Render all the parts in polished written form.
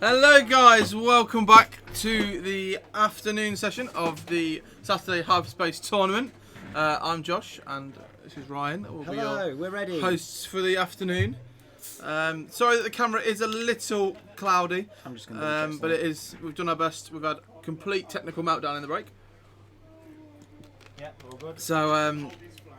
Hello guys, welcome back to the afternoon session of the Saturday Hyperspace tournament. I'm Josh and this is Ryan. That will be we're ready. Hosts for the afternoon. Sorry that the camera is a little cloudy, I'm just gonna but it is. We've done our best. We've had complete technical meltdown in the break. Yeah, all good. So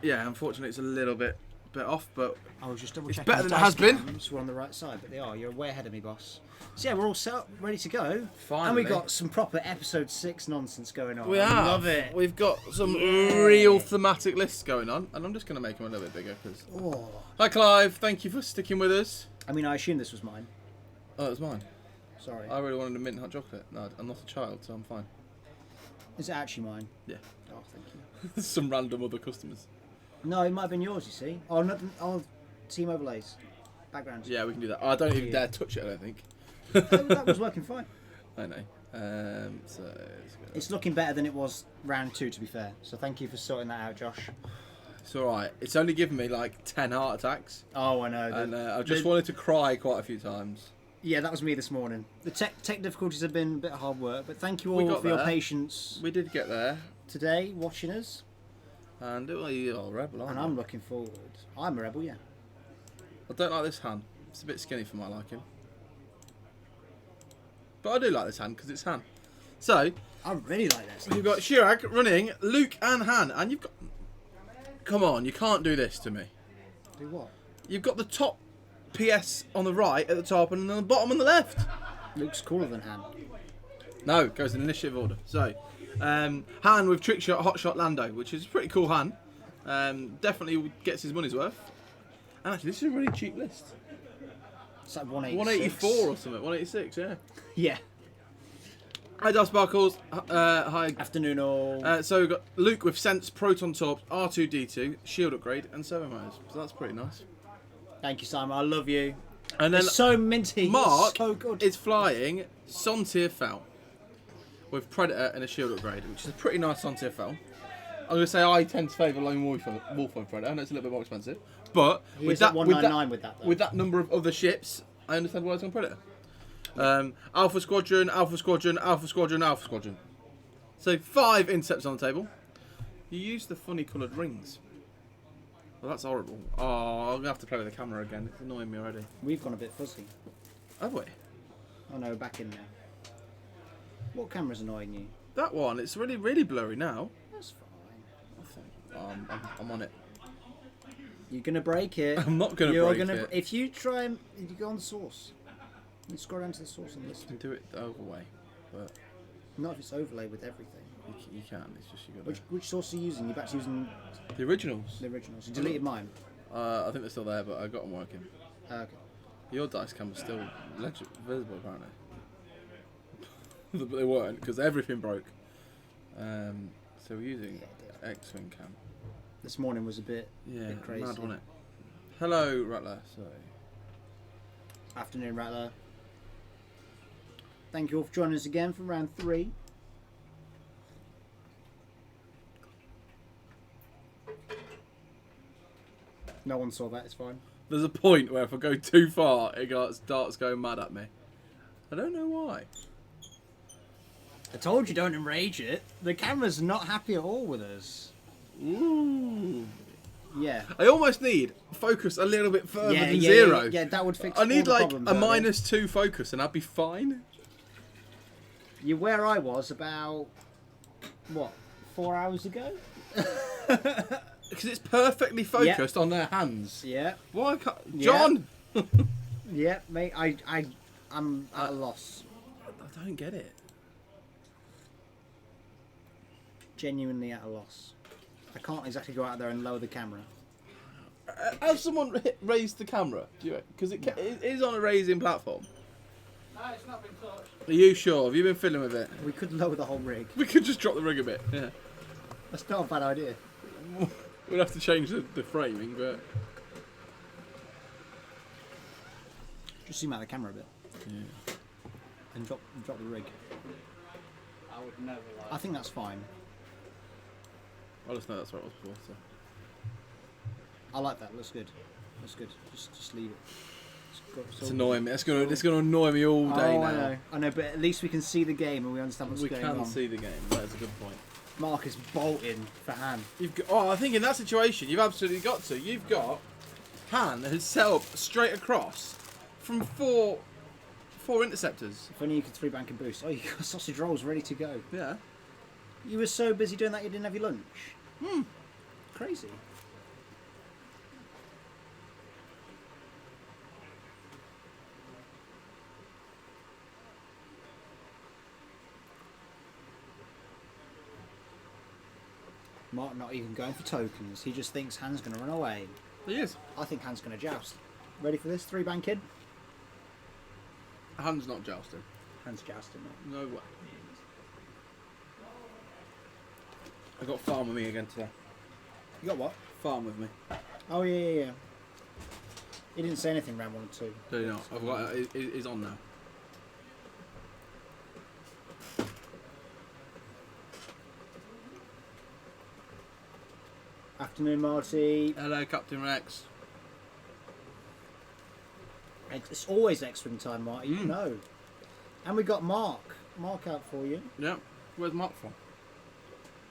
yeah, unfortunately it's a little bit off, but I was just double it's checking. better than it has been. We're on the right side, but they are. You're way ahead of me, boss. So yeah, we're all set up, ready to go. Finally. And we got some proper episode 6 nonsense going on. We I have. love it. We've got some real thematic lists going on, and I'm just going to make them a little bit bigger because. Oh. Hi Clive, thank you for sticking with us. I mean, I assume this was mine. Oh, it was mine. Sorry. I really wanted a mint hot chocolate. No, I'm not a child, so I'm fine. Is it actually mine? Yeah. Oh, thank you. Some random other customers. No, it might have been yours. You see? Oh, no, team overlays, backgrounds. Yeah, we can do that. I don't even dare touch it. I don't think. That was working fine. I know. So It's looking better than it was round 2, to be fair. So thank you for sorting that out, Josh. it's all right. It's only given me like 10 heart attacks, Oh, I know. and I just wanted to cry quite a few times. Yeah, that was me this morning. The tech difficulties have been a bit of hard work, but thank you all for your patience We did get there, today, watching us. and you're a rebel, aren't And you? I'm looking forward. I'm a rebel, yeah. I don't like this hand. It's a bit skinny for my liking. But I do like this hand because it's Han. So, I really like this. you've got Chirag running, Luke and Han, and you've got... Come on, you can't do this to me. Do what? You've got the top PS on the right at the top and then the bottom on the left. Luke's cooler than Han. No, it goes in initiative order. So, Han with Trick Shot, Hot Shot, Lando, which is a pretty cool Han. Definitely gets his money's worth. And actually, this is a really cheap list. It's like 186. 184 or something, 186, yeah. Yeah. Hi, Darth Sparkles. Hi. Afternoon all. So we've got Luke with Sense, Proton Torps, R2D2, Shield Upgrade, and Servo Motors. So that's pretty nice. Thank you, Simon. I love you. And then It's so minty. Mark It's so good. is flying Sontier Fel with Predator and a Shield Upgrade, which is a pretty nice Sontier Fel. I'm going to say I tend to favour Lone Wolf over Predator. I know it's a little bit more expensive. But He's at 199 with that, though. with that number of other ships, I understand why it's on Predator. Alpha Squadron, Alpha Squadron, Alpha Squadron, Alpha Squadron. So 5 intercepts on the table. You use the funny coloured rings. Well, that's horrible. Oh, I'm going to have to play with the camera again. It's annoying me already. We've gone a bit fuzzy. Have we? Oh no, back in there. What camera's annoying you? That one, it's really, really blurry now. That's fine. I'm on it. You're gonna break it. I'm not going to break it. If you try and you go on the source, you scroll down to the source on this. You can do it the other way, but Not if it's overlaid with everything. you can. It's just you got Which source are you using? You're back to using the originals. the originals. You deleted mine. I think they're still there, but I got them working. Okay. Your dice cam was still visible apparently, but they weren't because everything broke. So we're using X-Wing cam. This morning was a bit crazy. Mad, wasn't it? Hello, Rattler. Sorry. Afternoon, Rattler. Thank you all for joining us again for round 3. No one saw that, it's fine. There's a point where if I go too far, it starts going mad at me. I don't know why. I told you don't enrage it. The camera's not happy at all with us. Ooh. Yeah. I almost need focus a little bit further than yeah, 0. Yeah, that would fix I need all the like problems, a don't it? -2 focus and I'd be fine. You're where I was about, what, 4 hours ago? Because it's perfectly focused on their hands. Yeah. Why can't... John! Yeah, mate, I'm at a loss. I don't get it. Genuinely at a loss. I can't exactly go out there and lower the camera. Has someone raised the camera? Because it is on a raising platform. No, it's not been touched. Are you sure? Have you been fiddling with it? We could lower the whole rig. We could just drop the rig a bit. Yeah. That's not a bad idea. We'll have to change the framing, but... Just zoom out the camera a bit. Yeah. And drop the rig. I would never lie. I think that's fine. I just know that's what it was before, so... I like that. Looks good. Looks good. Just leave it. It's annoying me. It's gonna annoy me all day now. I know, but at least we can see the game and we understand what's going on. We can see the game. That is a good point. Mark is bolting for Han. I think in that situation, you've absolutely got to. You've got Han who's set up straight across from four interceptors. If only you could 3-bank and boost. Oh, you got sausage rolls ready to go. Yeah. You were so busy doing that you didn't have your lunch. Crazy. Mark not even going for tokens. He just thinks Han's going to run away. He is. I think Han's going to joust. Ready for this? 3-bank kid? Han's not jousting. Han's jousting. No way. I got farm with me again today. You got what? Farm with me. Oh, yeah. He didn't say anything round 1 and 2. Do you not? I've got. He's on now. Afternoon, Marty. Hello, Captain Rex. It's always X-Wing time, Marty. You know. And we got Mark. Mark out for you. Yeah. Where's Mark from?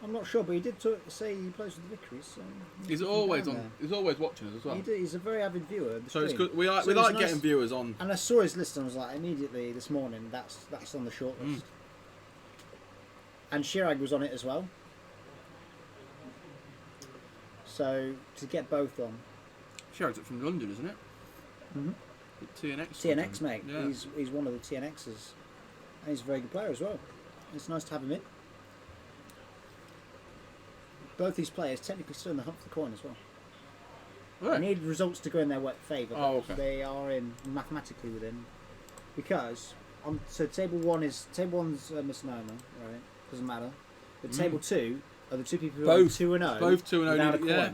I'm not sure, but he did say he plays with the Victories. So He's always on. He's always watching us as well. He's a very avid viewer. Of the So it's stream. good. We like nice. getting viewers on. And I saw his list and I was like, immediately this morning, that's on the short list. And Shirag was on it as well. So to get both on. Sherrod's from London, isn't it? Mm-hmm. TNX. TNX, mate. Yeah. He's one of the TNXs. And he's a very good player as well. It's nice to have him in. Both these players technically still in the hunt for the coin as well. Right. They need results to go in their favour. Oh, okay. They are in mathematically within. Because so table 1's a misnomer, right? Doesn't matter. But table 2 are the two people who are 2 and 0. Both 2 and 0. Without a coin. Yeah.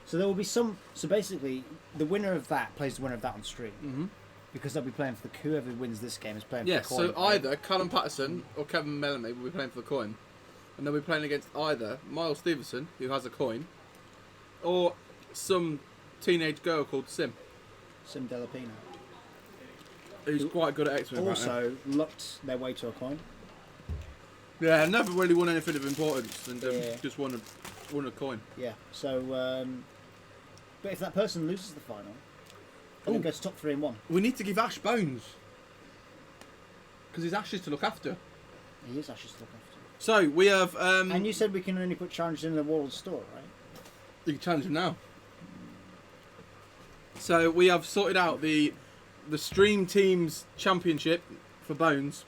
So there will be some. So basically, the winner of that plays the winner of that on stream. Mm-hmm. Because they'll be playing for whoever wins this game is playing Yes. for the coin. So either Callum Patterson or Kevin Mellamy will be playing for the coin, and they'll be playing against either Miles Stevenson, who has a coin, or some teenage girl called Sim, Delapina. who's quite good at X-Men. Also looked their way to a coin. Yeah, never really won anything of importance, and Yeah. just won a coin. Yeah. So, but if that person loses the final, then it goes top 3 and 1. We need to give Ash bones because he's Ash's to look after. He is actually to look after. So we have. And you said we can only put challenges in the world store, right? You can challenge him now. So we have sorted out the Stream Teams Championship for Bones.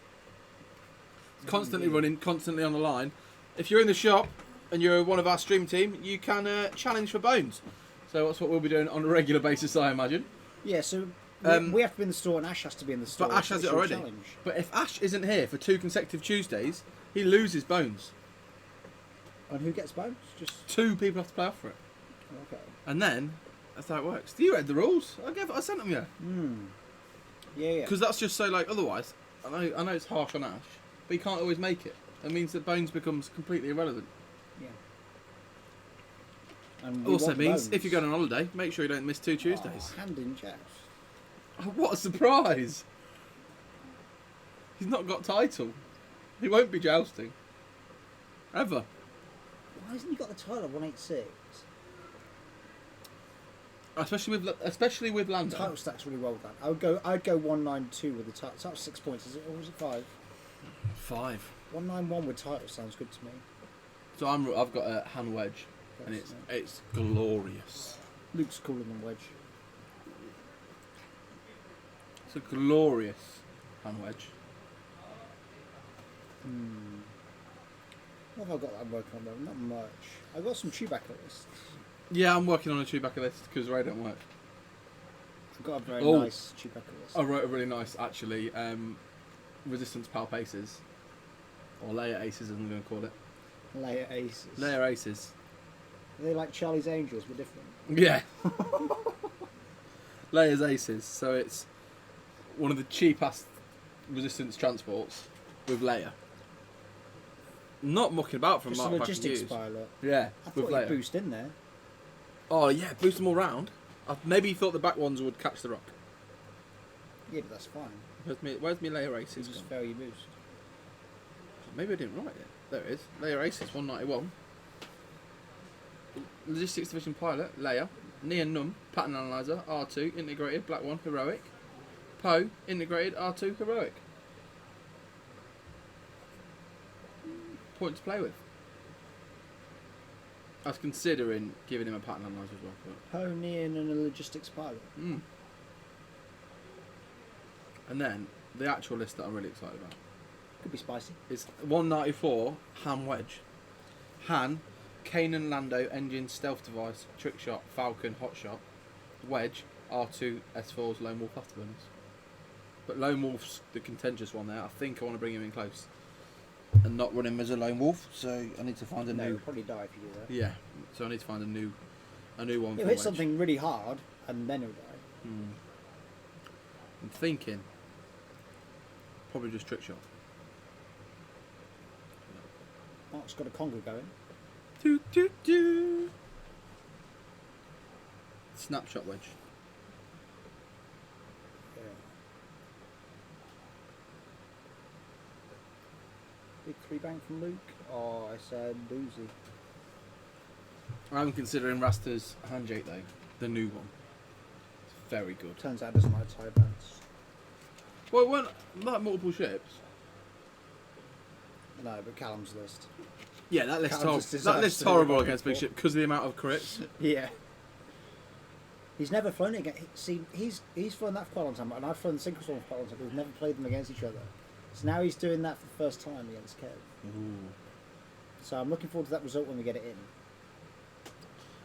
It's constantly running, constantly on the line. If you're in the shop and you're one of our Stream Team, you can challenge for Bones. So that's what we'll be doing on a regular basis, I imagine. Yeah, so we have to be in the store and Ash has to be in the store. But Ash has it already. Challenge. But if Ash isn't here for 2 consecutive Tuesdays, he loses Bones. And who gets bones? Just 2 people have to play off for it. okay. And then, that's how it works. You read the rules. I sent them you. Yeah. Because that's just so, like, otherwise, I know it's harsh on Ash, but he can't always make it. That means that Bones becomes completely irrelevant. Yeah. And we Also want means, bones. if you're going on holiday, make sure you don't miss 2 Tuesdays. Oh, hand in chest. Oh, what a surprise! He's not got title. He won't be jousting. Ever. Why hasn't he got the title of 186? Especially with Lando. Title stack's really well done. I'd go 192 with the title. That's 6 points, is it? Or was it 5? 5. 191 with title sounds good to me. So I've got a hand wedge, and it's glorious. Luke's cooler than Wedge. It's a glorious hand wedge. What have I got that I'm working on though? Not much. I've got some Chewbacca lists. Yeah, I'm working on a Chewbacca list because Ray don't work. I've got a very nice Chewbacca list. I wrote a really nice, actually, Resistance Pal Paces. Or Layer Aces, as I'm going to call it. Layer Aces. Layer Aces. Are they like Charlie's Angels but different? Yeah. Layers Aces. So it's one of the cheapest Resistance transports with Layer. Not mucking about from Just a Mark logistics Use. pilot. Yeah, I with thought Layer. you'd boost in there. Oh yeah, boost them all round. Maybe he thought the back ones would catch the rock. Yeah, but that's fine. Where's me layer You aces just gone? fail your boost. Maybe I didn't write it. There it is. Layer aces 191. Logistics division pilot layer. Neon num pattern analyzer R2 integrated black 1 heroic. Poe integrated R2 heroic. Point to play with. I was considering giving him a pattern analyzer as well. Poe, Neon, and a logistics pilot. But, And then the actual list that I'm really excited about Could be spicy. is 194 Han Wedge. Han, Kanan Lando engine stealth device trick shot Falcon hot shot. Wedge R2 S4's Lone Wolf afterburners. But Lone Wolf's the contentious one there. I think I want to bring him in close and not run him as a Lone Wolf. So I need to find a No, new. he'll probably die if you do that. Yeah. So I need to find a new one. He'll for hit Wedge. something really hard and then he'll die. I'm thinking probably just trick shot. Mark's got a conga going. Doo, doo, doo. Snapshot wedge. Yeah. Big 3 bang from Luke. Oh, I said doozy. I'm considering Rasta's handshake though, the new one. It's very good. Turns out it doesn't like tie bands. Well, it weren't like multiple ships. No, but Callum's list. Yeah, that list's Callum horrible. just deserves That list's to be horrible voted against big for. ship because of the amount of crits. Yeah. He's never flown it against. See, he's flown that for quite a long time, and I've flown the Synchro Storm for quite a long time, but we've never played them against each other. So now he's doing that for the first time against Kev. Ooh. So I'm looking forward to that result when we get it in.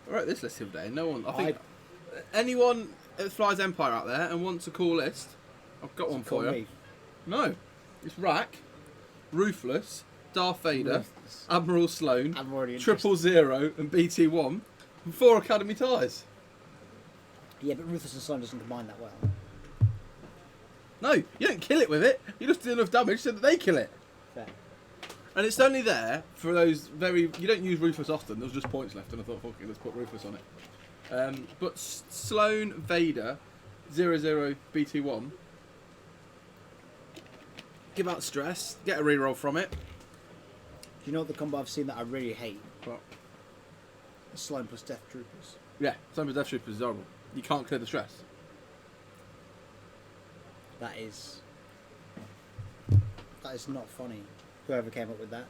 I wrote this list the other day. No one. I think anyone that flies Empire out there and wants a cool list, I've got one for you. Me. No, it's Rack, Ruthless, Darth Vader, Ruthless. Admiral Sloane, I'm already 000, and BT1, and 4 Academy ties. Yeah, but Ruthless and Sloan doesn't combine that well. No, you don't kill it with it. You just do enough damage so that they kill it. Fair. And it's only there for those very. You don't use Ruthless often. There was just points left, and I thought, fuck it, let's put Ruthless on it. But Sloane, Vader, 00, BT1. Give out stress. Get a reroll from it. Do you know what the combo I've seen that I really hate? What? Sloan plus Death Troopers. Yeah, same with Death Troopers is horrible. You can't clear the stress. That is not funny. Whoever came up with that.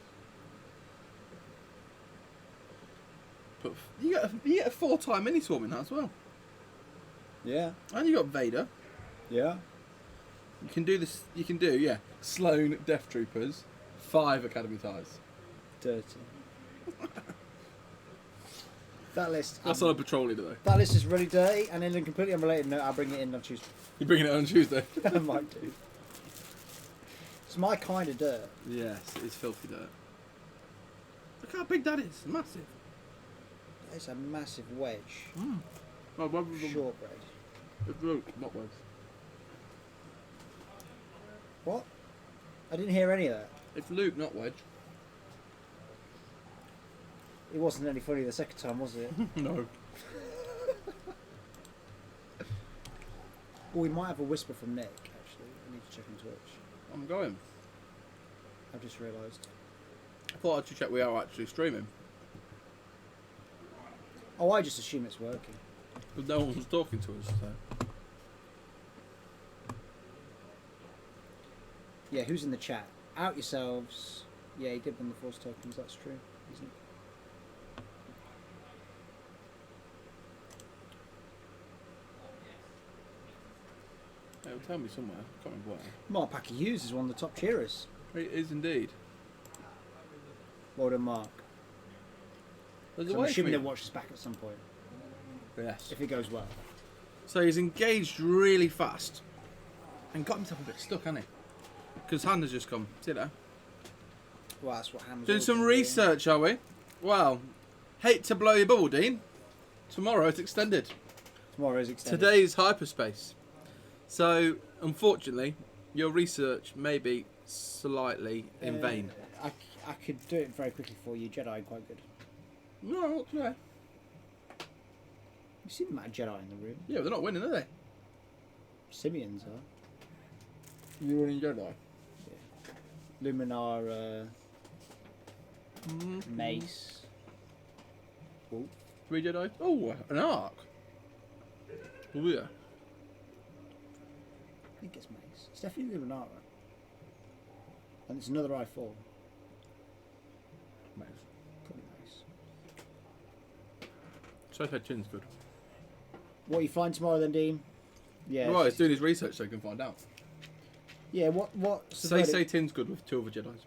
But you get a 4-time mini swarm in that as well. Yeah. And you got Vader. Yeah. You can do this. You can do Sloane, Death Troopers, 5 Academy ties. Dirty. That list. That's on a patrol leader though. That list is really dirty, and in a completely unrelated note, I'll bring it in on Tuesday. You're bringing it on Tuesday. I might do. It's my kind of dirt. Yes, it's filthy dirt. Look how big that is. Massive. It's a massive wedge. Oh, Shortbread. It's Luke, not Wedge. What? I didn't hear any of that. It's Luke, not Wedge. It wasn't any funny the second time, was it? No. Well, we might have a whisper from Nick, actually. I need to check on Twitch. I'm going. I've just realised. I thought I'd check we are actually streaming. Oh, I just assume it's working. Because no one was talking to us, so. Yeah, who's in the chat? Out yourselves. Yeah, he did win the force tokens, that's true. Isn't it? It'll tell me somewhere. I can't remember where. Mark Packer Hughes is one of the top cheerers. It is indeed. Well done, Mark. There's So a I'm way for assuming me- he'll watch this back at some point, Yes. if it goes well. So he's engaged really fast and got himself a bit stuck, hasn't he? Because Han has just come. See that? Well, that's what Ham's Doing always some been research, are we? Well, hate to blow your bubble, Dean. Tomorrow it's extended. Tomorrow is extended. Today's hyperspace. So, unfortunately, your research may be slightly in vain. I could do it very quickly for you. Jedi quite good. No, not today. You see the amount of Jedi in the room? Yeah, they're not winning, are they? Simeons are. You running Jedi? Luminara, Mace. Oh, 3 Jedi? Oh, an arc. Oh, yeah. I think it's Mace. It's definitely Luminara. And it's another I4. Mace. Probably Mace. So I said Chin's good. What are you flying tomorrow then, Dean? Yeah. Right, he's doing his research so he can find out. Yeah, what's the Say verdict? Tin's good with 2 other Jedis.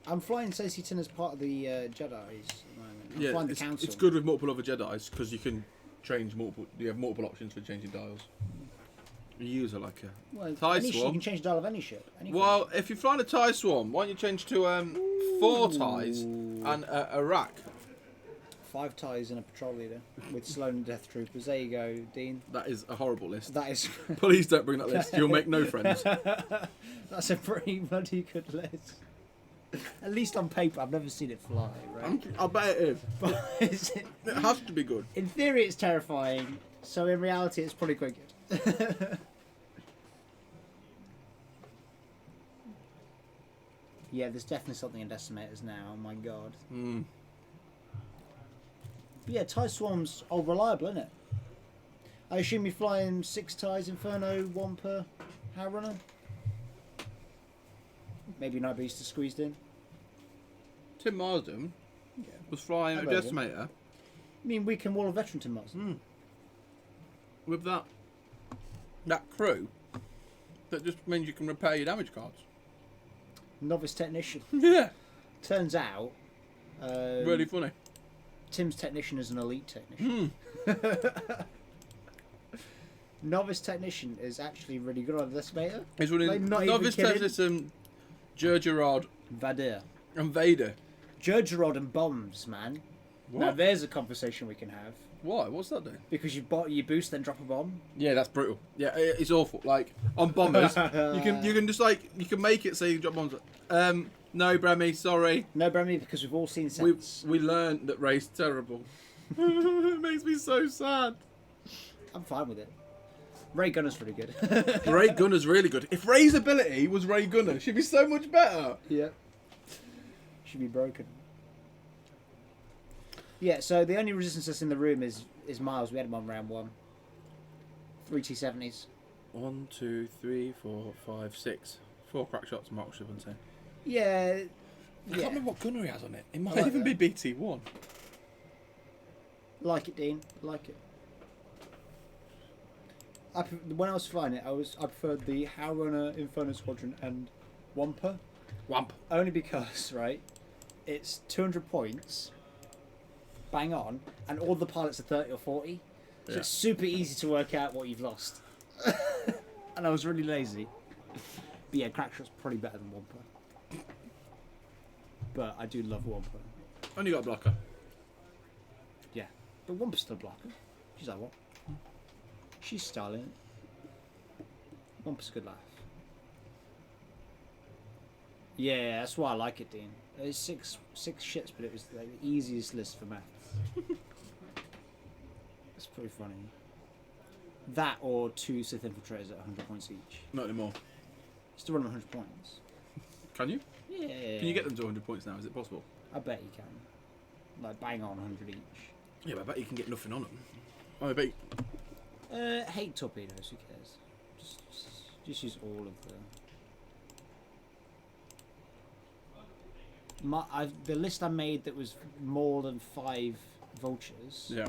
I'm flying Stacey Tin as part of the Jedi's at the moment. I'm flying the council. It's good with multiple other Jedis because you can change multiple. You have multiple options for changing dials. You use it like a Well, TIE any ship, you Swarm. can change the dial of any ship. Anything. Well, if you're flying a TIE Swarm, why don't you change to 4 ties and a rack? 5 ties and a patrol leader with Sloan Death Troopers. There you go, Dean. That is a horrible list. That is. Please don't bring that list. You'll make no friends. That's a pretty bloody good list. At least on paper, I've never seen it fly, right? I bet it is. But is it, It has to be good. in theory, it's terrifying. So in reality, it's probably quite good. Yeah, there's definitely something in Decimators now. Oh my god. Mm. But yeah, TIE Swarm's reliable, isn't it? I assume you're flying 6 ties, Inferno, 1 per Howrunner? Maybe Night Beast is squeezed in. Tim Marsden was flying a I bet Decimator I mean, we can wall a veteran to Mars. with that crew that just means you can repair your damage cards. Novice technician. Yeah. Turns out, Really funny. Tim's technician is an elite technician. Novice technician is actually really good on the Decimator. He's running Like, not Novice even kidding. Technician, Gergerod Vadir. and Vader. Judgerod and bombs, man. What? Now there's a conversation we can have. Why? What's that doing? Because you boost, then drop a bomb. Yeah, that's brutal. Yeah, it's awful. Like on bombers, you can just like you can make it so you drop bombs. No, Bremy, sorry. No, Bremy, because we've all seen sets. We learned that Ray's terrible. It makes me so sad. I'm fine with it. Ray Gunner's pretty good. Ray Gunner's really good. If Ray's ability was Ray Gunner, she'd be so much better. Yeah. Should be broken. Yeah, so the only resistance that's in the room is Miles. We had him on round 1. 3 T70s. 1, 2, 3, 4, 5, 6. 4 crack shots, Mark Shivante. Yeah. I can't remember what gunner he has on it. It might like even that. be BT1. Like it, Dean. Like it. When I was flying it, I preferred the Howrunner, Inferno Squadron, and Wampa. Wamp. Only because, right, it's 200 points, bang on, and all the pilots are 30 or 40. So it's super easy to work out what you've lost. And I was really lazy. But yeah, Crackshot's probably better than Wampa. But I do love Wampa. Only got a blocker. Yeah. But Wampa's still a blocker. She's like, what? She's styling. Wampa's a good laugh. Yeah, that's why I like it, Dean. It's six shits, but it was like the easiest list for maths. It's pretty funny. That or 2 Sith Infiltrators at 100 points each. Not anymore. Still run them 100 points. Can you? Yeah. Can you get them to 100 points now? Is it possible? I bet you can. Like bang on 100 each. Yeah, but I bet you can get nothing on them. Oh, I bet. Hate torpedoes. Who cares? Just use all of the list I made that was more than 5 vultures. Yeah.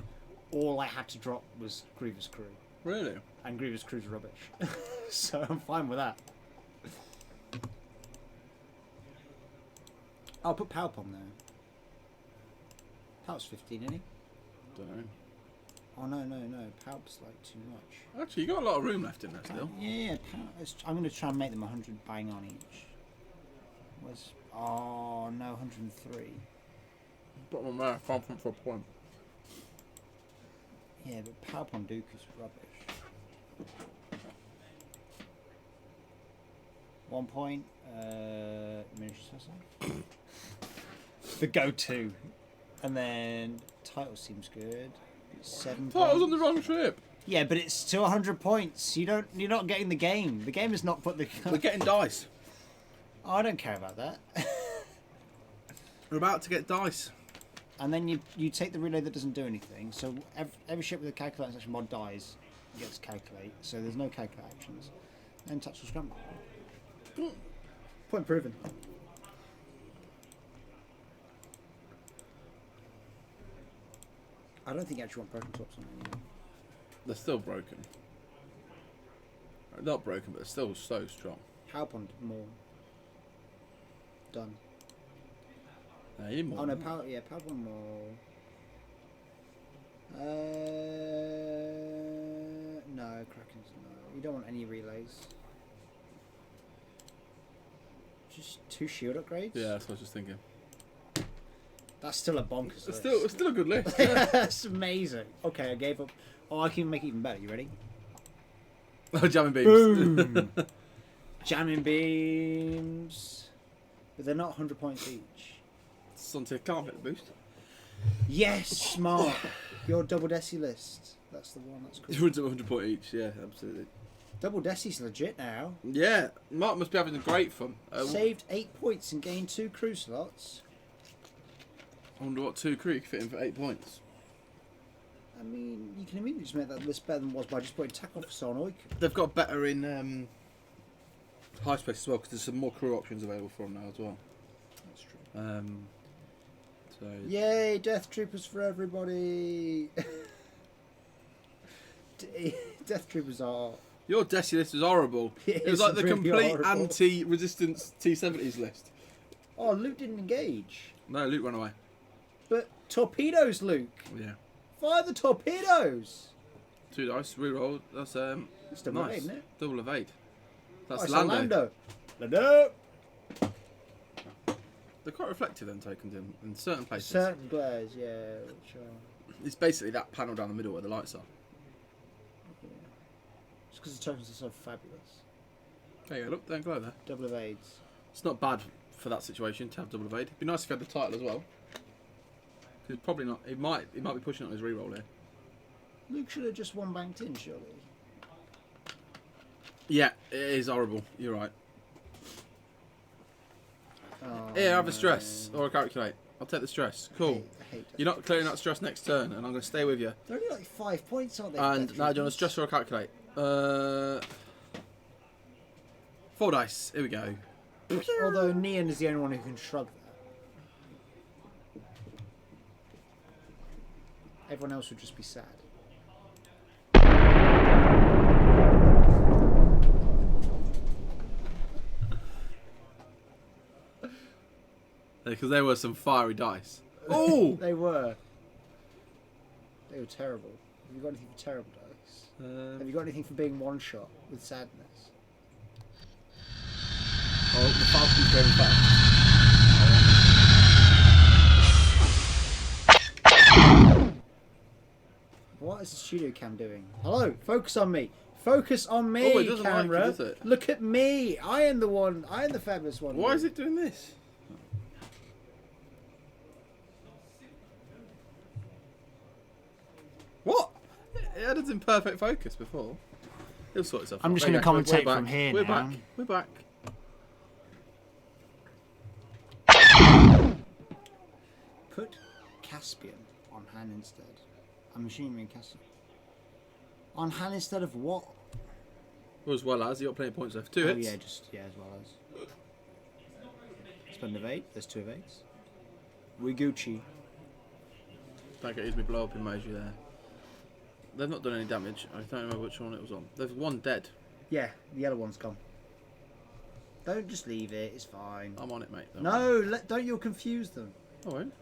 All I had to drop was Grievous Crew, Really? and Grievous Crew's rubbish. So I'm fine with that. I'll put Power Bomb there. Power's 15, isn't he? Don't know. Oh no, Power's like too much. Actually, you got a lot of room left in there still. Yeah, I'm going to try and make them 100 bang on each. Where's... Oh, no, 103. Put them there. Can't put for a point. Yeah, but Power Bomb Duke is rubbish. 1 point. Miniature Assassin. The go-to. And then title seems good. 7 I thought I was on points. the wrong ship. Yeah, but it's to 100 points. You're not getting the game. The game has not put the. We're getting dice. Oh, I don't care about that. We're about to get dice. And then you take the relay that doesn't do anything. So every ship with a calculate slash mod dies, gets calculate. So there's no calculate actions. Then touch or scramble. Point proven. I don't think you actually want broken tops on it anymore. They're still broken. Not broken, but they're still so strong. How upon more. Done. More. Oh no, power upon more. No, Krakens no. You don't want any relays. Just 2 shield upgrades? Yeah, that's what I was just thinking. That's still a bonkers list. It's still a good list. Yeah. That's amazing. Okay, I gave up. Oh, I can make it even better. You ready? Oh, jamming beams. Boom! Jamming beams. But they're not 100 points each. Something I can't hit the boost. Yes, smart. Your double deci list. That's the one. That's It cool. runs at 100 point each. Yeah, absolutely. Double deci's legit now. Yeah, Mark must be having great fun. Saved 8 points and gained 2 crew slots. I wonder what 2 crew could fit in for 8 points. I mean, you can immediately just make that list better than it was by just putting tack officer on Oik. They've got better in Hyperspace as well because there's some more crew options available for them now as well. That's true. So Yay, Death Troopers for everybody! Death Troopers are... your Desi list was horrible. It was It's like the really complete horrible. anti-resistance T-70s list. Oh, Luke didn't engage. No, Luke ran away. But torpedoes, Luke! Yeah. Fire the torpedoes! 2 dice, reroll. That's It's double nice. evade, isn't it? Double evade. That's Oh, it's Lando. Lando! They're quite reflective then tokens in certain places. Certain glares, yeah. Which are... It's basically that panel down the middle where the lights are. Just because the tokens are so fabulous. There you go, look, they glow there. Double evades. It's not bad for that situation to have double evade. It'd be nice if he had the title as well. Because probably not. He might be pushing on his reroll here. Luke should have just one banked in, surely. Yeah, it is horrible. You're right. Oh, Here, have a no. stress or a calculate. I'll take the stress. Cool. I hate You're not clearing that stress next turn, and I'm going to stay with you. They're only like 5 points, aren't they? And Death now, do you want a Troopers? stress or a calculate? 4 dice. Here we go. Although Neon is the only one who can shrug that. Everyone else would just be sad. Because there were some fiery dice. Oh! They were. They were terrible. Have you got anything for terrible dice? Have you got anything for being one shot with sadness? Oh, the Falcon's going fast. What is the studio cam doing? Hello, focus on me. Focus on me, Oh, it doesn't like you, camera. does it? Look at me. I am the one. I am the fabulous one. Why is it doing this? What? It had us in perfect focus before. It'll sort itself I'm out. just There you gonna go. commentate We're from back. here We're now. back. We're back. Put Caspian on hand instead. I'm assuming you mean Caspian. On hand instead of what? As well as, you got plenty of points left. 2 Oh hits. yeah, just yeah, as well as. Spend evade. There's 2 evades. We Gucci. Don't get used me blow up emoji there. They've not done any damage. I don't remember which one it was on. There's one dead. Yeah, the yellow one's gone. Don't just leave it. It's fine. I'm on it, mate. No, don't you confuse them. I won't.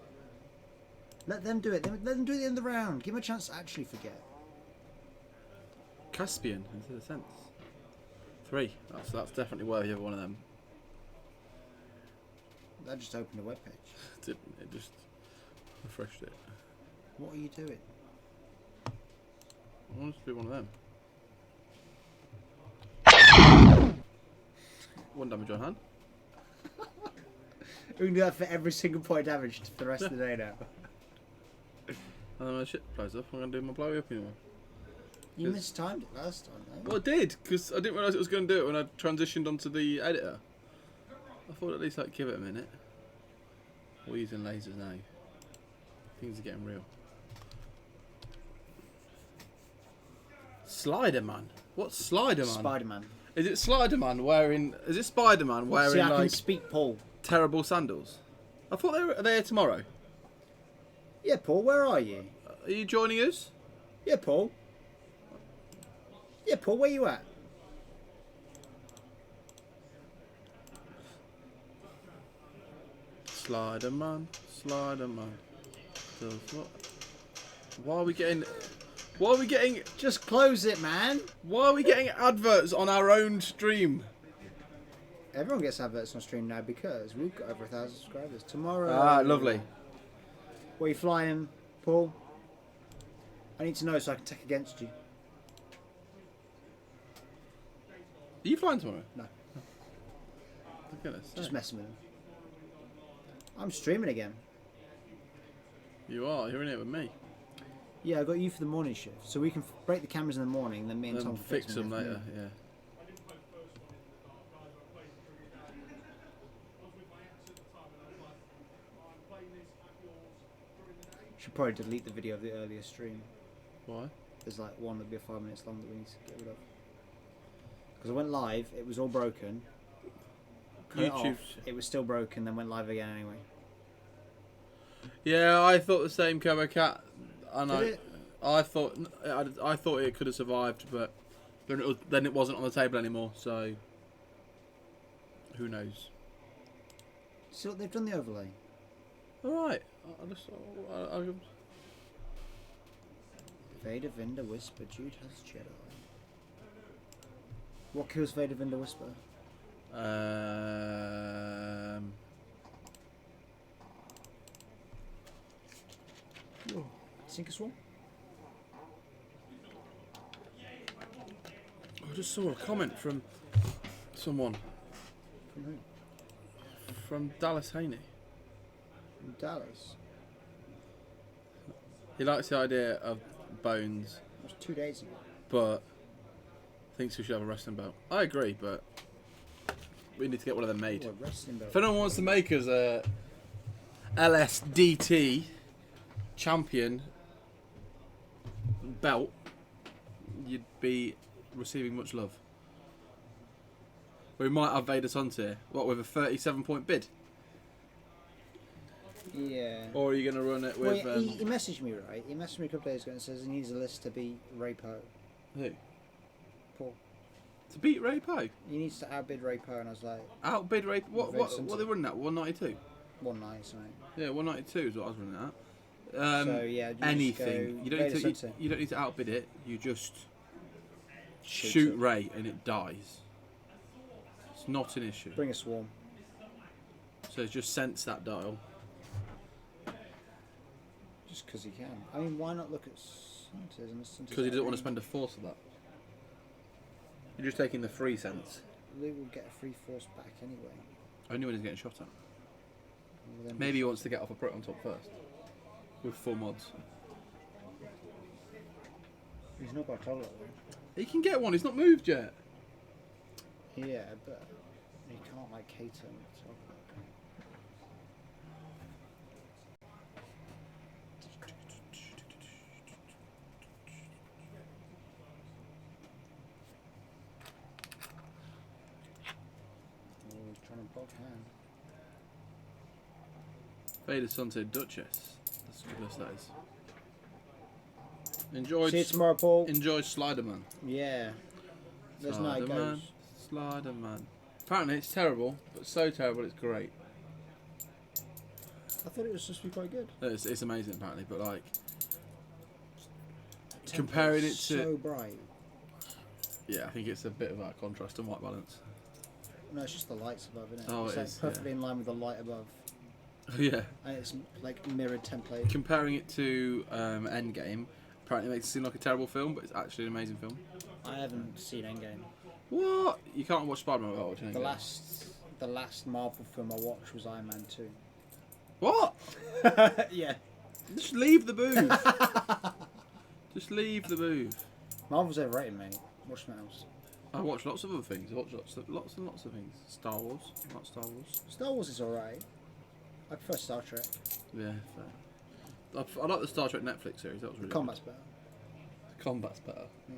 Let them do it. Let them do it at the end of the round. Give them a chance to actually forget. Caspian, into the sense. 3. That's definitely worthy of one of them. That just opened a webpage. Didn't it? Just refreshed it. What are you doing? I want to be one of them. 1 damage on hand. We can do that for every single point of damage for the rest of the day now. And then when the shit blows up, I'm going to do my blow up anyway. You mistimed it last time, though. Well, I did, because I didn't realise it was going to do it when I transitioned onto the editor. I thought at least I'd give it a minute. We're using lasers now. Things are getting real. Slider-Man? What's Slider-Man? Spider-Man. Is it Slider-Man wearing... Is it Spider-Man wearing, See, I can like, speak, Paul. terrible sandals? I thought they were there tomorrow. Yeah, Paul, where are you? Are you joining us? Yeah, Paul. Yeah, Paul, where you at? Slider-Man, Slider-Man. Does what? Why are we getting... Why are we getting... Just close it, man. Why are we getting adverts on our own stream? Everyone gets adverts on stream now because we've got over 1,000 subscribers. Tomorrow. Ah, lovely. Where you flying, Paul? I need to know so I can take against you. Are you flying tomorrow? No. For goodness Just sake. messing with him. I'm streaming again. You are. You're in it with me. Yeah, I got you for the morning shift, so we can break the cameras in the morning, then me and Tom And can fix them in the later. afternoon. Yeah. Should probably delete the video of the earlier stream. Why? There's like one that'll be 5 minutes long that we need to get rid of. Because I went live, it was all broken. Cut it off, YouTube's- it was still broken, then went live again anyway. Yeah, I thought the same, Cabo Cat. And Did it? I thought it could have survived, but then it wasn't on the table anymore. So who knows? See what they've done the overlay. All right. Vader, Vinder, Whisper, Jude has Jedi. What kills Vader, Vinder, Whisper? Sink a Swarm? I just saw a comment from someone From who? from Dallas Haney. From Dallas. He likes the idea of bones, That was 2 days ago. but thinks we should have a wrestling belt. I agree, but we need to get one of them made. Oh, a wrestling belt. If anyone wants to make us a LSDT champion belt, you'd be receiving much love. We might have Vader's Hunt here. What, with a 37-point bid? Yeah. Or are you going to run it with... Well, he messaged me, right? He messaged me a couple days ago and says he needs a list to beat Rapo. who? Paul. To beat Ray Poe? He needs to outbid Rapo, and I was like, Outbid Ray... What are they running at? 192? 190 something. Yeah, 192 is what I was running at. So, yeah, you just anything. go You don't, Vader need to, Sensei. you don't need to outbid it. You just Shoot shoot it. Ray and it dies. It's not an issue. Bring a swarm. So just sense that dial. Just because he can. I mean, why not look at Santas? Because he doesn't want to spend a force of that. You're just taking the free sense. We will get a free force back anyway. Only when he's getting shot at. Well, then Maybe he wants to get off a proton top first. With full mods. he's not got a toddler though. He can get one, he's not moved yet. Yeah, but he can't like cater him. So. Oh, he's trying to block hand. Vader Sunset Duchess. That's what this that is. Enjoy. See you tomorrow, Paul. Enjoy Sliderman. Yeah. There's no Sliderman. goes. Sliderman. Apparently it's terrible, but so terrible it's great. I thought it was supposed to be quite good. It's amazing apparently, but like comparing it to so bright. yeah, I think it's a bit of that contrast and white balance. No, it's just the lights above, isn't it? Oh, it's it like is, perfectly yeah. in line with the light above, Yeah. and it's like mirrored template. Comparing it to Endgame, apparently makes it seem like a terrible film, but it's actually an amazing film. I haven't seen Endgame. What? You can't watch Spider-Man without watching The Endgame. last Marvel film I watched was Iron Man 2. What? Yeah. Just leave the booth. Just leave the booth. Marvel's overrated, mate. Watch something else. I watch lots of other things. I watch lots and lots of things. Star Wars. I like Star Wars. Star Wars is alright. I prefer Star Trek. Yeah, fair. I like the Star Trek Netflix series. That was The really combat's better. good. The combat's better. Yeah.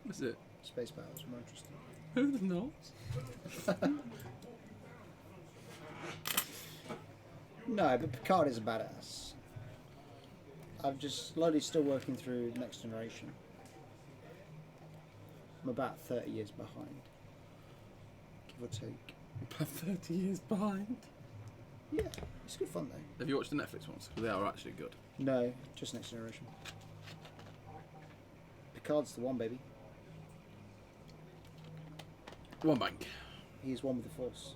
What's it? Space battles are more interesting. Who's not? No, but Picard is a badass. I'm just slowly still working through Next Generation. I'm about 30 years behind. Give or take. About 30 years behind. Yeah, it's good fun though. Have you watched the Netflix ones? Because they are actually good. No, just Next Generation. Picard's the one, baby. One bank. He's one with the Force.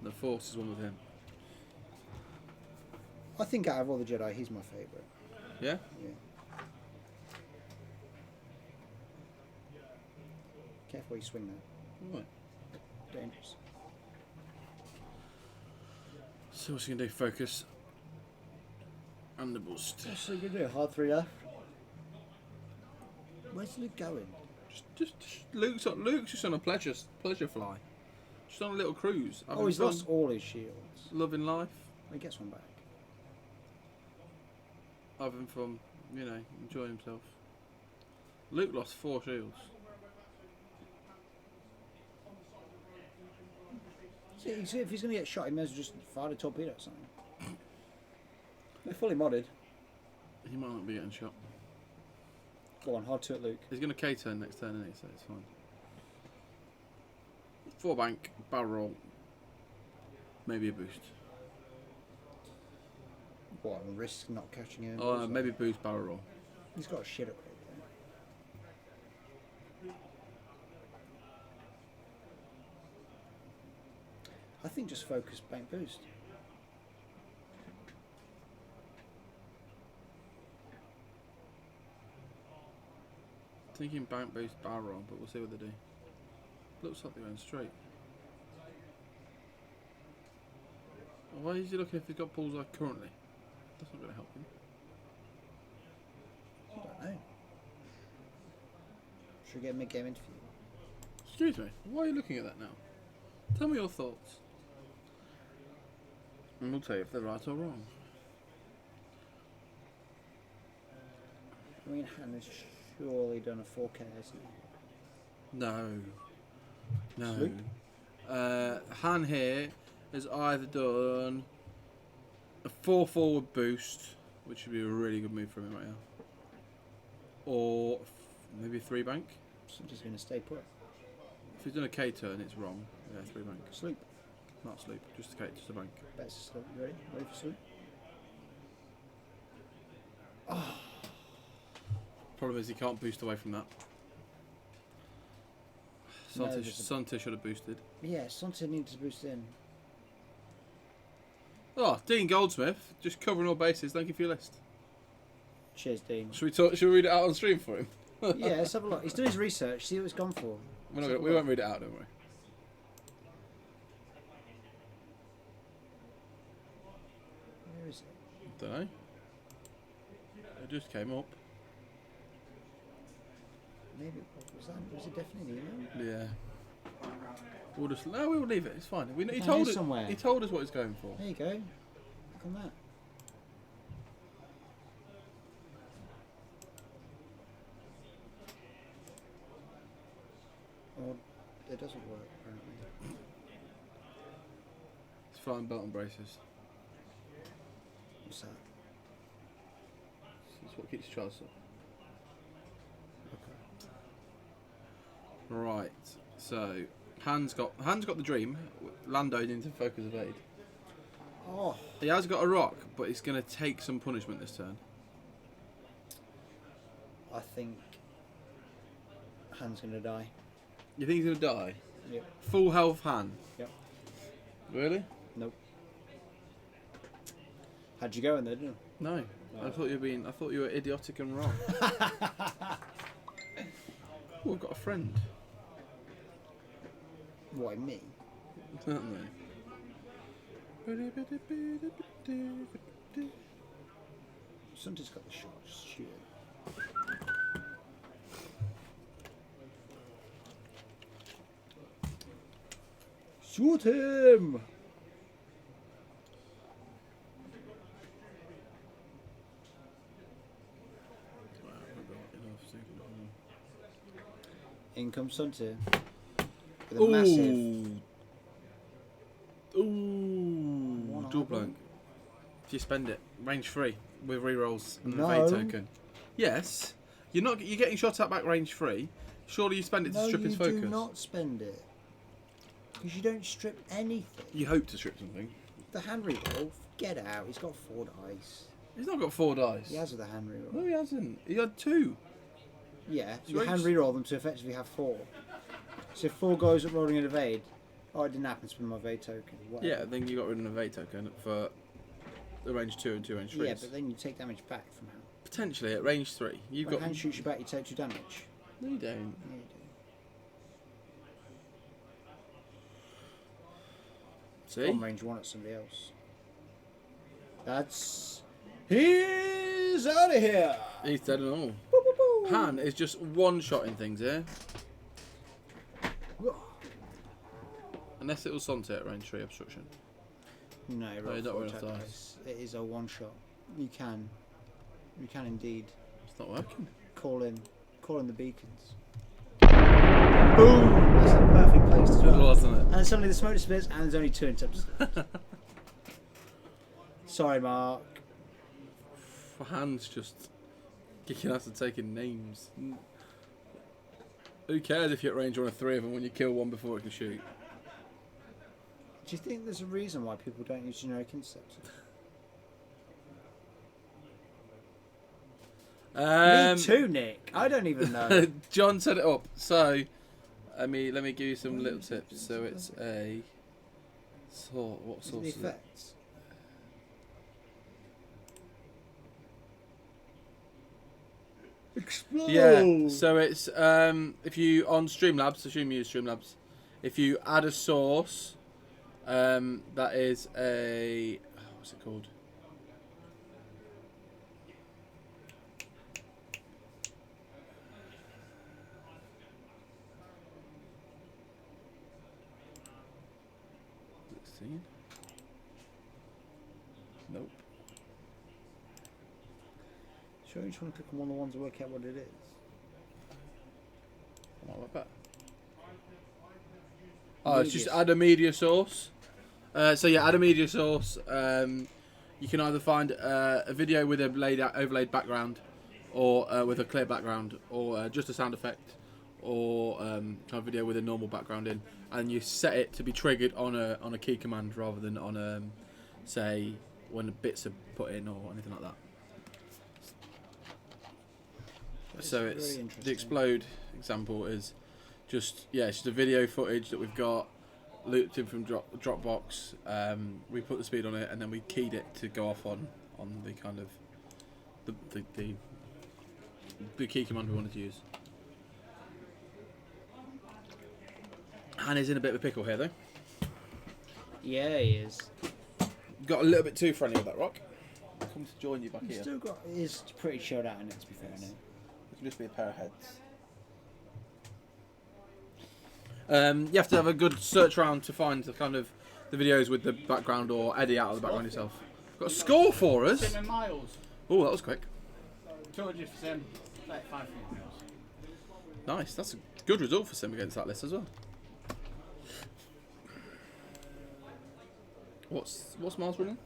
The Force is one with him. I think out of all the Jedi, he's my favourite. Yeah? Yeah. Careful where you swing that. Right. Dangerous. So what's he going to do? Focus. And the boost. What's he going to do? Hard 3 left? Where's Luke going? Just Luke's just on a pleasure fly. Just on a little cruise. Oh, he's lost all his shields. Loving life. He gets one back. Having fun. You know, enjoying himself. Luke lost 4 shields. See, if he's going to get shot, he may as well just fire a torpedo or something. They're fully modded. He might not be getting shot. Go on, hard to it, Luke. He's going to K-turn next turn, isn't he? So it's fine. 4 bank, barrel roll. Maybe a boost. What, and risk not catching him? Oh, maybe boost, barrel roll. He's got a shit upgrade there. I think just focus bank boost. Thinking bank boost, barrel roll, but we'll see what they do. Looks like they're going straight. Why is he looking if he's got bullseye currently? That's not going to help him. I don't know. Should we get a mid-game interview? Excuse me, why are you looking at that now? Tell me your thoughts. And we'll tell you if they're right or wrong. I mean, Han has surely done a 4K, hasn't he? No. No. Sleep? Han here has either done a 4 forward boost, which would be a really good move from him right now, or maybe a 3 bank. So just going to stay put. If he's done a K turn, it's wrong. Yeah, 3 bank. Sleep. Not sleep, just a K, just a bank. Better sleep. You ready? Ready for sleep? Problem is he can't boost away from that. No, Sunta should have boosted. Yeah, something needs to boost in. Oh, Dean Goldsmith, just covering all bases. Thank you for your list. Cheers, Dean. Should we read it out on stream for him? Yeah, let's have a look. He's doing his research. See what it's gone for. We won't read it out, don't worry. Where is it? Don't know. It just came up. Maybe was it definitely an email? Yeah. We'll leave it. It's fine. He Down told here us. somewhere. He told us what he's going for. There you go. Look on that. Or it doesn't work apparently. It's flying belt and braces. What's that? It's what keeps your charts up. Okay. Right. So Han's got the dream. Lando into focus evade. Oh, He has got a rock, but he's going to take some punishment this turn. I think Han's gonna die. You think he's going to die? Yep. Full health Han. Yep. Really? Nope. How'd you go in there, didn't you? No. No. I thought you were idiotic and wrong. Oh, I've got a friend. Why me? Certainly. Somebody's got the shot. Just shoot it. Shoot him! In comes Sunter with a massive. Ooh, dual blank. If you spend it, range 3 with rerolls and No. an evade token. Yes, you're getting shot at back range 3. Surely you spend it to strip his focus. No, you do not spend it. Because you don't strip anything. You hope to strip something. The hand reroll, get out. He's got 4 dice. He's not got 4 dice. He has with the hand reroll. No, he hasn't. He had 2. Yeah, So you hand reroll them to effectively have 4. So if 4 goes at rolling an evade, oh, it didn't happen, spend my evade token. Whatever. Yeah, then you got rid of an evade token for the range 2 and 2 range 3s. Yeah, but then you take damage back from hand. Potentially at range 3. You've When got. hand shoots you back, you take 2 damage. No, you don't. Yeah, you do. See? On range 1 at somebody else. That's. He's out of here! He's dead and all. Boo, boo, boo. Han is just one-shotting things here. Unless it was Sonte at range 3 obstruction. No, you roll don't 4 roll attack dice. dice. It is a one shot. You can indeed It's not working. call in the beacons. Boom! That's a perfect place as It well. wasn't it? And suddenly the smoke disappears, and there's only 2 interceptors left. Sorry, Mark. Han's just kicking ass and taking names. Who cares if you're at range 1 of 3 of them when you kill one before it can shoot? Do you think there's a reason why people don't use generic interceptors? Me too, Nick. I don't even know. John set it up. So, let me give you some little tips. So it's a sort. What Is it source the is it? effects? Explode! Yeah. So it's if you on Streamlabs, assume you use Streamlabs. If you add a source, that is a what's it called? Scene? Nope. Sure, you just want to click on one of the ones to work out what it is. Might work better. Oh, it's just Media add a media source. So yeah, add a media source. You can either find a video with a overlaid background, or with a clear background, or just a sound effect, or kind of video with a normal background in, and you set it to be triggered on a key command rather than on say when the bits are put in or anything like that. So very it's the interesting. explode example is just it's just a video footage that we've got looped in from Dropbox. We put the speed on it and then we keyed it to go off on the kind of the key command we wanted to use. Hannah's in a bit of a pickle here though. Yeah, he is. Got a little bit too friendly with that rock. Come to join you back He's here. still got. He's pretty chilled out in it, to be fair. Now. It can just be a pair of heads. You have to have a good search round to find the kind of the videos with the background or edit out of the background yourself. Got a score for us. Sim in miles. Oh, that was quick. 200 for Sim. 35 for miles. Nice. That's a good result for Sim against that list as well. What's Miles running?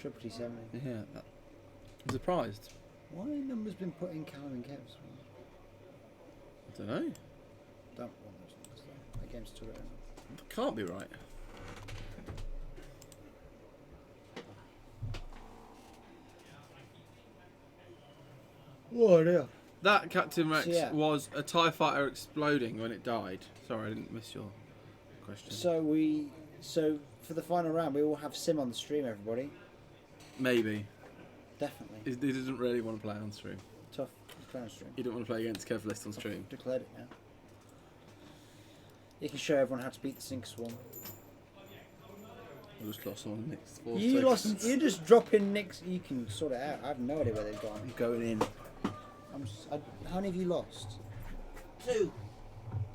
Triple T70. Yeah, I'm surprised. Why numbers been put in Callum and Kev's? I don't know. Don't want those numbers though. That game's too early. That can't be right. Oh dear. That Captain Rex So, yeah. was a TIE fighter exploding when it died. Sorry, I didn't miss your question. So for the final round, we will have Sim on the stream, everybody. Maybe. Definitely. He doesn't really want to play on stream. Tough. Clown stream. You don't want to play against Kev List on stream. Declared it now. You can show everyone how to beat the Sink Swarm. I just lost someone next 4 You seconds. lost. You just drop in Nick's. You can sort it out. I have no idea where they've gone. I'm going in. How many have you lost? 2. Did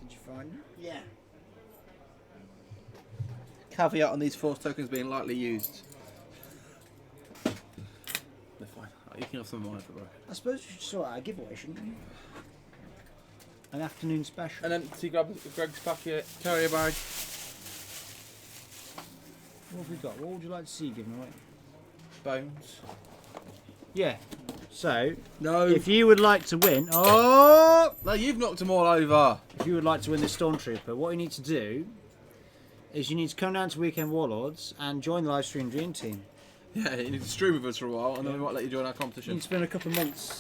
you find them? Yeah. caveat on these force tokens being lightly used. They're fine. You can have some of mine for broken. I suppose you should sort out a giveaway, shouldn't you? An afternoon special. And then so you grab Greg's packet, carrier bag. What have we got? What would you like to see given away? Bones. Yeah. So, No. if you would like to win, oh, No, you've knocked them all over. if you would like to win this Stormtrooper, what you need to do is you need to come down to Weekend Warlords and join the live stream dream team. Yeah, you need to stream with us for a while, and then we might let you join our You competition. need to spend a couple of months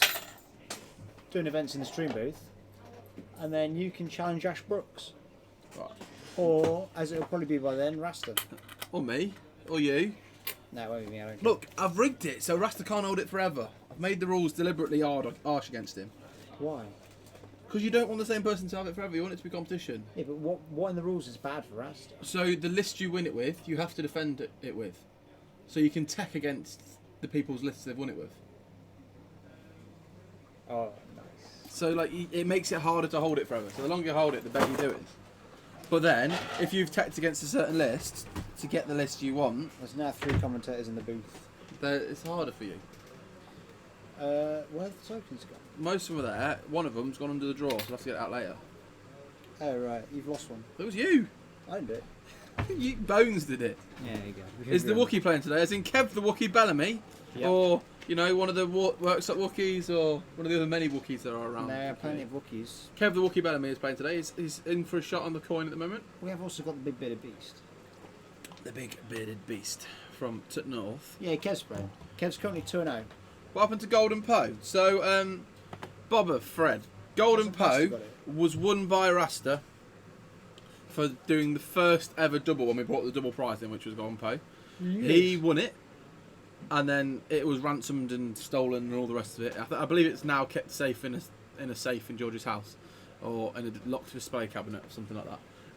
doing events in the stream booth, and then you can challenge Ash Brooks, Right. or as it'll probably be by then, Rasta. Or me, or you. No, it won't be me. I don't. Look, I've rigged it so Rasta can't hold it forever. I've made the rules deliberately harsh against him. Why? Because you don't want the same person to have it forever, you want it to be competition. Yeah, but what in the rules is bad for Rasta? So the list you win it with, you have to defend it with. So you can tech against the people's lists they've won it with. Oh, nice. So like it makes it harder to hold it forever. So the longer you hold it, the better you do it. But then, if you've teched against a certain list to get the list you want, There's now 3 commentators in the booth. then it's harder for you. Where have the tokens gone? Most of them are there. One of them's gone under the drawer, so I'll have to get it out later. Oh, right. You've lost one. It was you. I didn't do it. You Bones did it. Yeah, there you go. Is the Wookiee playing today? As in Kev the Wookiee Bellamy? Yep. Or, you know, one of the Works Up Wookiees, or one of the other many Wookiees that are around? There are plenty of Wookiees. Kev the Wookiee Bellamy is playing today. He's in for a shot on the coin at the moment. We have also got the Big Bearded Beast. The big bearded beast from Tut North. Yeah, Kev's playing. Kev's currently 2-0. What happened to Golden Poe? So, Bobber, Fred. Golden Hasn't Rasta Poe got it? was won by Rasta for doing the first ever double when we brought the double prize in, which was Golden Poe. He won it, and then it was ransomed and stolen and all the rest of it. I believe it's now kept safe in a safe in George's house, or in a locked display cabinet or something like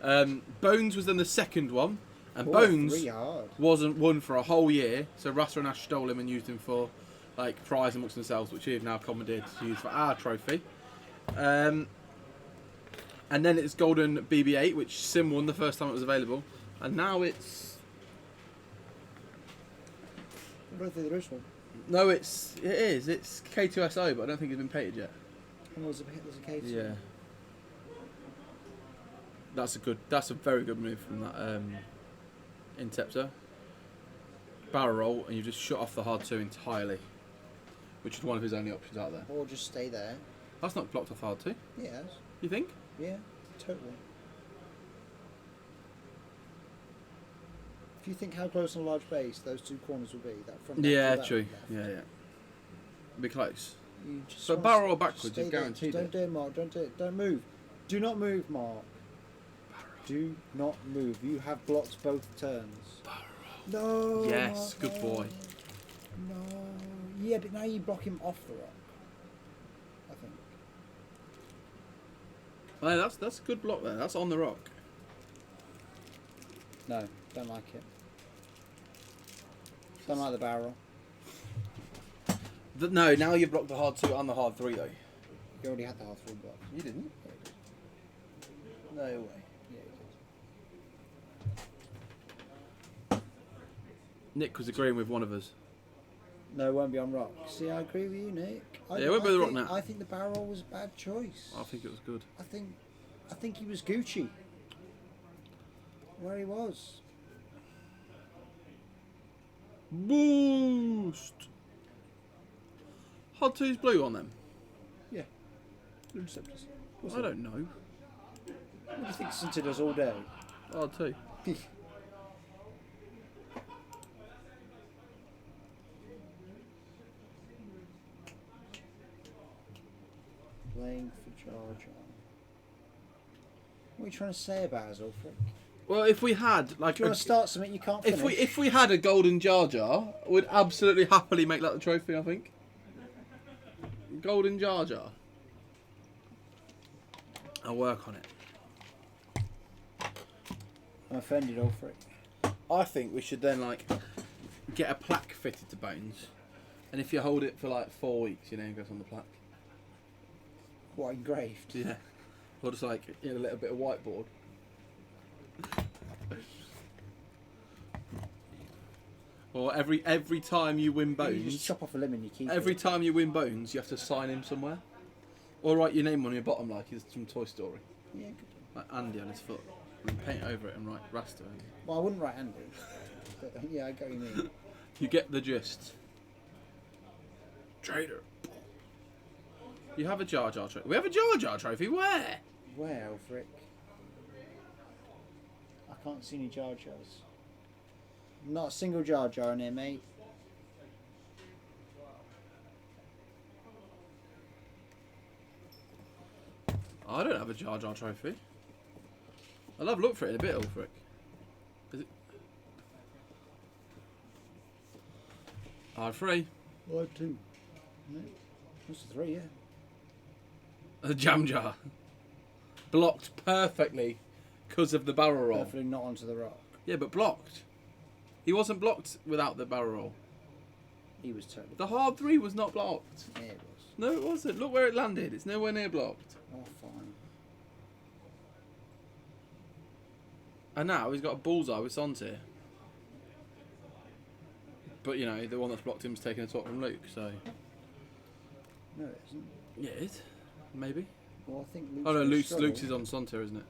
that. Bones was then the second one, and Bones 3 hard. wasn't won for a whole year, so Rasta and Ash stole him and used him for like prize amongst themselves, which we have now commandeered to use for our trophy. And then it's Golden BB-8, which Sim won the first time it was available, and now it's I don't think there is one. no, it is it's K2SO, but I don't think it's been painted yet. And there's a case. Yeah, that's a very good move from that Interceptor. Barrel roll, and you just shut off the hard 2 entirely, which is one of his only options out there. Or just stay there. That's not blocked off hard 2, Yes. you think? Yeah, totally. If you think how close on a large base those 2 corners will be, that front left Yeah, or that true. left, Yeah. Be close. You just So wanna barrel roll stay backwards there. is guaranteed. Don't do it, Mark. Don't do it. Don't move. Do not move, Mark. Do not move. You have blocked both turns. No. Yes, Mark, good no. boy. No. Yeah, but now you block him off the rock. I think. Oh, that's a good block there. That's on the rock. No, don't like it. Don't like the barrel. No, now you've blocked the hard 2 and the hard 3 though. You already had the half full block. You didn't? Yeah, you did. No way. Yeah, you Nick was agreeing with one of us. did. No, it won't be on rock. See, I agree with you, Nick. Yeah, it won't be the rock think- now. I think the barrel was a bad choice. I think it was good. I think he was Gucci. Where he was. Boost! Hard 2's blue on them? Yeah. Blue Receptors. I don't know. What do you think Cinta does all day? Hard 2. Playing for Jar Jar. What are you trying to say about us, Ulfric? Well, if we had like Do you want to start something you can't finish? if we had a golden Jar Jar, we'd absolutely happily make that the trophy. I think. Golden Jar Jar. I'll work on it. I'm offended, Ulfric. I think we should then like get a plaque fitted to Bones, and if you hold it for like 4 weeks, your name goes on the plaque. What, engraved? Yeah, or just like a little bit of whiteboard. Or every time you win You bones, just chop off a limb and you keep every it. time you win bones, you have to sign him somewhere. Or write your name on your bottom like he's from Toy Story. Yeah, good. Like Andy on his foot. And paint over it and write Rasta. Well, I wouldn't write Andy. But, yeah, I get what you mean. You get the gist. Traitor. You have a Jar Jar trophy. We have a Jar Jar trophy. Where? Where, Elfric? I can't see any Jar Jars. Not a single Jar Jar in here, mate. I don't have a Jar Jar trophy. I'll have a look for it in a bit, Ulfric. Is it? R3. I two. No. That's a 3, yeah. A jam jar. Blocked perfectly because of the barrel roll. Hopefully not onto the rock. Yeah, but blocked. He wasn't blocked without the barrel roll. He was totally. The hard 3 was not blocked. Yeah, it was. No, it wasn't. Look where it landed. It's nowhere near blocked. Oh, fine. And now he's got a bullseye with Sontir. But, you know, the one that's blocked him's taking a top from Luke, so... No, it isn't. Yeah, it is. Maybe. Well, I think Luke's Oh, no, gonna Luke's struggle. is on Sontir, isn't it?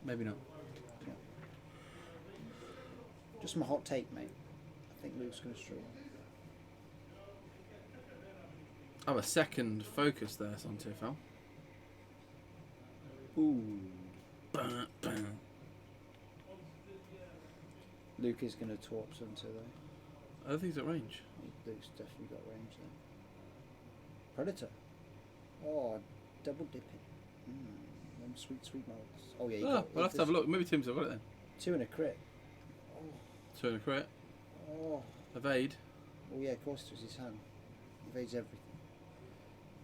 Maybe not. Just my hot take, mate. I think Luke's going to struggle. Oh, a second focus there, Sontir fell. Ooh. Luke is going to torp Sunto, though. I don't think he's at range. Luke's definitely got range there. Predator. Oh, double dipping. Them sweet, sweet molds. Oh, yeah. We'll have to have a look. Maybe Tim's got it then. 2 and a crit. Oh. 2 and a crit. Oh. Evade. Oh, yeah, of course it was his hand. Evades everything.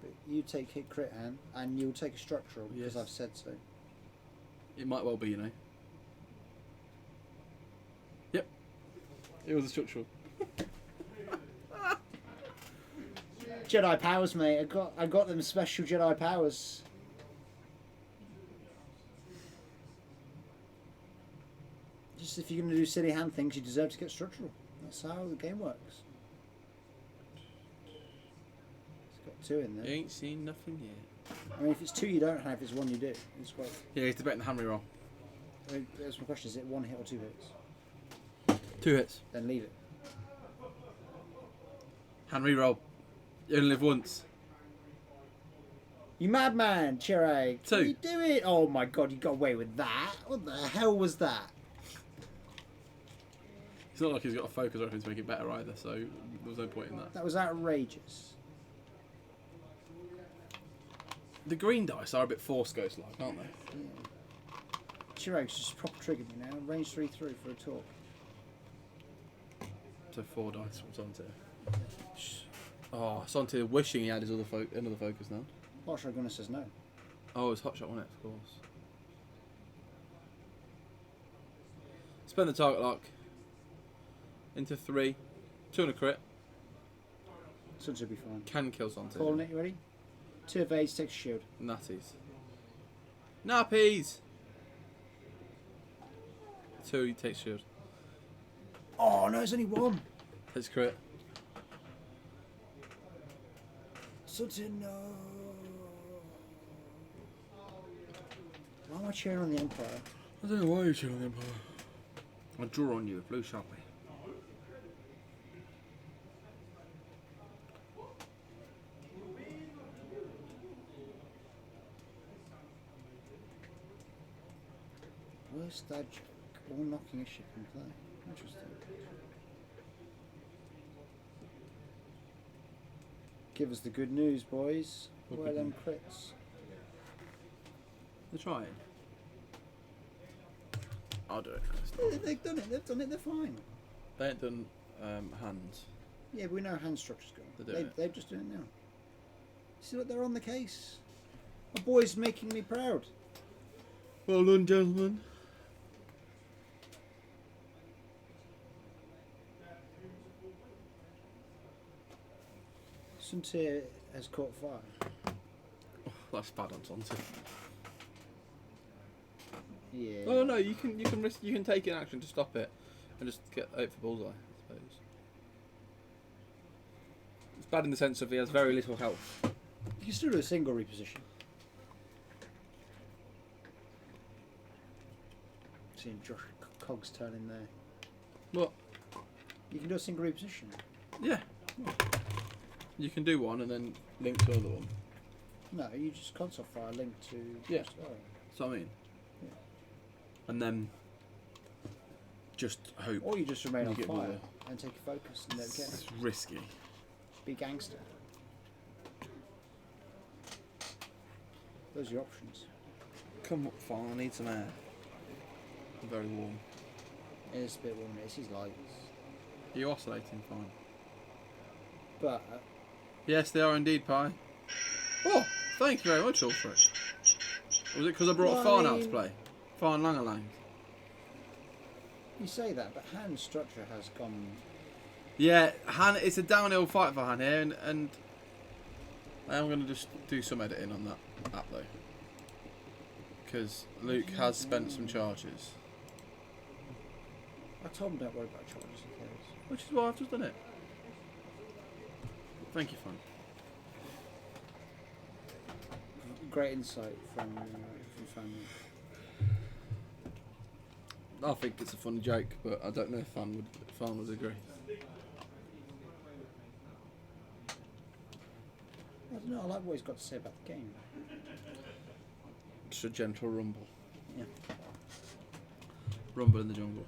But you take hit crit hand, and you'll take a structural, because Yes. I've said so. It might well be, you know. Yep. It was a structural. Jedi powers, mate. I got them special Jedi powers. Just if you're going to do silly hand things, you deserve to get structural. That's how the game works. It's got 2 in there. You ain't seen nothing yet. I mean, if it's 2 you don't have, it's 1 you do. It's great. Yeah, he's debating the hand reroll. I mean, that's my question. Is it 1 hit or 2 hits? 2 hits. Then leave it. Hand reroll. You only live once. You madman, Chirag. 2. You do it. Oh my god, you got away with that. What the hell was that? It's not like he's got a focus or anything to make it better either, so there was no point in that. That was outrageous. The green dice are a bit Force Ghost-like, aren't they? Yeah. Chirag's just proper triggered me now. Range 3 through for a talk. So 4 dice from Sontir. Oh, Sontir wishing he had his other another focus now. Hot Shot Gunner says no. Oh, it's Hot Shot, wasn't it? Of course. Spend the target lock. Into 3. 2 and a crit. Sun should be fine. Can kill Sontir. Calling it, you ready? 2 evades, takes a shield. Natties. Nappies! 2, he takes shield. Oh no, it's only 1. Hits crit. Sutton, no. Why am I cheering on the Empire? I don't know why you're cheering on the Empire. I'll draw on you with blue sharpie. Worst dad joke. All knocking a ship in play. Interesting. Give us the good news, boys. What Where are good them crits? They're trying. I'll do it. They've done it. They've done it. They're fine. They ain't done hands. Yeah, but we know how hand structure's going. They're doing it. They've just done it now. See, look, they're on the case. My boy's making me proud. Well done, gentlemen. Suntir has caught fire. Oh, that's bad on Sontir. Yeah. Oh no, you can risk. You can take an action to stop it, and just get 8 for bullseye, I suppose. It's bad in the sense of he has very little health. You can still do a single reposition. Seeing Josh Cog's turn in there. What? You can do a single reposition. Yeah. You can do one and then link to another one. No, you just console fire link to. Yeah. Oh. That's what I mean. Yeah. And then just hope. Or you just remain You on get fire more. and take your focus and never get It's it. risky. Be gangster. Those are your options. Come up, fine. I need some air. I'm very warm. It's a bit warm. It's his lights. Are you oscillating fine? But Yes, they are indeed, Pie. Oh, thank you very much, Ulfric. Was it because I brought Well, Farn I out to mean- play? Farn Langerlang. you say that, but hand structure has gone. Yeah, Han. It's a downhill fight for Han here, and I am going to just do some editing on that though, because Luke has spent some charges, I told him don't worry about charges. Who cares? which is why I've just done it. Thank you, Fan. Great insight from family. I think it's a funny joke, but I don't know if Fan would agree. I don't know. I like what he's got to say about the game. Just a gentle rumble. Yeah. Rumble in the jungle.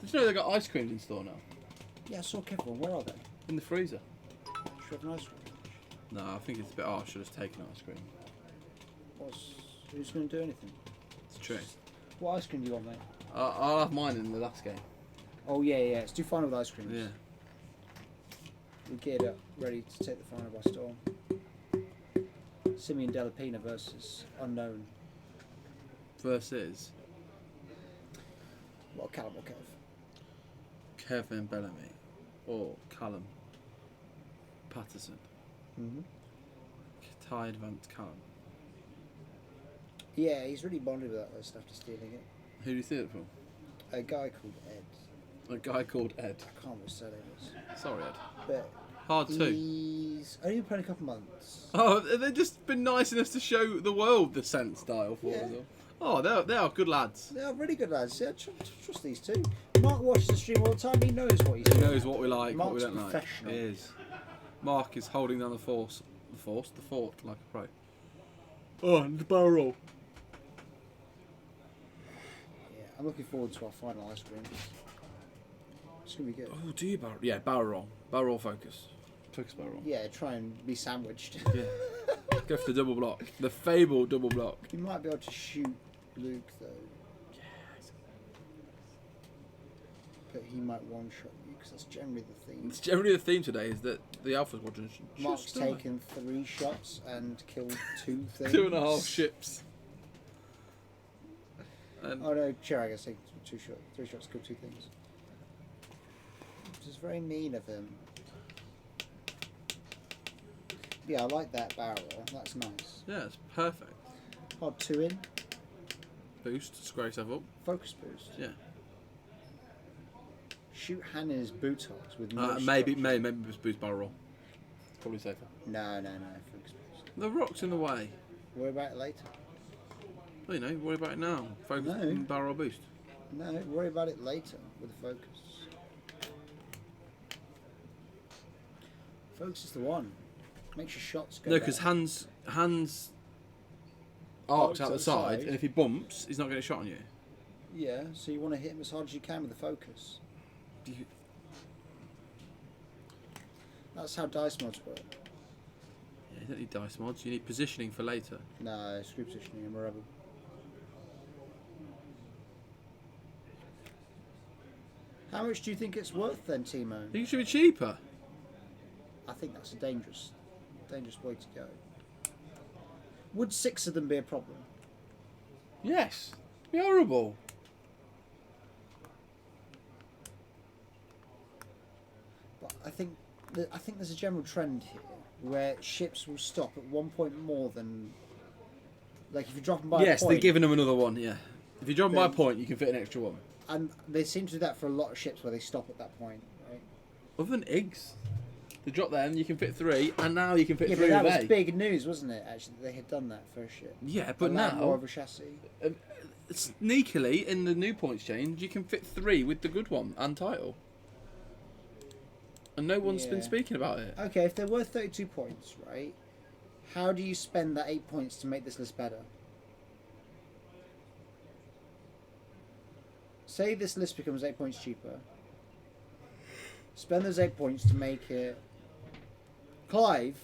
Did you know they got ice creams in store now? Yeah, I saw Kevin. Where are they? In the freezer. Should we have an ice cream? No, I think it's a bit harsh. Should have taken ice cream. Who's going to do anything? It's true. What ice cream do you want, mate? I'll have mine in the last game. Oh yeah. Let's do final with ice creams. Yeah. We're geared up, ready to take the final by storm. Simeon Delapina versus Unknown. Versus What, Callum or Kev? Kevin Bellamy or Callum Patterson. Mm-hmm. Tie advanced Callum. Yeah, he's really bonded with that list after stealing it. Who do you see it from? A guy called Ed. A guy called Ed. I can't remember what his surname is. Sorry, Ed. But Hard too. he's only been playing a couple months. Oh, they've just been nice enough to show the world the scent style for Yeah. us all. Oh, they are good lads. They are really good lads. Yeah, trust these two. Mark watches the stream all the time. He knows what he's He doing. knows what we like, what we Mark's don't like. professional. He is. Mark is holding down the fort like a pro. Oh, and the barrel roll. Yeah, I'm looking forward to our final ice cream. It's gonna be good. Oh, do you barrel? Yeah, barrel roll. Barrel roll focus. Focus barrel roll. Yeah, try and be sandwiched. Yeah. Go for the double block. The fabled double block. You might be able to shoot Luke though. But he might one shot you because that's generally the theme. It's generally the theme today is that the Alpha Squadron should Mark's just die. taken 3 shots and killed 2 things. 2.5 ships. And Oh no, Chirag has taken 2 shots, 3 shots, killed 2 things. Which is very mean of him. Yeah, I like that barrel. That's nice. yeah, it's perfect. Hard 2 in. Boost, square yourself up. Focus boost. Yeah. Shoot Hannah's buttocks with no Maybe structure. just boost barrel roll. Probably safer. No. Focus boost. The rock's in the way. Worry about it later. Well, you know, worry about it now. Focus No. on barrel roll boost. No, worry about it later with the focus. Focus is the one. Makes your shots go No, because better. hands arcs out the side, and if he bumps, he's not getting a shot on you. Yeah, so you want to hit him as hard as you can with the focus. That's how dice mods work. Yeah, you don't need dice mods. You need positioning for later. No, screw positioning, I'm a rebel. How much do you think it's worth then, Timo? I think it should be cheaper. I think that's a dangerous way to go. Would 6 of them be a problem? Yes. It'd be horrible. But I think there's a general trend here where ships will stop at 1 point more than, like, if you drop them by a Yes, point. they're giving them another one. Yeah. If you drop them by a Then- point, you can fit an extra one. And they seem to do that for a lot of ships where they stop at that point, right? Other than eggs, they drop them. You can fit 3, and now you can fit Yeah, 3 but that with was A. big news, wasn't it? Actually, that they had done that for a ship. Yeah, but Allowed now more of a chassis. sneakily in the new points change, you can fit 3 with the good one and title. And no one's been Yeah. speaking about it. Okay, if they're worth 32 points, right? How do you spend that 8 points to make this list better? Say this list becomes 8 points cheaper. Spend those 8 points to make it. Clive,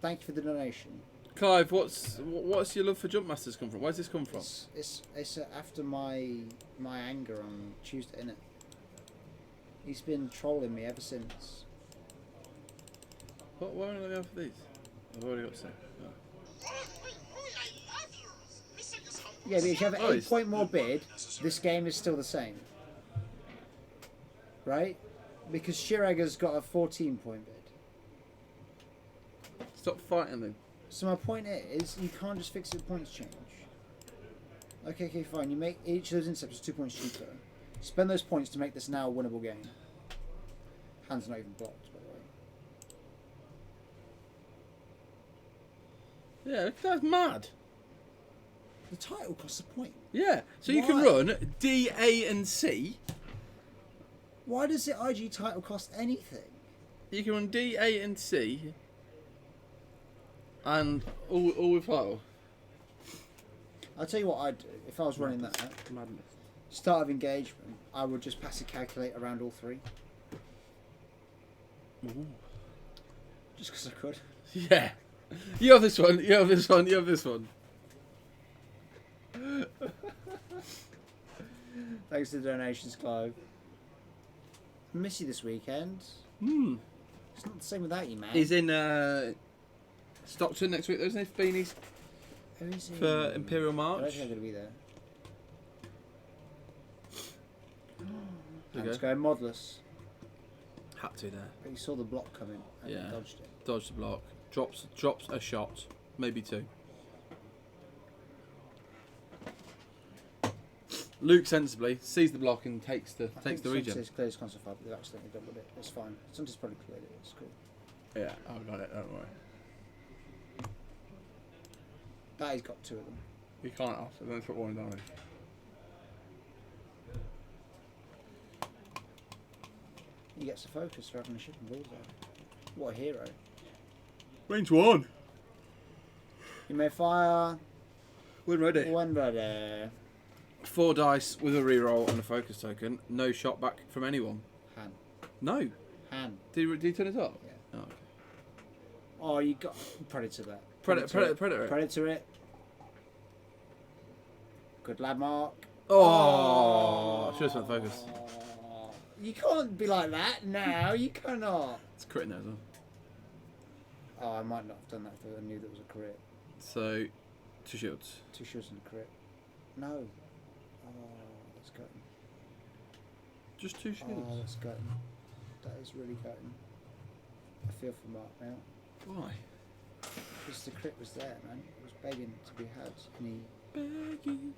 thank you for the donation. Clive, what's your love for Jump Masters come from? Where's this come from? It's after my anger on Tuesday, innit? He's been trolling me ever since. Why don't I go for these? I've already got 6. Yeah, but if you have an Oh, 8 point more bid, this game is still the same. Right? Because Shiraga's got a 14 point bid. Stop fighting them. So my point is, you can't just fix it with points change. Okay, fine. You make each of those intercepts 2 points cheaper. Spend those points to make this now a winnable game. Hands not even blocked, by the way. Yeah, that's mad. The title costs a point. Yeah, so you can Why? run D, A, and C. Why does the IG title cost anything? You can run D, A, and C. And all with title. I'll tell you what I'd do if I was running that. Madness. Start of engagement, I would just pass a calculator around all 3. Ooh. Just because I could. Yeah. You have this one, you have this one, you have this one. Thanks to the donations, Clive. I miss you this weekend. Hmm. It's not the same without you, man. He's in Stockton next week, though, isn't he? For Beanies Who is he? for Imperial I March. don't think I'm going to be there. There you Let's go. go modless. Had to there. But you saw the block coming and Yeah. dodged it. Dodge the block. Drops a shot. Maybe 2. Luke sensibly sees the block and takes the regen. It's clear his console file, but they've accidentally doubled it. It's fine. Somebody's probably cleared it. It's cool. Yeah, I've got it, don't worry. That he's got 2 of them. You can't ask, so then put 1 down. He gets a focus for having a ship and bullseye. What a hero. Range 1. You may fire When ready. when ready. 4 dice with a reroll and a focus token. No shot back from anyone. Han. No. Han. Did he turn it up? Yeah. Oh, okay. Oh, you got Predator that. Predator. Predator it. Good lad, Mark. Oh, should have spent focus. You can't be like that now. You cannot. It's crit now as well. Oh, I might not have done that if I knew that was a crit. So, 2 shields. 2 shields and a crit. No. Oh, that's gutting. Just 2 shields. Oh, that's gutting. That is really gutting. I feel for Mark now. Why? Because the crit was there, man. It was begging to be had. And Begging.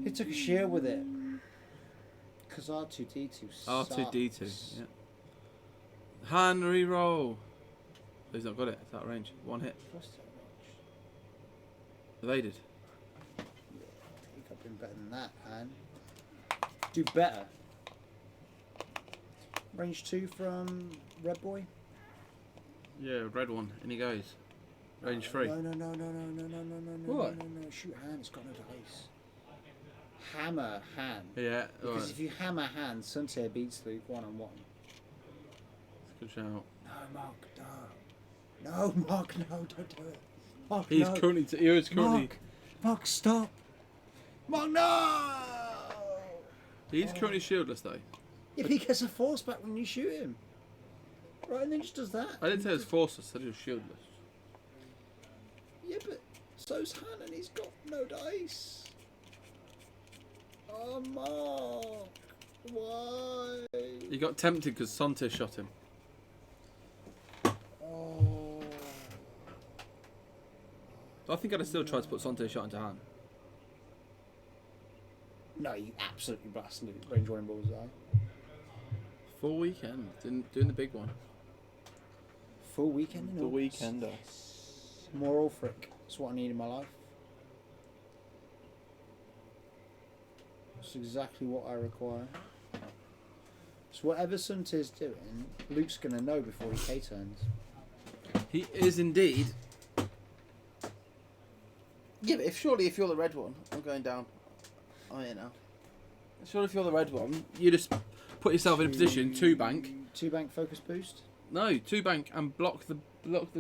he took a shield with it. Because R2D2 sucks. R2D2. Yeah. Han reroll. He's not got it. It's out of range. 1 hit. What's that range? Evaded. Yeah, you could have been better than that, man. Do better. Range 2 from Red Boy. Yeah, red 1. In he goes. Range 3. No. What? No. Shoot hand. It's got no dice. Hammer hand. Yeah. Because Alright. if you hammer hand, Suntier beats Luke 1-on-1. Good shout. No, Mark, no. No, Mark, no, don't do it. Mark, He's no. currently. He is currently. Mark, stop. Mark, no! He's currently shieldless though. Yeah, but he gets a force back when you shoot him. Right, and then he just does that. I didn't say it was forceless. I said he was shieldless. Yeah, but so's Han and he's got no dice. Oh, Mark. Why? He got tempted because Sante shot him. Oh. I think I'd have still tried to put Sante shot into Han. No, you absolutely blasted range 1 in bullseye. Full weekend. Doing the big one. Full weekend in The August. weekender. More Ulfric. That's what I need in my life. That's exactly what I require. So whatever Suntir's doing, Luke's going to know before he K-turns. He is indeed. Yeah, but surely if you're the red one, I'm going down. Oh yeah, now. Surely if you're the red one, you just put yourself in a position to bank. 2 bank focus boost? No, 2 bank and block the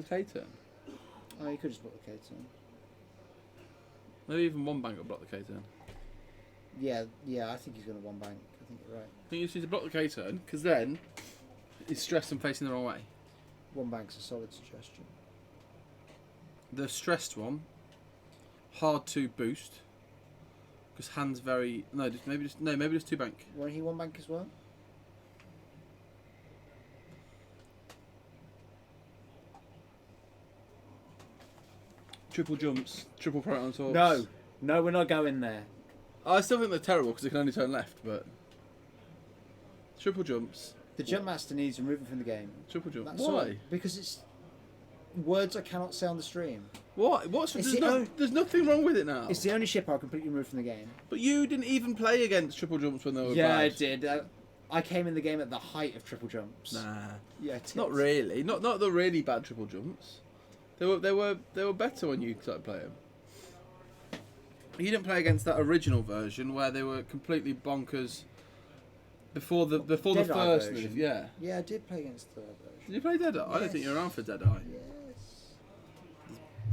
K turn. Oh, you could just put the K-turn. Maybe even 1 bank will block the K turn. Yeah, I think he's going to 1 bank. I think you're right. I think you just need to block the K turn, because then he's stressed and facing the wrong way. 1 bank's a solid suggestion. The stressed one, hard to boost, because hand's very maybe just 2 bank. Won't he 1 bank as well? Triple jumps, triple proton torps. No, we're not going there. I still think they're terrible because they can only turn left, but triple jumps. The jump master needs removing from the game. Triple jump. That's Why? all. Because it's words I cannot say on the stream. What? There's nothing wrong with it now. It's the only ship I'll completely remove from the game. But you didn't even play against triple jumps when they were Yeah, bad. I did. I came in the game at the height of triple jumps. Nah, Yeah, it not is. really. Not the really bad triple jumps. They were better when you started playing. You didn't play against that original version where they were completely bonkers. Before the Deadeye first version. move, yeah. Yeah, I did play against the version. Did you play Deadeye? I don't Yes. think you were around for Deadeye. Yes.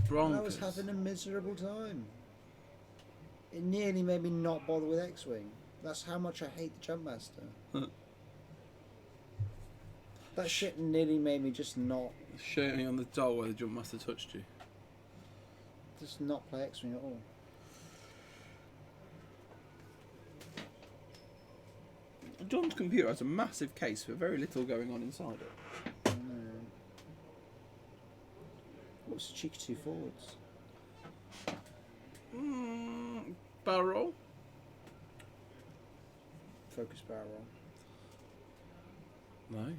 Broncos. And I was having a miserable time. It nearly made me not bother with X-Wing. That's how much I hate the Jump Master. That shit nearly made me just not Showing on the doll where the jump master touched you. not play X-Wing at all. John's computer has a massive case with very little going on inside it. I know. What's the cheeky 2 forwards? Barrel roll? Focus barrel roll. No.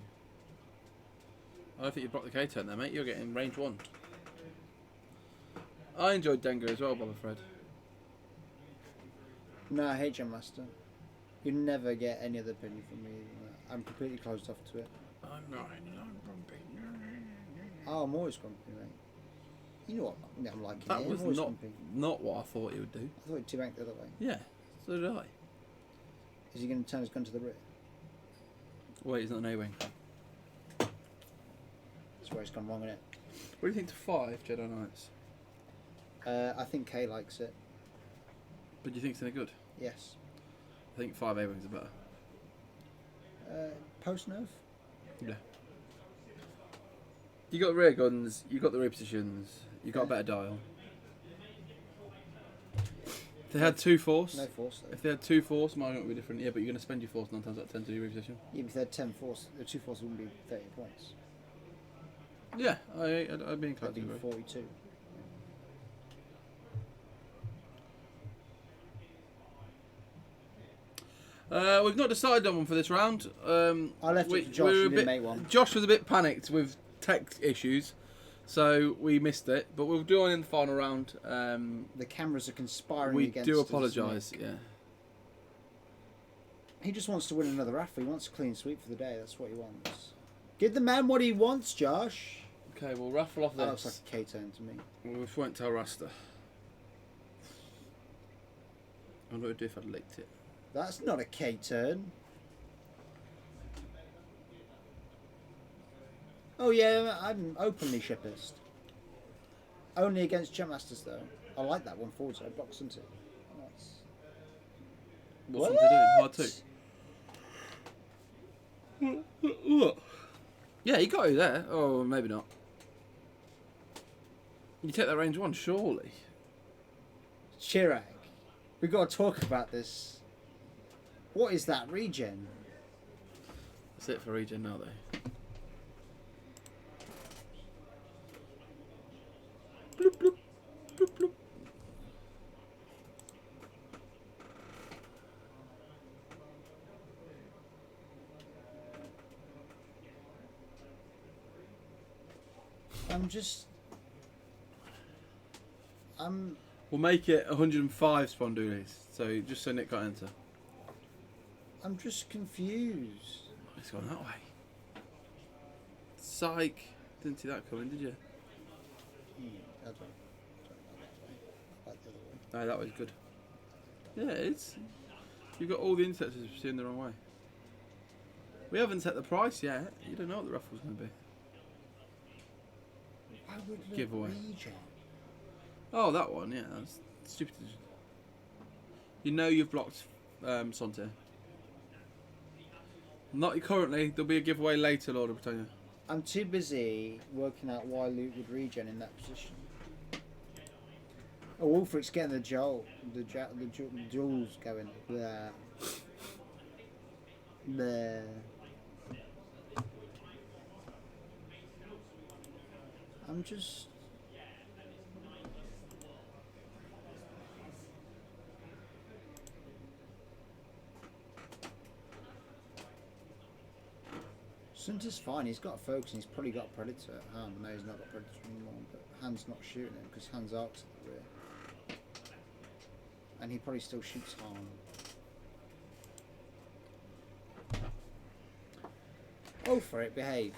I don't think you blocked the K turn there, mate. You're getting range 1. I enjoyed Dengar as well, Boba Fred. No, I hate Jump Master. You never get any other opinion from me. I'm completely closed off to it. I'm not grumpy. Oh, I'm always grumpy, mate. You know what? I'm like That it. was I'm always not grumpy. not what I thought he would do. I thought he'd 2 bank the other way. Yeah, so did I. Is he going to turn his gun to the rear? Wait, he's not an A-wing. That's where he's gone wrong in it. What do you think to 5 Jedi Knights? I think Kay likes it. But do you think they're good? Yes. I think 5 A-wings are better. Post nerf? Yeah. You got rear guns, you got the rear positions, you got a better dial. If they had 2 force, No force though. if they had 2 force, mine would be different. Yeah, but you're going to spend your force 9 times out of 10 to do reposition. Yeah, if they had 10 force, the 2 force wouldn't be 30 points. Yeah, I'd be inclined That'd to be agree. 42. We've not decided on one for this round. I left it to Josh and didn't make one. Josh was a bit panicked with tech issues, so we missed it. But we'll do one in the final round. The cameras are conspiring We against do us, apologise. Nick. Yeah. He just wants to win another raffle. He wants a clean sweep for the day. That's what he wants. Give the man what he wants, Josh. Okay, we'll raffle off That looks like this. a K-turn to me. We won't tell Rasta. I wonder what it'd do if I'd licked it. That's not a K-turn. Oh yeah, I'm openly shippist. Only against Jump Masters though. I like that one forward side blocks, isn't it? That's... What's something to do? Hard too. Yeah, you got you there. Oh, maybe not. You take that range 1, surely. Chirag, we've got to talk about this. What is that regen? That's it for regen now, though. Bloop, bloop, bloop, bloop. We'll make it 105 Spondoolies, so just so Nick can't enter. I'm just confused. It's gone that way. Psych. Didn't see that coming, did you? I don't know that way. I like the other way. No, that was good. Yeah, it's. You've got all the insects in the wrong way. We haven't set the price yet. You don't know what the raffle's going to be. Why would the Giveaway. regen? Oh, that one, yeah, that's stupid. You know you've blocked Sonte. Not currently, there'll be a giveaway later, Lord of Britannia. I'm too busy working out why Luke would regen in that position. Oh, Wolfric's getting the jewels going. There. There. I'm just. Sunter's fine, he's got a focus and he's probably got a predator at hand. No, he's not got a predator anymore, but Hand's not shooting him because Hand's arcs at the rear. And he probably still shoots harm. Oh, for it, behave.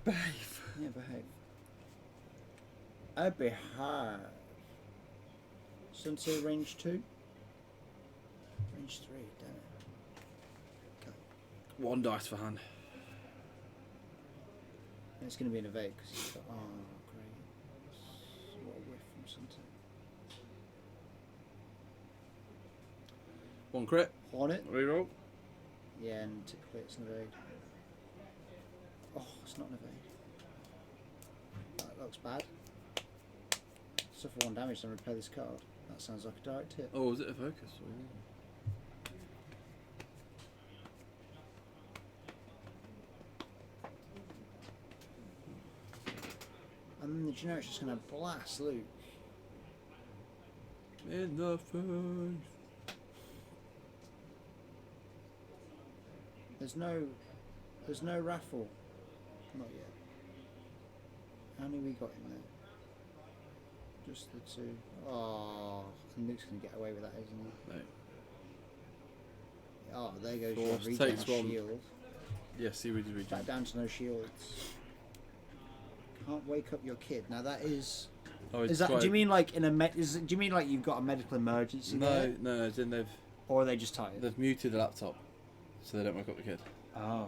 Behave. Yeah, behave. I behave. Sunter range 2? Range 3, damn it. Go. One dice for Hand. And it's going to be an evade because he's got. Oh, great. What a whiff from Sunter. One crit. Hornet? Reroll. Yeah, and typically it's an evade. Oh, it's not an evade. That looks bad. Suffer 1 damage and repair this card. That sounds like a direct hit. Oh, was it a focus? Ooh. And then the generic's just going to blast Luke. In the face. There's no raffle. Not yet. How many we got in there? Just the 2. Oh, and Luke's going to get away with that, isn't he? No. Oh, there goes Force your takes regen one. shield. Yes, he would regen. Back down to no shields. Can't wake up your kid. Now that is. Oh, Is that? Do you mean like in a? Do you mean like you've got a medical emergency? No, there? no. As in Or are they just tired? they've muted the laptop, so they don't wake up the kid. Oh.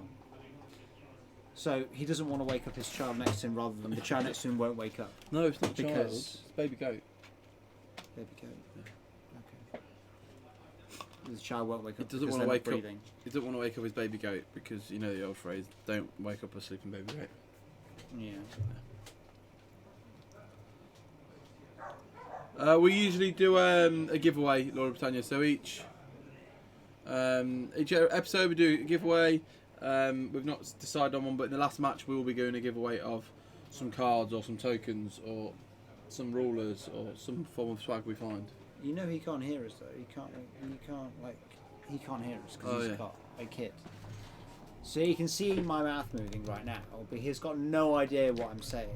So he doesn't want to wake up his child next to him, rather than the child next to him won't wake up. No, it's not child. Because- It's baby goat. There we go. Okay. The child won't wake up. He doesn't because want to they're not wake up. breathing. He doesn't want to wake up his baby goat because you know the old phrase: "Don't wake up a sleeping baby goat." Yeah. We usually do a giveaway, Lord of Britannia. So each episode we do a giveaway. We've not decided on one, but in the last match we will be doing a giveaway of some cards or some tokens or some rulers or some form of swag we find. You know he can't hear us though. He can't hear us because he's got a kid. So you can see my mouth moving right now, but he's got no idea what I'm saying.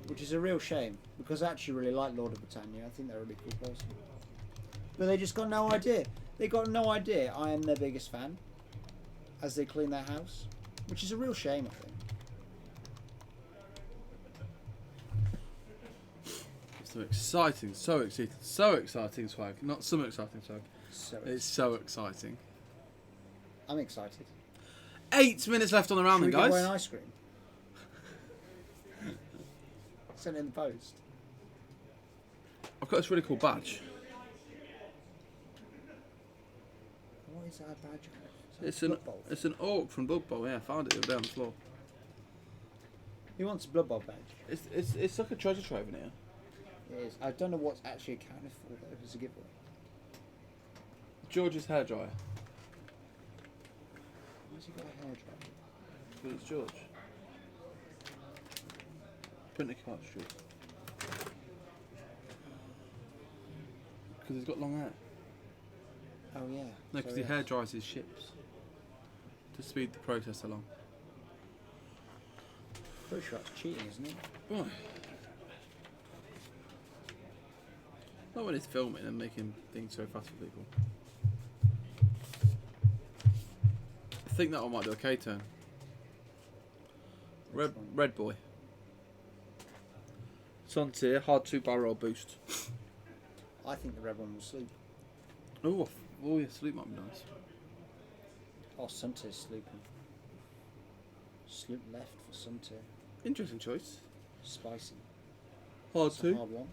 Which is a real shame, because I actually really like Lord of Britannia. I think they're a really cool person. But they just got no idea. They got no idea I am their biggest fan as they clean their house. Which is a real shame, I think. So exciting swag. Not some exciting swag. It's so exciting. I'm excited. 8 minutes left on the round, Should then, we give guys. away an ice cream? Send it in the post. I've got this really cool badge. What is that badge? It's an orc from Blood Bowl. Yeah, I found it the other day on the floor. He wants a Blood Bowl badge. It's like a treasure trove in here. It is. I don't know what's actually accounted for though, if it's a giveaway. George's hairdryer. Why's he got a hairdryer? But it's George. Printer cartridge. Because he's got long hair. Oh yeah. No, because he hair dries his ships to speed the process along. Pretty sure that's cheating, isn't it? Why? Not when he's filming and making things so fast for people. I think that one might do a K turn. Red boy. Suntier, hard 2-barrel boost. I think the red one will sleep. Oh yeah, sleep might be nice. Oh, Suntier's sleeping. Sloop left for Suntier. Interesting choice. Spicy. Hard It's a 2. hard one.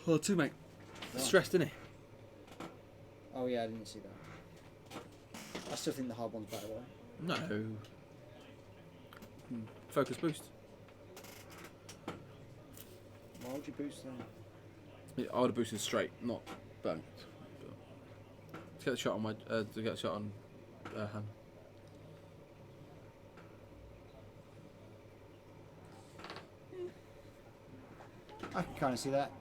Hard 2, mate. Right. Stressed, innit? Oh yeah, I didn't see that. I still think the hard one's better though. No. Focus boost. Why would you boost that? Yeah, I would have boosted straight, not bang. To get the shot on my, to get a shot on hand. I can kind of see that.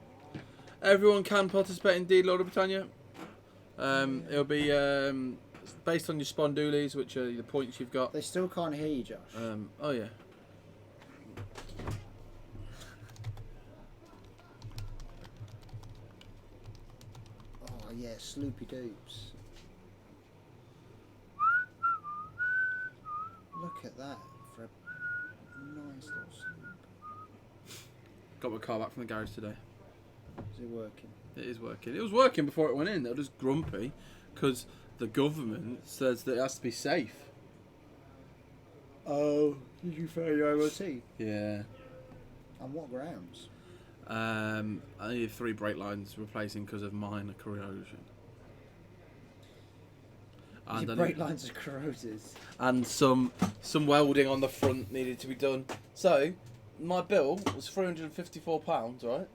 Everyone can participate indeed, Lord of Britannia. It'll be based on your spondoolies, which are the points you've got. They still can't hear you, Josh. Oh yeah. Oh yeah, Sloopy Doops. Look at that for a nice little sloop. Got my car back from the garage today. Is it working? It is working. It was working before it went in. They were just grumpy because the government says that it has to be safe. Oh, did you fail your MOT? Yeah. On what grounds? I needed 3 brake lines replacing because of minor corrosion. And Your brake lines are corroded. And some welding on the front needed to be done. So my bill was £354, right?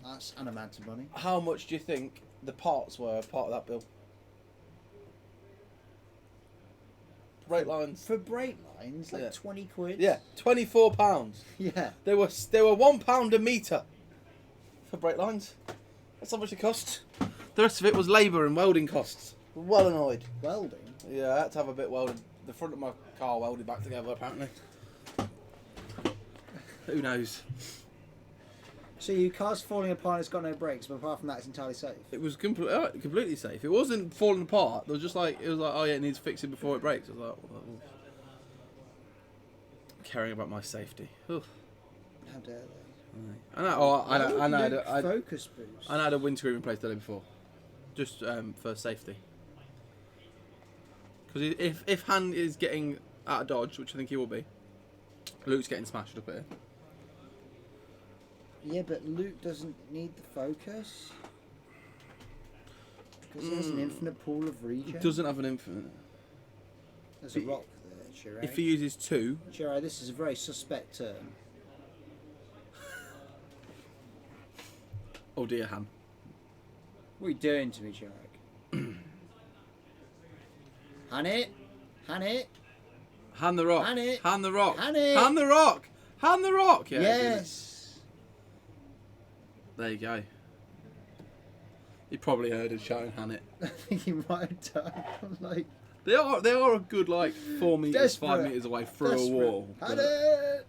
That's an amount of money. How much do you think the parts were part of that bill? Brake lines. For brake lines, like Yeah. 20 quid? Yeah, £24. Yeah. They were £1 a metre for brake lines. That's how much it cost. The rest of it was labour and welding costs. Well annoyed. Welding? Yeah, I had to have a bit welded. The front of my car welded back together apparently. Who knows? So your car's falling apart and it's got no brakes, but apart from that it's entirely safe? It was completely safe. It wasn't falling apart. It was just like, oh yeah, it needs fixing before it breaks. I was like, well, caring about my safety. Oof. How dare they? I Focus boost. had a windscreen replaced the day before, just for safety. Because if Han is getting out of dodge, which I think he will be, Luke's getting smashed up here. Yeah, but Luke doesn't need the focus. Because he has an infinite pool of regen. He doesn't have an infinite. There's a rock there, Chirag. If he uses 2, Chirag, this is a very suspect turn. oh dear, Han. What are you doing to me, Chirag? Han it! Han it! Han the rock. Han it! Han the rock. Han it! Han the rock. Han the rock. Yeah, Yes! there you go. He probably heard us shouting Han it. I think he might have done. Like, They are a good like 4 meters, 5 Desperate. meters away through Desperate. a wall. Han but it!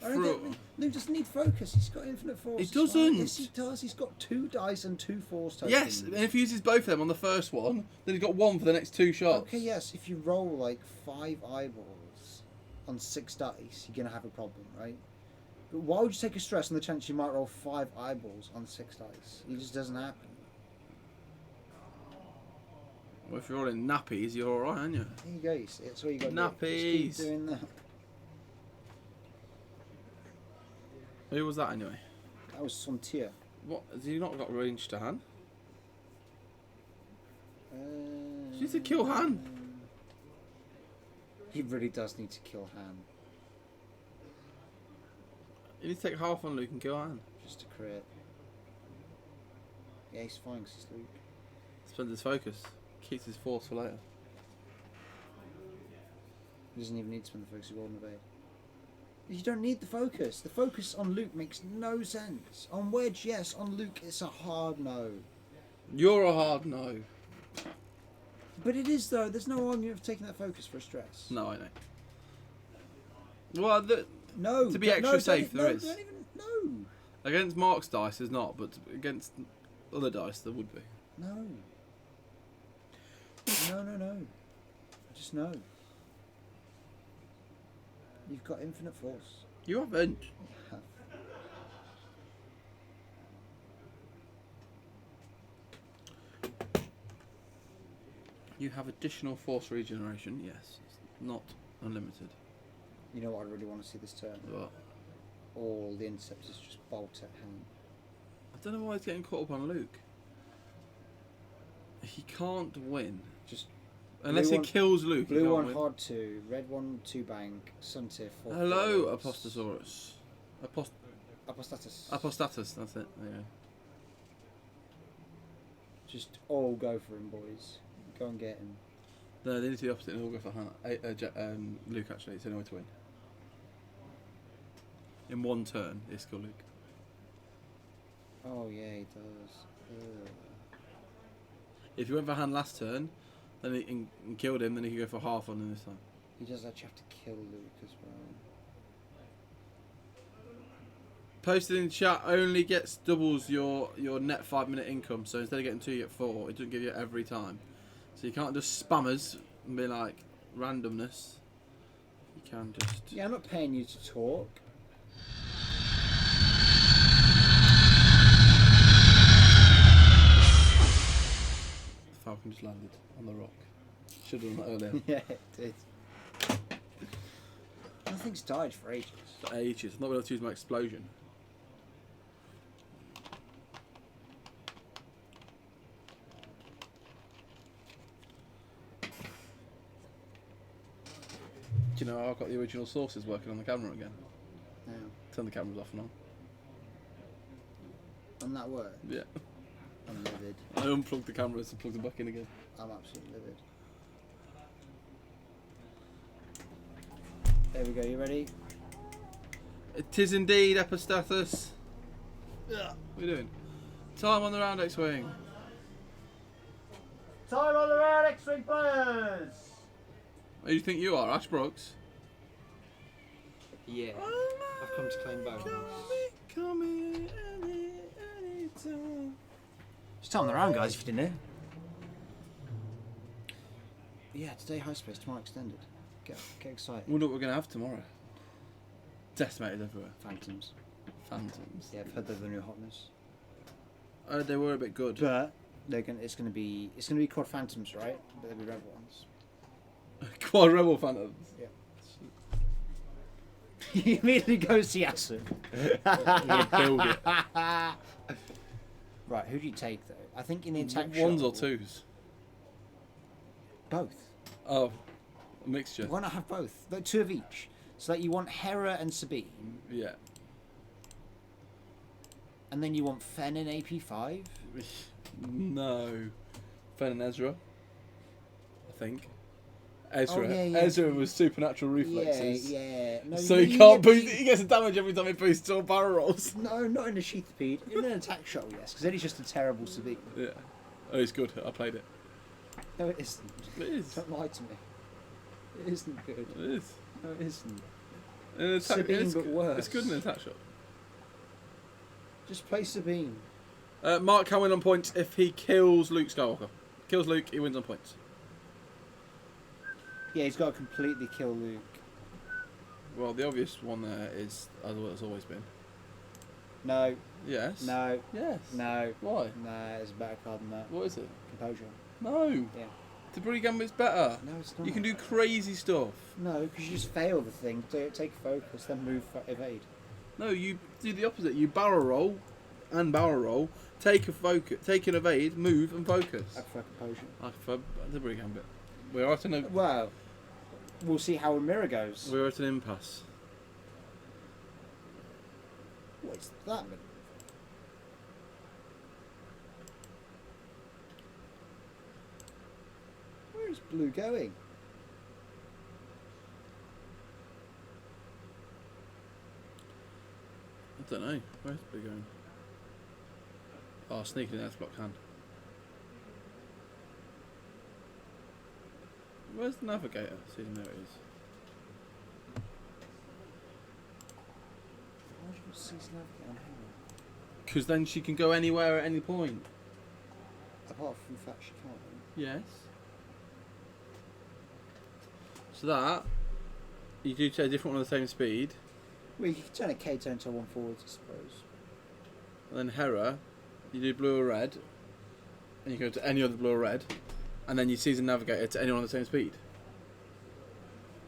I don't through- get- Luke doesn't need focus. He's got infinite force. He It's fine. doesn't. Yes, he does. He's got 2 dice and 2 force tokens. Yes, and if he uses both of them on the first one, then he's got 1 for the next 2 shots. Okay, yes. If you roll like 5 eyeballs on 6 dice, you're gonna have a problem, right? But why would you take a stress on the chance you might roll 5 eyeballs on 6 dice? It just doesn't happen. Well, if you're all in nappies, you're alright, aren't you? There you go. That's all you got. Nappies. Just keep doing that. Who was that anyway? That was some tier. What? Has he not got range to Han? He needs to kill Han. He really does need to kill Han He needs to take half on Luke and kill Han. just to create. Yeah, he's fine 'cause he's Luke. Spends his focus. Keeps his force for later. He doesn't even need to spend the focus. He's rolling evade. You don't need the focus. The focus on Luke makes no sense. On Wedge, yes. On Luke, it's a hard no. You're a hard no. But it is though. There's no argument of taking that focus for a stress. No, I know. Well, No. to be extra safe, there no, is. Don't even, no. Against Mark's dice, there's not, but against other dice, there would be. No. No. Just no. You've got infinite force. You haven't. You have. You have additional force regeneration, yes. It's not unlimited. You know what I really want to see this turn? But All the interceptors just bolt at hand. I don't know why he's getting caught up on Luke. He can't win. Just Unless he kills Luke, he blue can't one win. hard 2, red one 2 bank, sun tier 4. Hello, Apostosaurus. Apostatus. Apostatus, that's it. There you go. Just all go for him, boys. Go and get him. No, they need to be opposite and all go for Luke, actually. It's the only way to win. In one turn, it's kill Luke. Oh yeah, he does. Ugh. If you went for hand last turn, then he and killed him, then he could go for half on him this time. He does actually have to kill Luke as well. Posted in chat only gets doubles your net 5-minute income, so instead of getting 2 you get 4. It doesn't give you it every time. So you can't just spammers and be like randomness. You can just... Yeah, I'm not paying you to talk. The Falcon just landed on the rock. Should have done that earlier. Yeah, it did. Nothing's died for ages. For ages. I'm not able to use my explosion. Do you know I've got the original sources working on the camera again? Now, Turn the cameras off and on. and that worked. Yeah. I'm livid. I unplugged the cameras and plugged them back in again. I'm absolutely livid. There we go, you ready? It is indeed Epistathus. Yeah. What are you doing? Time on the round X-Wing. Time on the round, X-Wing players! Who do you think you are, Ash Brooks? Yeah, I've come to claim bones. Call me anytime. Just tell them around, guys, if you didn't know. Yeah, today Hyperspace, tomorrow extended. Get excited. Wonder what we're going to have tomorrow. Decimated everywhere. Phantoms. Phantoms. Yeah, I've heard they're the new hotness. They were a bit good. But it's gonna be called Phantoms, right? But they'll be rebel ones. Quad Rebel Phantoms. Yeah. He immediately goes to Yasu. Build it. Right, who do you take though? I think in the attack Ones or shuttle- twos? Both. Oh, a mixture. Why not have both? Like 2 of each. So that you want Hera and Sabine, Yeah. and then you want Fen in AP5. No. Fen and Ezra. I think. Ezra. Oh, yeah. Ezra was supernatural reflexes. Yeah. No, So he can't boost. He gets a damage every time he boosts or barrel rolls. No, not in a sheathpede. In an attack shuttle, yes, because then he's just a terrible Sabine. Yeah. Oh, it's good. I played it. No, it isn't. It is. Don't lie to me. It isn't good. It is. No, it isn't. In an attack, Sabine, it's, but worse. It's good in an attack shot. Just play Sabine. Mark can win on points if he kills Luke Skywalker. Kills Luke, he wins on points. Yeah, he's got to completely kill Luke. Well, the obvious one there is as what it's always been. No, Yes. no, Yes. no. Why? No, there's a better card than that. What is it? Composure. No. Yeah. Debris Gambit's better. No, it's not. You can do crazy stuff. No, because you just fail the thing. Take focus, then move, evade. No, you do the opposite. You barrel roll and barrel roll. Take a focus. Take an evade. Move and focus. I prefer composure. I prefer Debris Gambit. We're at an. Well, we'll see how a mirror goes. We're at an impasse. What's that mean? Where's Blue going? I don't know. Where's Blue going? Oh, sneaking in X block hand. Where's the navigator? See, there it is. Why would you put season navigator on here? Because then she can go anywhere at any point. Apart from the fact she can't. Yes. So that you do take a different one on the same speed, Well, you can turn a K turn to one forwards, I suppose. and then Hera, you do blue or red, and you go to any other blue or red, and then you season navigator to anyone on the same speed.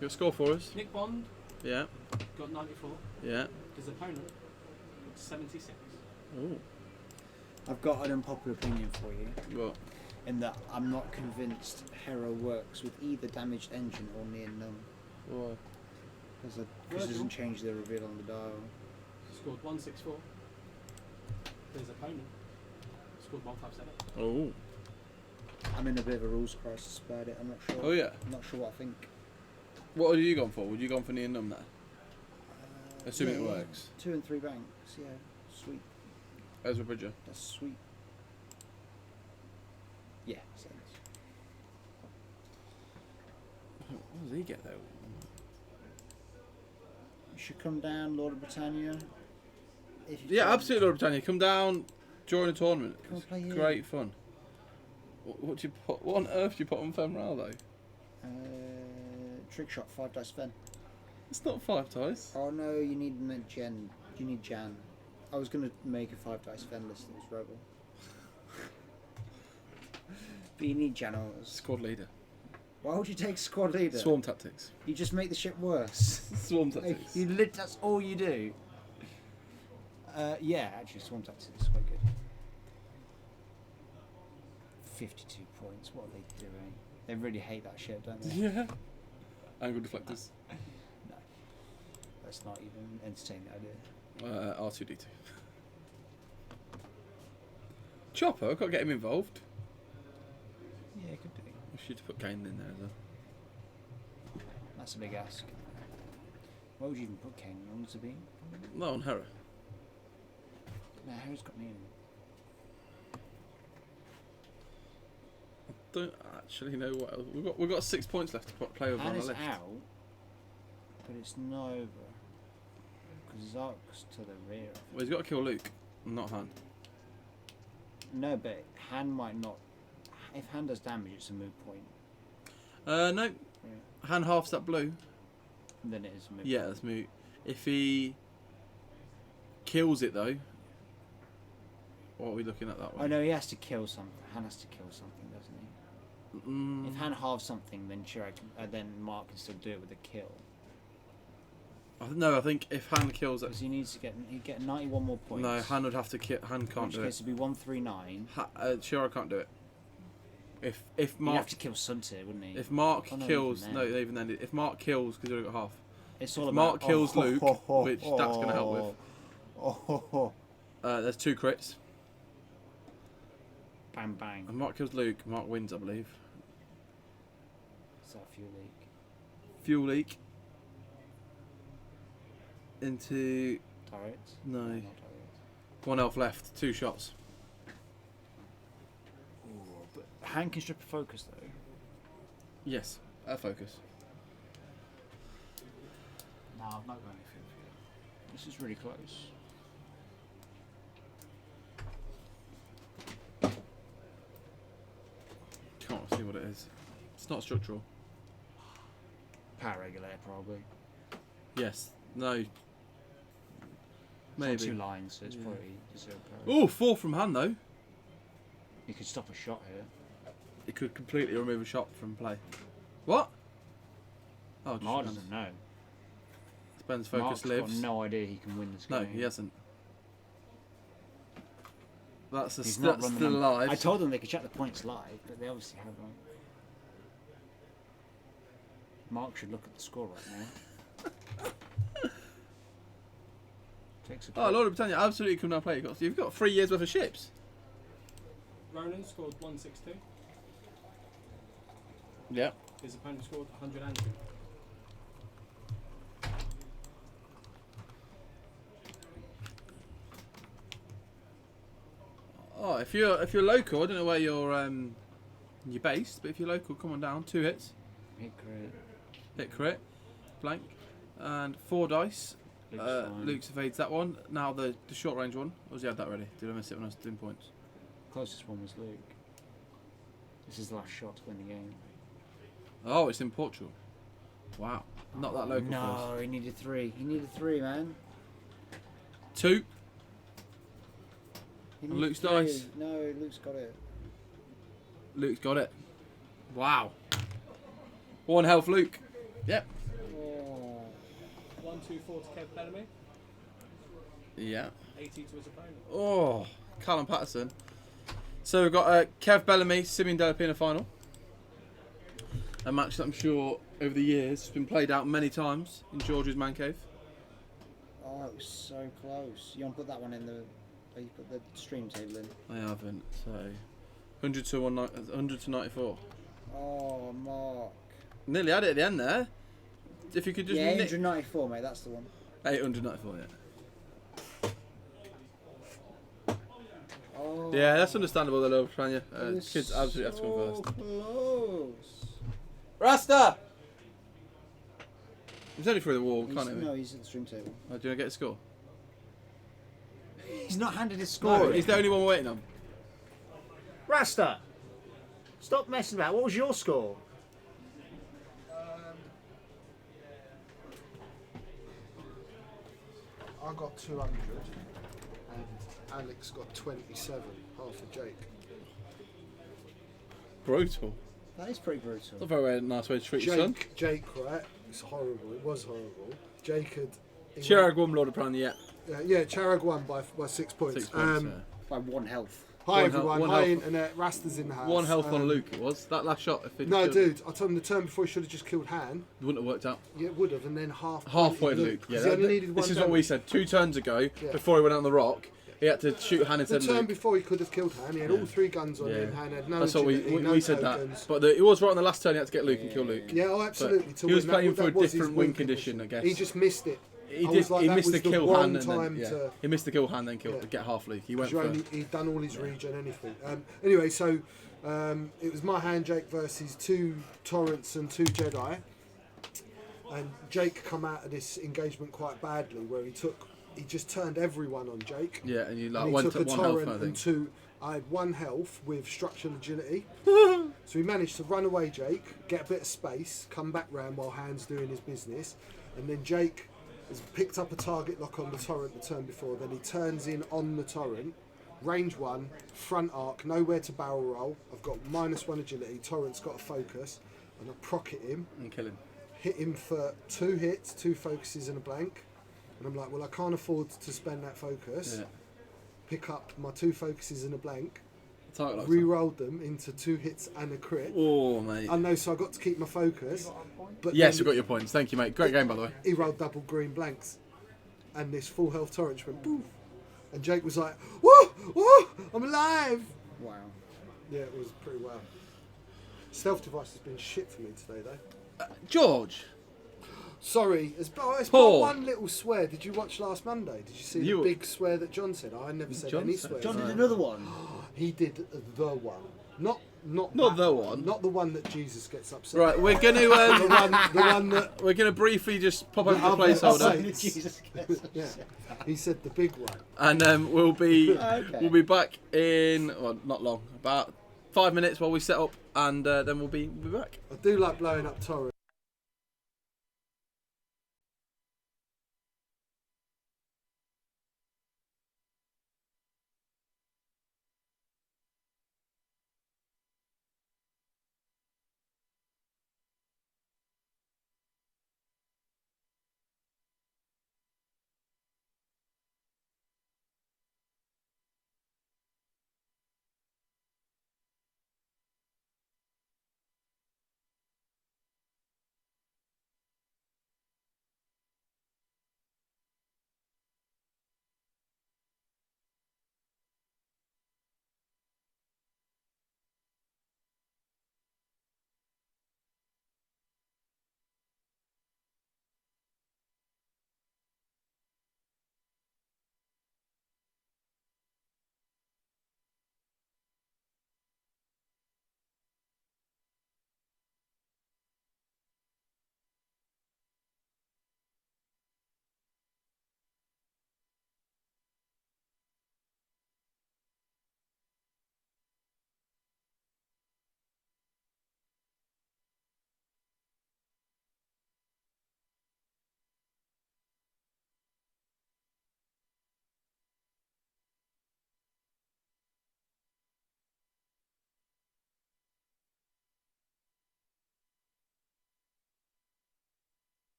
You got a score for us? Nick Bond Yeah. got 94. Yeah. His opponent got 76. Oh. I've got an unpopular opinion for you, What? in that I'm not convinced Hera works with either damaged engine or near none. Why? Because it doesn't change the reveal on the dial. Scored 164. His opponent scored 157. Oh. I'm in a bit of a rules crisis about it. I'm not sure. Oh yeah. I'm not sure what I think. What would you gone for? Would you gone for near num there? Assuming it yeah, works. 2 and 3 banks. Yeah, sweet. Ezra Bridger. That's sweet. Yeah. Sense. What does he get though? You should come down, Lord of Britannia. If you Yeah, can. absolutely, Lord Britannia. Come down, join a tournament. Come and It's play here. great fun. What do you put? What on earth do you put on Femral though? Trick shot, 5 dice Fen. It's not 5 dice. Oh no, you need Jen. You need Jan. I was gonna make a 5 dice Fen list. It was Rebel. But you need Jan Orders. Squad leader. Why would you take squad leader? Swarm tactics. You just make the ship worse. Swarm Like, tactics. that's all you do. Yeah, actually, swarm tactics is quite good. 52 points. What are they doing? They really hate that ship, don't they? Yeah. Angle deflectors. No. Let's not even entertain the idea. R2D2. Chopper, got to get him involved. Yeah, could do. We should put Kane in there as well. That's a big ask. Why would you even put Kane on to be? No, on Hera. No, Harry's got me in. Don't actually know what else. We've got 6 points left to play over on the Hannah's list. out, but it's Nova. Because Zark's to the rear. Well, he's got to kill Luke, not Han. No, but Han might not. If Han does damage, it's a moot point. No. Yeah. Han halves that blue. Then it is a moot Yeah, point. that's moot. If he kills it though, what are we looking at that Oh one? no, he has to kill something. Han has to kill something, doesn't he? If Han halves something, then sure, then Mark can still do it with a kill. No, I think if Han kills it, Because he needs to get 91 more points. no, Han would have to kill. Han In can't which do case it. it'd be 139. Shira can't do it. If He'd Mark have to kill Suntir, wouldn't he? if Mark Oh, no, kills even no then. even then if Mark kills because you've only got half. It's all If about Mark kills Luke, which that's going to help with. Oh. There's 2 crits. Bang bang. And Mark kills Luke. Mark wins, I believe. Is that fuel leak? Fuel leak into Turrets? no. Not turrets. 1 elf left. 2 shots. Ooh, but Han can strip a focus though. Yes. Focus. No, I've not got anything for you. This is really close. Can't see what it is. It's not structural. Power regulator probably. Yes. No. It's on Maybe. 2 lines, so it's Yeah. probably 0 power. Oh, 4 from Han though. You could stop a shot here. It could completely remove a shot from play. What? Oh, just Mark Ben's- doesn't know. Ben's focus Mark's lives. got no idea he can win this No, game. he hasn't. That's He's not running still them. alive. I told them they could check the points live, but they obviously haven't. Mark should look at the score right now. Takes a Oh, quick- Lord of Britannia, absolutely come down and play. You've got 3 years worth of ships. Ronan scored 162. Yeah. His opponent scored 102. Oh, if you're local, I don't know where you're based, but if you're local, come on down. 2 hits. Hit crit. Hit crit. Blank. And 4 dice. Luke's fine. Luke evades that one. Now the short range one. Or was he had that ready? Did I miss it when I was doing points? Closest one was Luke. This is the last shot to win the game. Oh, it's in Portugal. Wow. Not that local for us. No, he needed 3. He needed 3, man. 2. He And needed Luke's 3. dice. No, Luke's got it. Luke's got it. Wow. 1 health, Luke. Yep. Oh. 124 to Kev Bellamy. Yeah. 80 to his opponent. Oh, Callum Patterson. So we've got Kev Bellamy, Simeon Delapina final. A match that I'm sure over the years has been played out many times in George's man cave. Oh, it was so close. You want to put that one in the... Oh, you put the stream table in. I haven't. So 100 to 94. Oh, Mark. Nearly had it at the end there. If you could just Yeah, nick 894, mate. That's the one. 894, yeah. Oh. Yeah, that's understandable. The low Pranya. It was Kids absolutely have to come so first. close. Rasta. He's only through the wall, He's, can't he? no, he's at the stream table. Oh, do you want to get a score? He's not handed his No, score. he's the only one we're waiting on. Rasta, stop messing about. What was your score? I got 200 and Alex got 27, half of Jake. Brutal. That is pretty brutal. Not a very nice way to treat your son. Jake, right? It's horrible. It was horrible. Jake had. Chirag won Lord of Pranya, yeah. Yeah, Charag won by 6 points. 6 points, yeah. By 1 health. Hi One everyone. one Hi health. internet. Rasta's in the house. 1 health on Luke it was. That last shot, if it No, dude. I told him the turn before he should have just killed Han. it wouldn't have worked out. Yeah, it would have, and then half Half-point Luke. Yeah, 'cause he only needed this one is what damage. we said 2 turns ago, Yeah. before he went out on the rock. He had to shoot Han The instead of turn Luke. before he could have killed Han. He had Yeah. all 3 guns on Yeah. him. Han had no That's what we agility, no said tokens. that. But it was right on the last turn he had to get Luke and kill Luke. Yeah, oh, absolutely. But to he was win. playing That for a was his different win condition, I guess. He just missed it. He I did. was like, He that missed was the the kill wrong Han and then time yeah. to- He missed the kill Han, then killed Yeah. to get half Luke. He went for. He'd done all his regen, anything. Anyway, so it was my hand Jake versus 2 Torrents and 2 Jedi, and Jake come out of this engagement quite badly, where he just turned everyone on Jake. Yeah, and you like And he went took to a 1 health, torrent I and think. 2. I had 1 health with structural agility, so we managed to run away. Jake, get a bit of space, come back round while Han's doing his business, and then Jake has picked up a target lock on the torrent the turn before. Then he turns in on the torrent, range 1, front arc, nowhere to barrel roll. I've got -1 agility. Torrent's got a focus, and I proc him. And kill him. Hit him for 2 hits, 2 focuses and a blank. And I'm like, well, I can't afford to spend that focus. Yeah. Pick up my 2 focuses and a blank. Target lock. Re-rolled them into 2 hits and a crit. Oh, mate. I know, so I got to keep my focus. But Yes, then we got your points. Thank you, mate. Great game, by the way. he rolled double green blanks. And this full health torrent just went poof. And Jake was like, whoa, whoa, I'm alive. Wow. Yeah, it was pretty well. Stealth device has been shit for me today, though. George. Sorry, it's Paul. but one little swear. Did you watch last Monday? Did you see You- the big swear that John said? I never said John any said- swears. John did Right. another one. He did the one, not Not that the one. not the one that Jesus gets upset. Right, we're going the one to that we're going to briefly just pop over The the other placeholder, Saints. Jesus gets yeah, he said the big one. and we'll be Okay. we'll be back in not long, about 5 minutes while we set up, and then we'll be back. I do like blowing up torrents.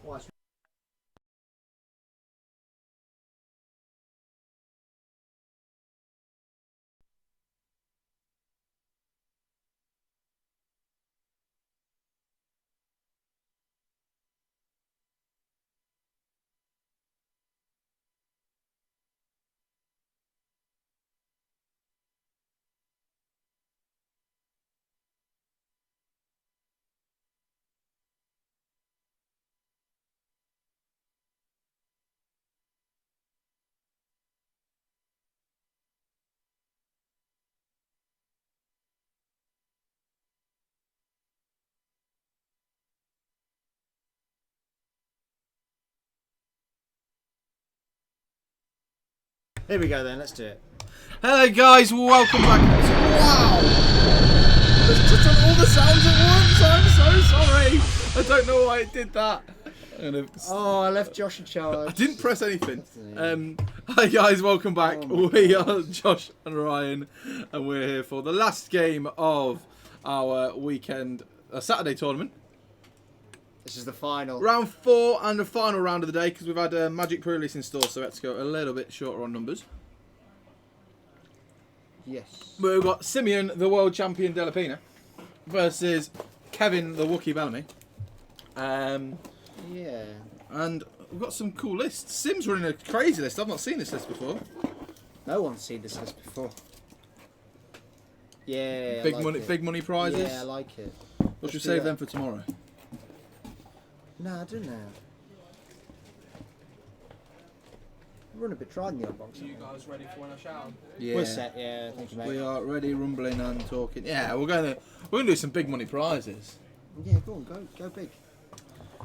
What's Here we go then, let's do it. Hello guys, welcome back. Wow! It's just on all the sounds at once. I'm so sorry. I don't know why it did that. Oh, I left Josh in charge. I didn't press anything. Hi guys, welcome back. We are Josh and Ryan, and we're here for the last game of our weekend Saturday tournament. This is the final. Round 4 and the final round of the day, because we've had a Magic pre-release in store, so we had to go a little bit shorter on numbers. Yes. We've got Simeon, the world champion Delapina, versus Kevin, the Wookiee Bellamy. Yeah. And we've got some cool lists. Sim's running a crazy list. I've not seen this list before. No one's seen this list before. Yeah. Big I like money, it. big money prizes. Yeah, I like it. Or should we do save that. them for tomorrow? No, I don't know. Run a bit dry in the unboxing. Are you guys ready for when I shout? Yeah. We're set, yeah, thank you, mate. We are ready, rumbling and talking. Yeah, we're gonna do some big money prizes. Yeah, go on, go big.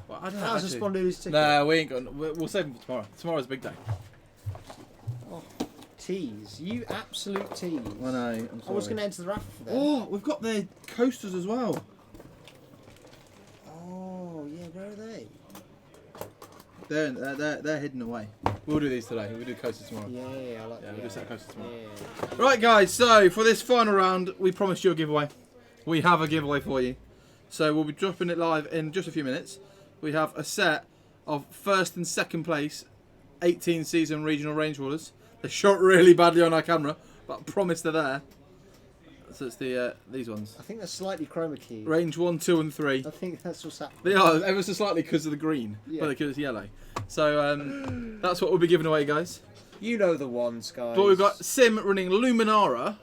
Well, I don't know. How's a actually. Spondoodle's ticket? No, we ain't got. We'll save them for tomorrow. Tomorrow's a big day. Oh, tease. You absolute tease. I know. I'm I was sorry. going to enter the raffle for that. Oh, we've got the coasters as well. Oh, yeah, where are they? They're hidden away. We'll do these today. We'll do coasters tomorrow. Yeah, I like Yeah, that. we'll do set coasters tomorrow. Yeah. Right, guys. So for this final round, we promised you a giveaway. We have a giveaway for you. So we'll be dropping it live in just a few minutes. We have a set of first and second place 18 season regional range rulers. They're shot really badly on our camera, but I promise they're there. So it's the these ones. I think they're slightly chroma key. Range 1, 2 and 3. I think that's what's happening. They are ever so slightly because of the green, Yeah. but because it's yellow. So that's what we'll be giving away, guys. You know the ones, guys. But we've got Sim running Luminara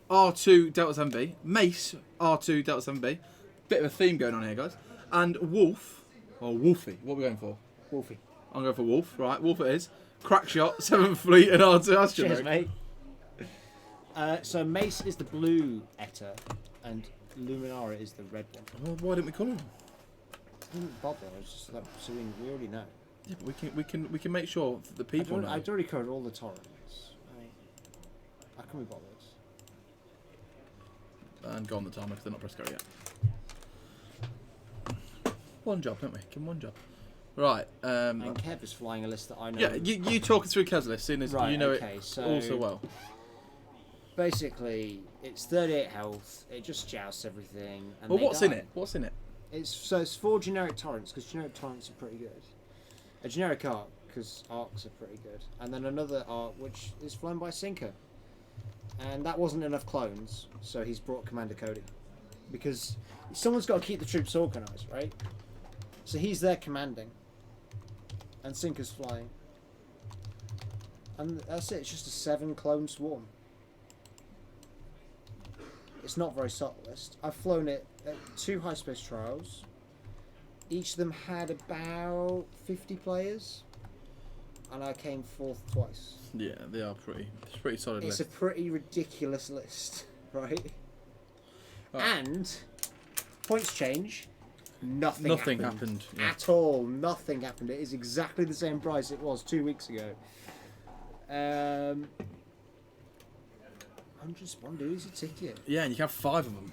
R2 Delta 7B, Mace R2 Delta 7B. Bit of a theme going on here, guys. And Wolf, or Wolfie. What are we going for? Wolfie. I'm going for Wolf. Right, Wolf it is. Crackshot, 7th Fleet, and R2 Astro. Cheers, mate. So Mace is the blue Etta, and Luminara is the red one. Well, why didn't we call him? Didn't bother. I was just like, so we already know. Yeah, but we can make sure that the people know. I'd already covered all the torrents. How can we bother? And go on the timer because they're not press go yet. One job, don't we? Give them one job. Right. And Kev is flying a list that I know. Yeah, you talk us through Kev's list, seeing as Right, you know okay, it so- all so well. Basically, it's 38 health. It just jousts everything. And Well, they what's die. in it? What's in it? It's 4 generic torrents because generic torrents are pretty good. A generic arc because arcs are pretty good, and then another arc which is flown by Sinker. And that wasn't enough clones, so he's brought Commander Cody. Because someone's got to keep the troops organised, right? So he's there commanding. And Sinker's flying. And that's it, it's just a 7 clone swarm. It's not very subtlest. I've flown it at 2 Hyperspace trials. Each of them had about 50 players. And I came 4th twice. Yeah, they are it's pretty solid It's list. a pretty ridiculous list, right? And points change. Nothing happened. Yeah. at all. Nothing happened. It is exactly the same price it was 2 weeks ago. 100 Spondoodles a ticket. Yeah, and you can have 5 of them.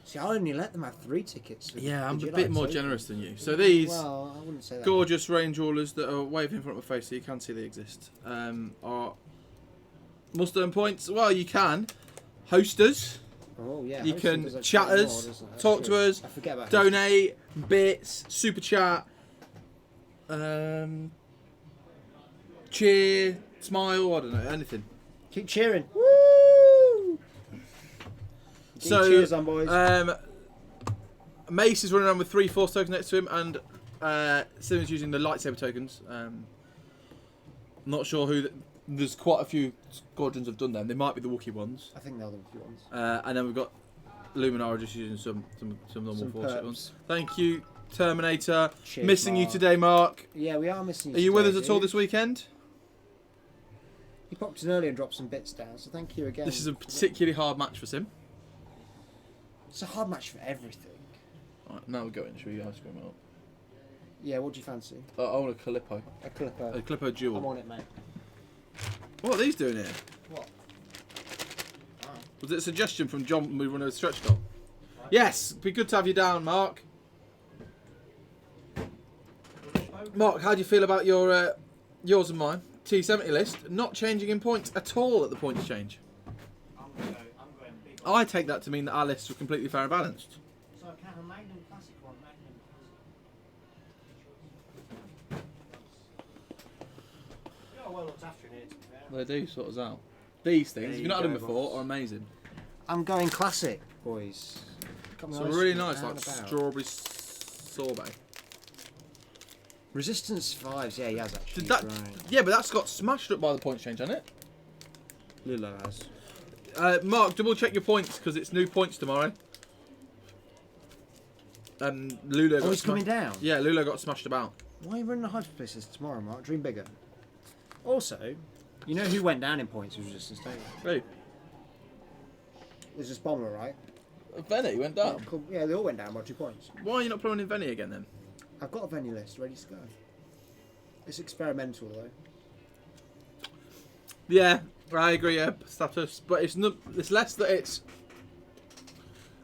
See, I only let them have 3 tickets. for Yeah, I'm the a Jedi bit more token. generous than you. So these Well, I wouldn't say that. gorgeous range rulers that are waving in front of my face, so you can see they exist, are must earn points. Well, you can host us. Oh yeah. You hosting can does chat actually us, more, doesn't it? That's talk true. to us, I forget about hosting. donate, bits, super chat, Cheer, smile, I don't know, anything. Keep cheering. Woo! So, cheers on, boys. Mace is running around with 3 force tokens next to him, and Simon's using the lightsaber tokens. Not sure who. There's quite a few squadrons have done them. They might be the Wookiee ones. I think they're the few ones. And then we've got Luminara just using some normal Some force perps. ones. Thank you, Terminator. Cheers, Missing you Mark. today, Mark. Yeah, we are missing you. Are you with us today, at all dude. this weekend? He popped in early and dropped some bits down, so thank you again. This is a particularly hard match for Sim. It's a hard match for everything. Right, now we're going. Should we ice cream out? Yeah, what do you fancy? I want a Calippo. A clipper. A Calippo I'm duel. on it, mate. What are these doing here? What? Was it a suggestion from John when we run a stretch goal? Yes, be good to have you down, Mark. Mark, how do you feel about your yours and mine T70 list not changing in points at all at the points change? I'm going big. I take that to mean that our lists were completely fair and balanced. So I can have a Magnum Classic one, Magnum Classic. You're well looked after in here, to be fair. They do sort us out. These things, There if you you've not had them go, before, boss. are amazing. I'm going classic, boys. Got my So ice really cream nice, out like and about. strawberry sorbet. Resistance 5s, yeah, he has actually. Did that? Right. Yeah, but that's got smashed up by the points change, hasn't it? Lilo has. Mark, double check your points because it's new points tomorrow. And Lulo Oh, got he's coming down. Yeah, Lulo got smashed about. Why are you running the Hyperspace this tomorrow, Mark? Dream bigger. Also, you know who went down in points with Resistance, don't you? Hey, There's this bomber, right? Venny went down. Cool. Yeah, they all went down by 2 points. Why are you not playing in Venny again then? I've got a venue list ready to go. It's experimental though. Yeah, I agree. Yeah, status, but it's not. It's less that it's.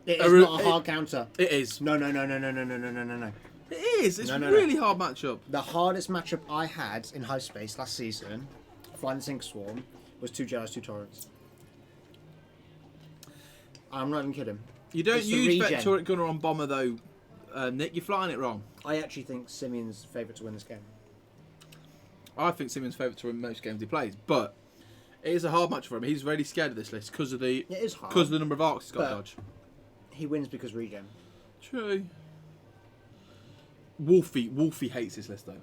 It A is re- not a hard counter. It is. No. It It is. It's No. really hard matchup. The hardest matchup I had in Hyperspace last season, Flying Sink Swarm, was 2 Jedis, 2 Torrents. I'm not even kidding. You don't It's the use regen. Vet Turret Gunner on Bomber though, Nick. You're flying it wrong. I actually think Simeon's favourite to win this game. I think Simon's favourite to win most games he plays, but it is a hard match for him. He's really scared of this list because of the It is hard. because of the number of arcs he's got to But- dodge. He wins because regen. True. Wolfie hates this list though.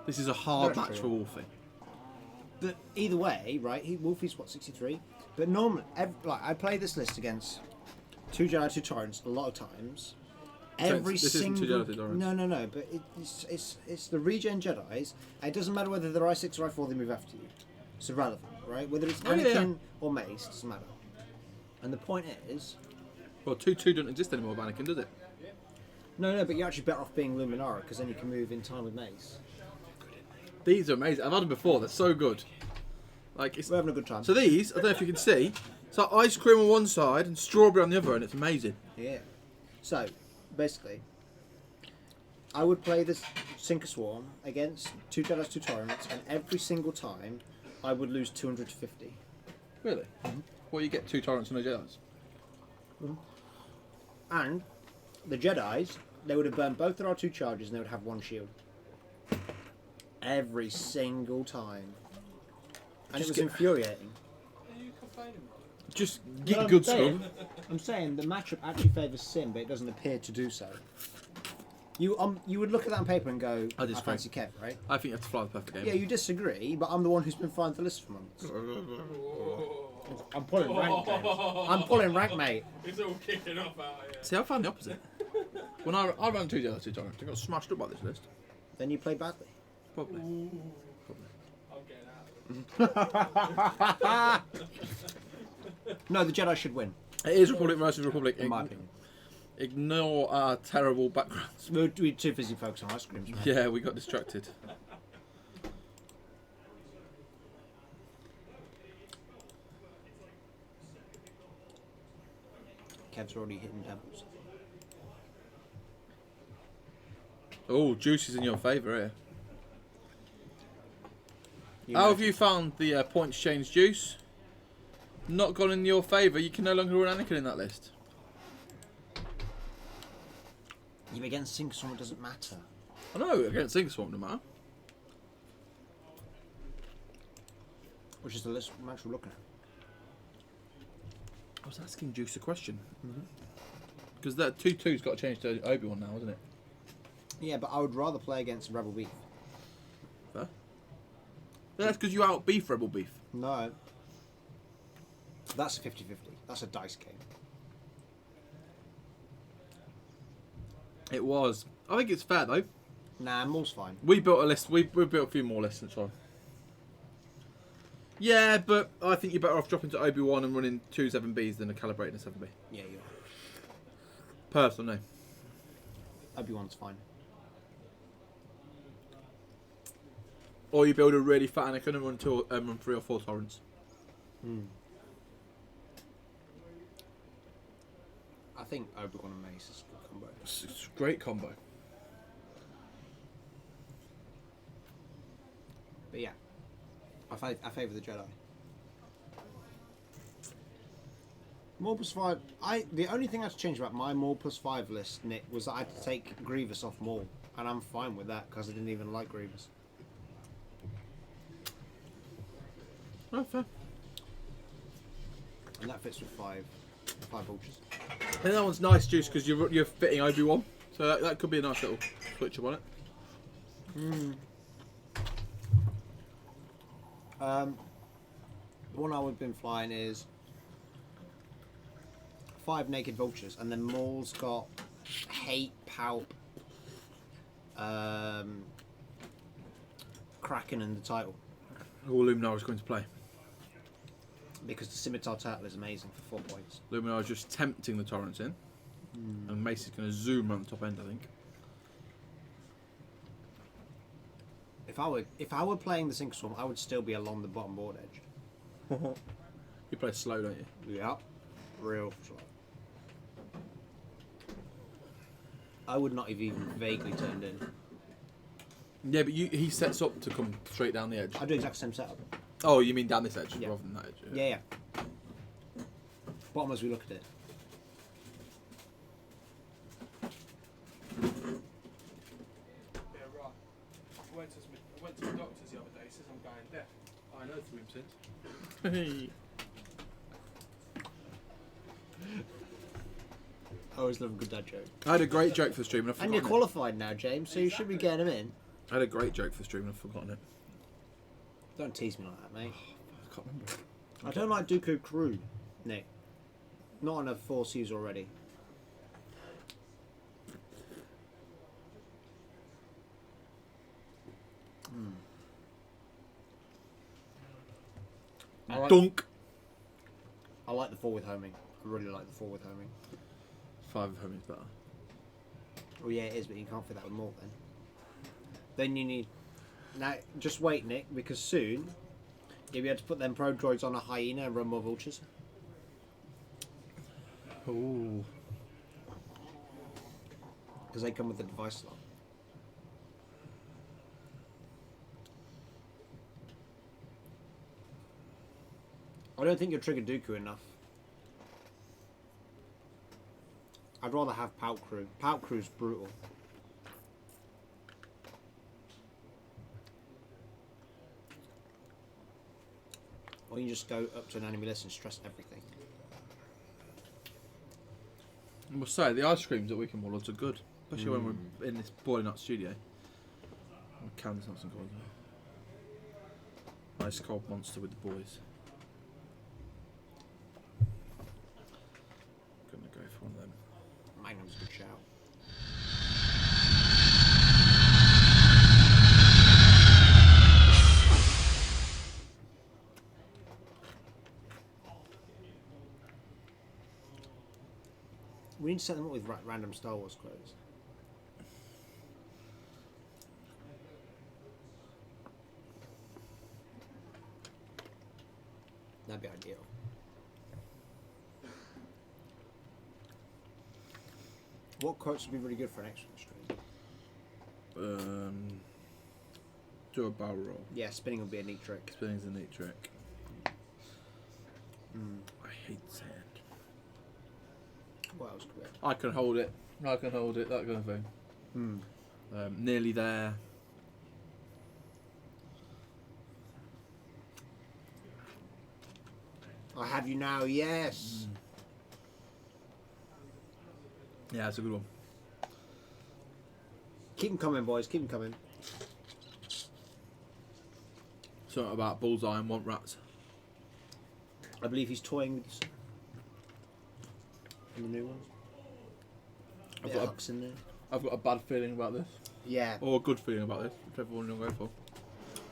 This is a hard That's match true. for Wolfie. But either way, right? Wolfie's what 63. But normally, I play this list against 2 Jedi, 2 Torrents a lot of times. Every this isn't 2 single Jedi, 2 Torrents. no. But it's the regen Jedi's. It doesn't matter whether they're I6 or I4. They move after you. It's irrelevant, right? Whether it's Oh, yeah, Anakin or Mace doesn't matter. And the point is, Well, 2-2 doesn't exist anymore, Anakin, does it? no. But you're actually better off being Luminara because then you can move in time with Mace. These are amazing. I've had them before. They're so good. Like it's We're having a good time. so these. I don't know if you can see. It's like ice cream on one side and strawberry on the other, and it's amazing. Yeah. So, basically, I would play this Sinker Swarm against 2 Jedi's, 2 Torrents, and every single time I would lose 200 to 50. Really? Well, you get 2 torrents and no Jedi's. And the Jedi's, they would have burned both their R2 charges and they would have 1 shield. Every single time. And Just it was get- infuriating. Are you complaining, Mark? Just No, get I'm good saying- stuff. I'm saying the matchup actually favours Sim, but it doesn't appear to do so. You would look at that on paper and go, I I disagree. fancy Kev, right? I think you have to fly the perfect game. Yeah, you disagree, but I'm the one who's been flying the list for months. I'm pulling rank, James. I'm pulling rank, mate. It's all kicking off out here. See, I found the opposite. When I ran 2 Jedi, 2 torrents, I got smashed up by this list. Then you play badly. Probably. I'm getting out of it. No, the Jedi should win, It is Republic versus Republic. in my opinion. Ignore our terrible backgrounds. We're too busy focusing on ice creams, man. Yeah, we got distracted. Kev's already hitting temples. Oh, juice is in your favour here. You How know. have you found the points change, Juice? Not gone in your favour. You can no longer run Anakin in that list. Yeah, but against Sink Swarm, it doesn't matter. I know, against Sink Swamp no matter. Which is the list match we're looking at. I was asking Juice a question. Because that 2-2's got to change to Obi-Wan now, isn't it? Yeah, but I would rather play against Rebel Beef. Fair. Yeah, that's because you out-beef Rebel Beef. No. That's a 50-50. That's a dice game. It was. I think it's fair, though. Nah, Maul's fine. We built a list. We built a few more lists, that's fine. Yeah, but I think you're better off dropping to Obi-Wan and running 2 7Bs than a calibrating a 7B. Yeah, you are. Personally. Obi-Wan's fine. Or you build a really fat Anakin and run 3 or 4 Torrents. I think Obi-Wan and Mace is a good combo. It's a great combo. But yeah, I favour the Jedi. Maul plus 5. The only thing I had to change about my Maul plus 5 list, Nick, was that I had to take Grievous off Maul, and I'm fine with that because I didn't even like Grievous. Oh, fair. And that fits with 5 vultures. I think that one's nice, Juice, because you're fitting Obi-Wan. So that could be a nice little switch up on it. The one I would have been flying is 5 naked vultures, and then Maul's got hate, palp, Kraken, and the title. All Luminar is going to play. Because the scimitar turtle is amazing for 4 points. Luminar is just tempting the Torrents in. And Mace is going to zoom around the top end, I think. If I were playing the Sink Swamp, I would still be along the bottom board edge. You play slow, don't you? Yeah, real slow. I would not have even vaguely turned in. Yeah, but he sets up to come straight down the edge. I do exact same setup. Oh, you mean down this edge Yeah. rather than that edge? Yeah. Bottom as we look at it. Yeah, right. I went to the doctor's the other day, says I'm going deaf. I know through him since. I always love a good dad joke. I had a great joke for stream and I've And forgotten you're it. qualified now, James, so you should be getting them in. I had a great joke for stream and I've forgotten it. Don't tease me like that, mate. I can't remember. I don't like Dooku Crew, Nick. Not on a Force use already. Dunk. I like the 4 with homing. I really like the 4 with homing. 5 of home is better. Oh yeah, it is, but you can't fit that with more then. Then you need... Now, just wait, Nick, because soon you'll be able to put them probe droids on a hyena and run more vultures. Ooh. Because they come with the device slot. I don't think you'll trigger Dooku enough. I'd rather have Palp Crew. Palp Crew's brutal. Or you just go up to an enemy list and stress everything. I must say, the ice creams at Weekend Warlords are good. Especially when we're in this boiling hot studio. Candace Thompson called it. Ice cold monster with the boys. Gonna go for one of them. Magnum's a good shout. We need to set them up with random Star Wars quotes. That'd be ideal. What quotes would be really good for an extra stream? Do a barrel roll. Yeah, spinning would be a neat trick. Spinning's a neat trick. I hate sand. What else could we have? I can hold it. I can hold it. That kind of thing. Nearly there. I have you now, yes. Yeah, that's a good one. Keep them coming, boys. Keep them coming. Something about bullseye and want rats. I believe he's toying with some. In the new ones. I've Bit got of a- hooks in there. I've got a bad feeling about this, Yeah. or a good feeling about this, whichever one you'll go for.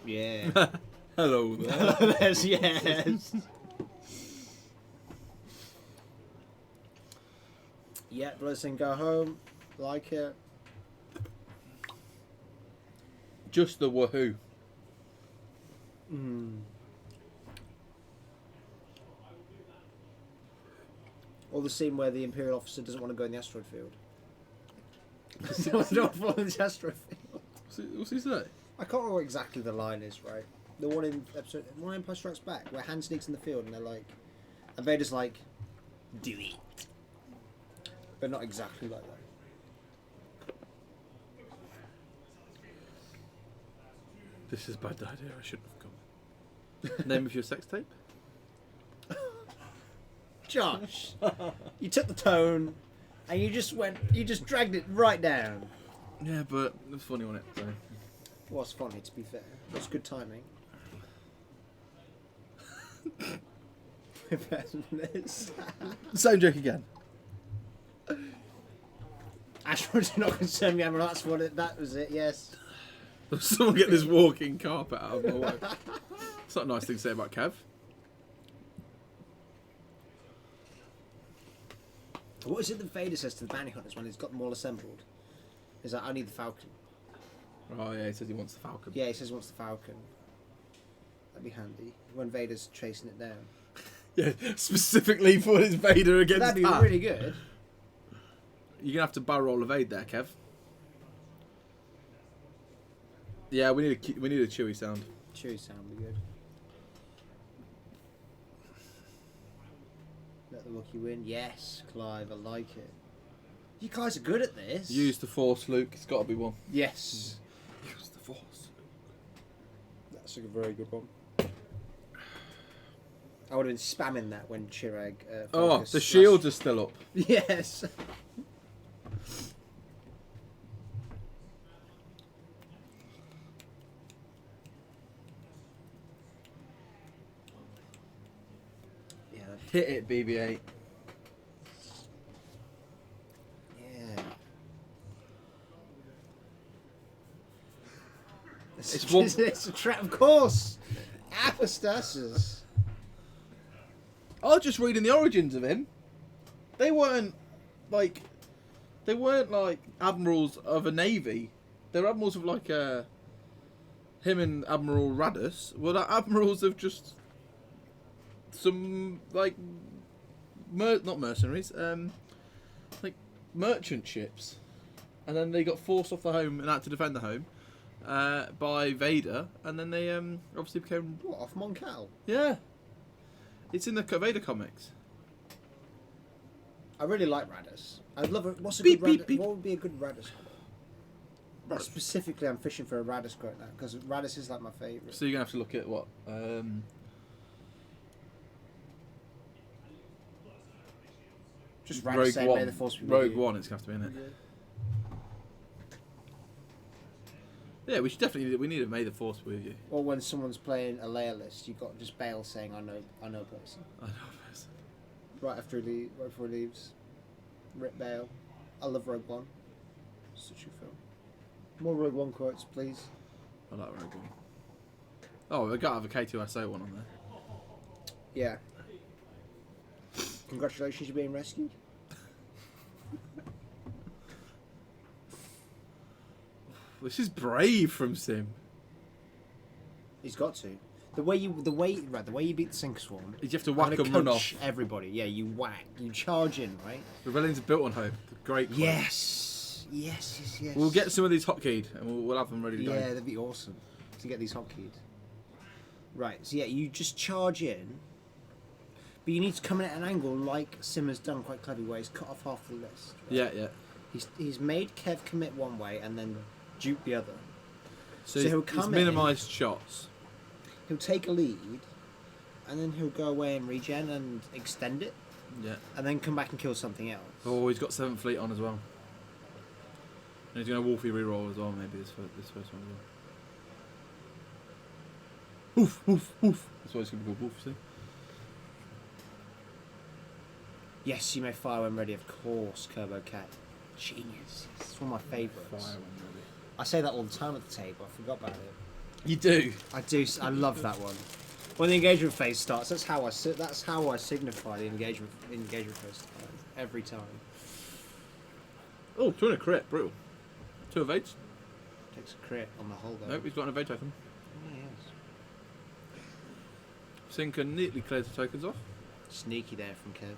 Yeah. Hello there. yes. Yeah, blessing, go home. Like it. Just the woohoo. Or the scene where the Imperial officer doesn't want to go in the asteroid field. Doesn't want to follow the asteroid field. What's he say? I can't remember what exactly the line is, right? The one in episode one Empire Strikes Back, where Han sneaks in the field and they're like, and Vader's like, do it. But not exactly like that. This is a bad idea. I shouldn't have come. Name of your sex tape? Josh, you took the tone, and you just dragged it right down. Yeah, but it was funny on it. So. It was funny, to be fair. It was good timing. Better than this. Same joke again. Asteroids do not concern me, Admiral. That's what that was it, yes. Someone get this walking carpet out of my way. It's not a nice thing to say about Kev. What is it that Vader says to the bounty hunters when he's got them all assembled? Is that, I need the Falcon. Oh yeah, he says he wants the Falcon. Yeah, he says he wants the Falcon. That'd be handy. When Vader's chasing it down. Yeah, specifically for his Vader against That'd be that. really good. You're gonna have to barrel roll evade there, Kev. Yeah, we need a Chewie sound. Chewie sound would be good. Let the Wookiee win. Yes, Clive, I like it. You guys are good at this. Use the Force, Luke. It's got to be one. Yes. Use the Force. That's a very good one. I would have been spamming that when Chirag. Oh, focused the shields are still up. Yes. Yeah. Hit it, BB-8. Yeah. It's one- It's a trap, of course. Apostasis. I was just reading the origins of him. They weren't like admirals of a navy. They were admirals of like him and Admiral Radus were like admirals of just some like not mercenaries, like merchant ships, and then they got forced off the home and had to defend the home by Vader, and then they obviously became What, off Mon Cal? yeah. It's in the Vader comics. I really like Radus. I'd love it. What's a Beep, good beep, Radus? beep. What would be a good Radus quote? But specifically, I'm fishing for a Radus quote now because Radus is like my favourite. So you're gonna have to look at what Just Radus Rogue saying, One. "May the Force be with Rogue you." One. It's gonna have to be in it. Yeah, we should definitely. We need a May the Force be with you. Or when someone's playing a layer list, you've got just Bale saying, "I know a person." I know. Right before he leaves. Rip Bale. I love Rogue One. Such a film. More Rogue One quotes, please. I like Rogue One. Oh, we got to have a K2SO one on there. Yeah. Congratulations, you're being rescued. This is brave from Sim. He's got to. The way you beat the Sink Swarm. You have to I'm whack gonna and run coach off. everybody. Yeah, you whack, you charge in, right? Rebellions are built on hope. The great. quote. Yes. We'll get some of these hotkeyed and we'll have them ready to Yeah, go. that'd be awesome to get these hotkeys. Right. So yeah, you just charge in, but you need to come in at an angle like Simmer's done quite cleverly, where he's cut off half the list. Right? Yeah. He's made Kev commit one way and then dupe the other. So, he'll he's come in. minimised shots. He'll take a lead, and then he'll go away and regen and extend it, Yeah. and then come back and kill something else. Oh, he's got 7th Fleet on as well. And he's going to Wolfie reroll as well, maybe this first one as well. Oof, oof, oof. That's why it's going to be called Wolf, see? Yes, you may fire when ready, of course, Turbo Cat. Genius. It's one of my favourites. Fire when ready. I say that all the time at the table, I forgot about it. You do? I do, I love that one. When the engagement phase starts, that's how I signify the engagement phase starts, every time. Oh, 2 and a crit, brutal. 2 evades. Takes a crit on the whole though. Nope, he's got an evade token. Oh, yes. Sinker neatly clears the tokens off. Sneaky there from Kev.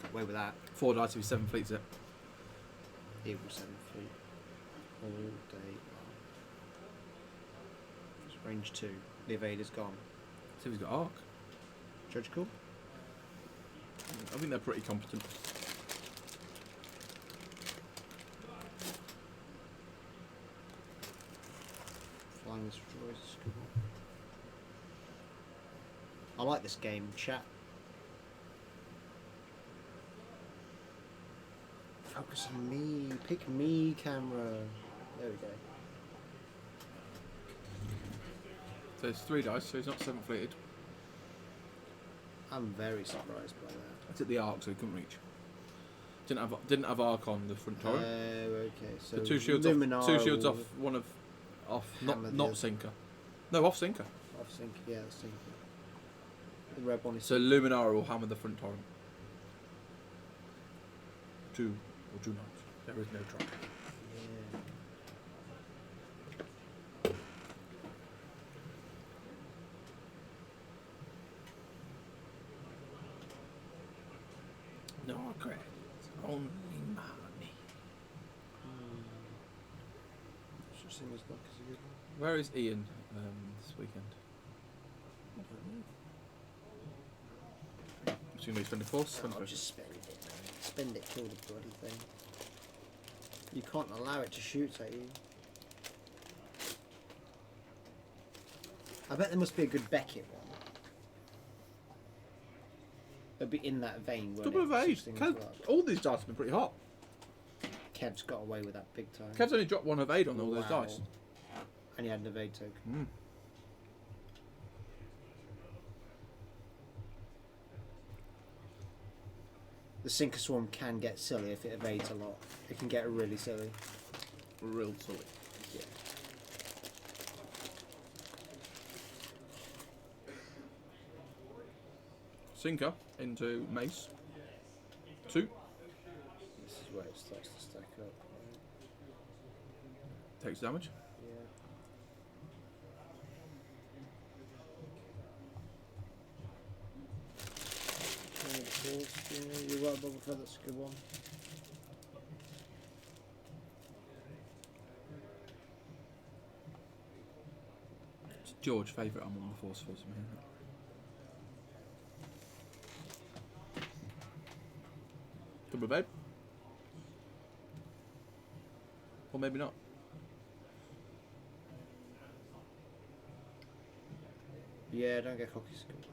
Got away with that. 4 dice if he's 7 fleets it. He will 7 feet. All day long. It's range 2. The evader's gone. See if he's got arc. Judge cool? I think they're pretty competent. Flying destroys is good. I like this game, chat. Focus on me. Pick me, camera. There we go. So it's 3 dice, so he's not 7 fleeted. I'm very surprised by that. I took the arc, so he couldn't reach. Didn't have arc on the front turret. Okay, so So 2 shields Luminara off. 2 shields will off. One of off. hammer the Not other. sinker. No, off sinker. Off sync, yeah, that's sync. The red one is So Luminara will hammer the front torrent. 2 or 2 not. There is no try. yeah. No credits, only money. Should sing this luck is a good one. Where is Ian this weekend? Assuming he's spending force. I'll just spend it, man. Spend it, kill the bloody thing. You can't allow it to shoot at you. I bet there must be a good Beckett one. It'll be in that vein, won't Double it? of age. 16 Kev, as well. all these dice have been pretty hot. Kev's got away with that big time. Kev's only dropped 1 evade on all those Wow. dice. And he had an evade token. Mm. The Sinker Swarm can get silly if it evades a lot. It can get really silly. Real silly. Yeah. Sinker into mace. 2. This is where it starts to stack up. Right? Takes damage. Yeah. Yeah, you're right, Boba Fett, that's a good one. It's George favourite. I'm on the force for some here. Double evade. Or maybe not. Yeah, don't get cocky. It's a good one.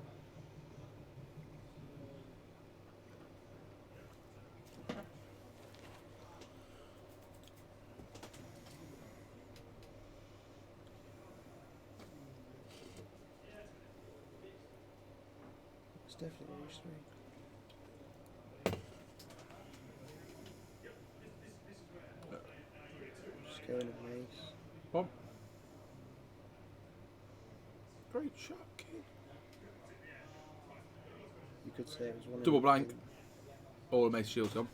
It's definitely range 3. Just go in at mace. One. Great shot, kid. You could say it was one. Double of blank. All the mace shields gone.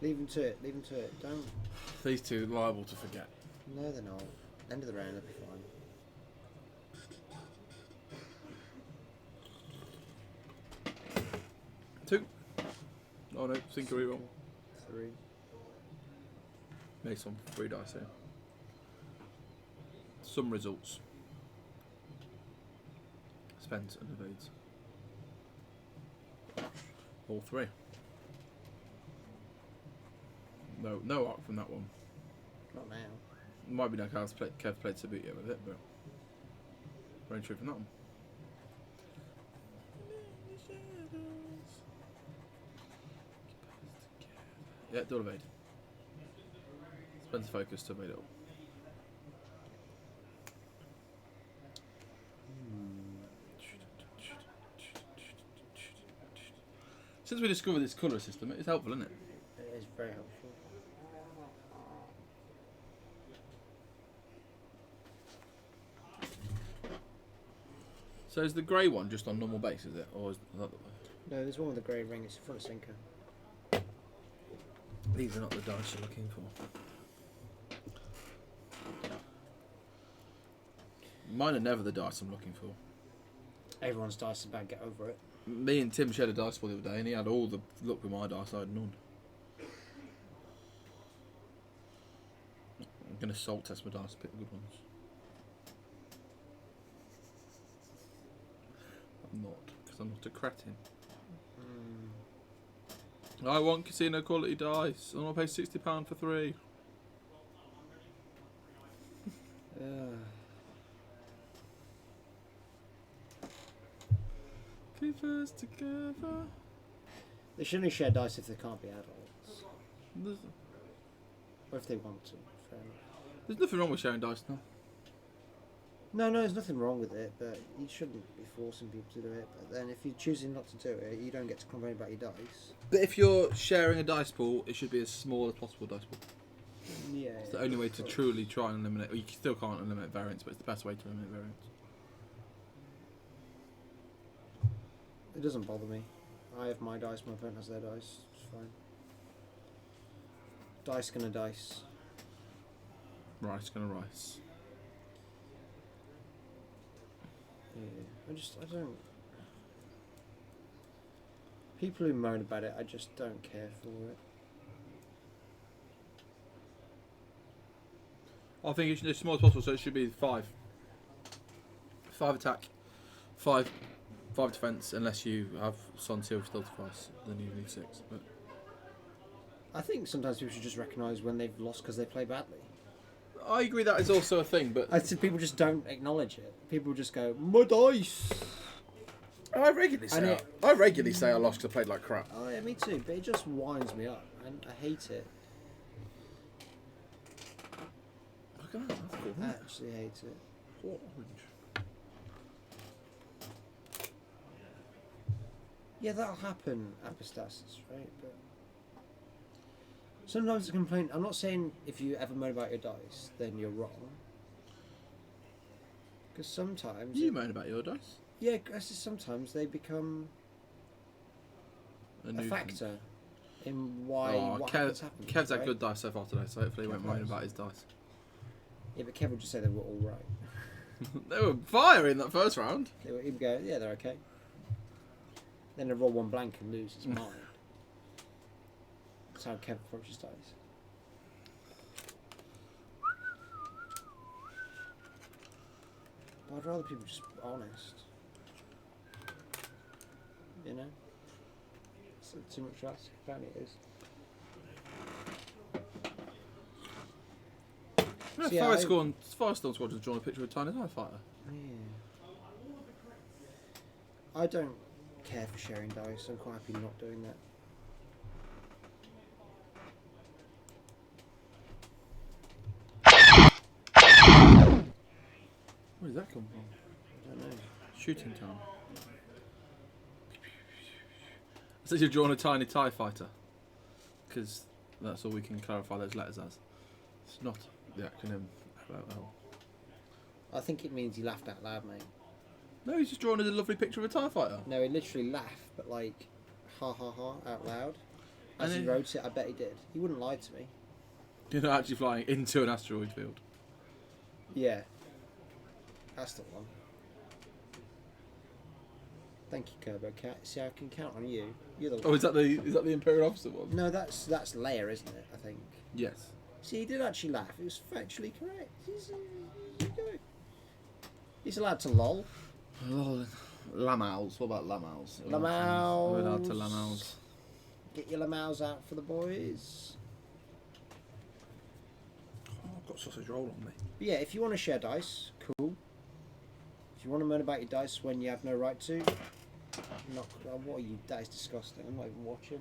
Leave him to it. Leave him to it. Don't. These 2 liable to forget. No, they're not. End of the round, they'll be fine. Two. Oh no, sinker reroll. 3. Mace on 3 dice here. Some results. Spends and evades. All 3. No art from that one. Not now. Might be like Kev played Sabutia with it, but very true from that one. Yeah, dual evade. Spends focus to evade it all. Since we discovered this colour system, it's helpful, isn't it? It is very helpful. So is the grey one just on normal base, is it? Or is that the... No, there's one with a grey ring. It's a front sinker. These are not the dice you're looking for. Mine are never the dice I'm looking for. Everyone's dice is bad. Get over it. Me and Tim shared a dice pool the other day, and he had all the luck with my dice. I had none. I'm gonna salt test my dice, pick the good ones. I'm not, because I'm not a cretin. I want casino quality dice. I want to pay £60 for 3. Keep us together. They shouldn't share dice if they can't be adults. There's, Or if they want to. Fair enough. there's nothing wrong with sharing dice now. No, there's nothing wrong with it, but you shouldn't be forcing people to do it. But then if you're choosing not to do it, you don't get to complain about your dice. But if you're sharing a dice pool, it should be as small as possible dice pool. Yeah. It's the only way to truly try and eliminate. Well, you still can't eliminate variance, but it's the best way to eliminate variance. It doesn't bother me. I have my dice, my opponent has their dice. It's fine. Dice gonna dice. Rice gonna rice. Yeah. I don't. People who moan about it, I just don't care for it. I think it's as small as possible, so it should be 5. 5 attack, 5 defense, unless you have Sun Seal still device, then you need 6. But I think sometimes people should just recognise when they've lost because they play badly. I agree that is also a thing, but I think people just don't acknowledge it. People just go, my dice! I regularly say I lost because I played like crap. Oh yeah, me too, but it just winds me up, and I hate it. Look at that, that's cool. I actually hate it. What orange? Yeah, that'll happen, apostasis, right? But sometimes a complaint. I'm not saying if you ever moan about your dice, then you're wrong. Because sometimes You moan about your dice? yeah, cause sometimes they become a factor in why what happens. Kev's had right? good dice so far today, so hopefully he won't Kev moan has. about his dice. Yeah, but Kev would just say they were all right. They were fire in that first round. He'd go, yeah, they're okay. Then they roll one blank and lose his mind. That's how Kev approaches dice. But I'd rather people just be honest. You know? It's too much to ask. Apparently it is. Yeah, So, yeah, Firestorm Squadron's drawn a picture of a tiny TIE fighter. Yeah. I don't care for sharing dice. I'm quite happy not doing that. Where did that come from? I don't know. Shooting time. It says you've drawn a tiny TIE fighter. Because that's all we can clarify those letters as. It's not the acronym LOL. I think it means he laughed out loud, mate. No, he's just drawn a lovely picture of a TIE fighter. No, he literally laughed, but like, ha ha ha, out loud. As And he then- wrote it, I bet he did. He wouldn't lie to me. You're not actually flying into an asteroid field. Yeah. That's the one. Thank you, Kerbo Cat. See, I can count on you. You're the Oh, is that the Imperial Officer one? No, that's Leia, isn't it? I think. Yes. See, he did actually laugh. It was factually correct. He's allowed to lol. Oh, Lamals. What about Lamals? Lamals. We're allowed to Lamals. Get your lamals out for the boys. I've got sausage roll on me. But yeah, if you want to share dice, cool. If you want to moan about your dice when you have no right to, what are you? That is disgusting. I'm not even watching.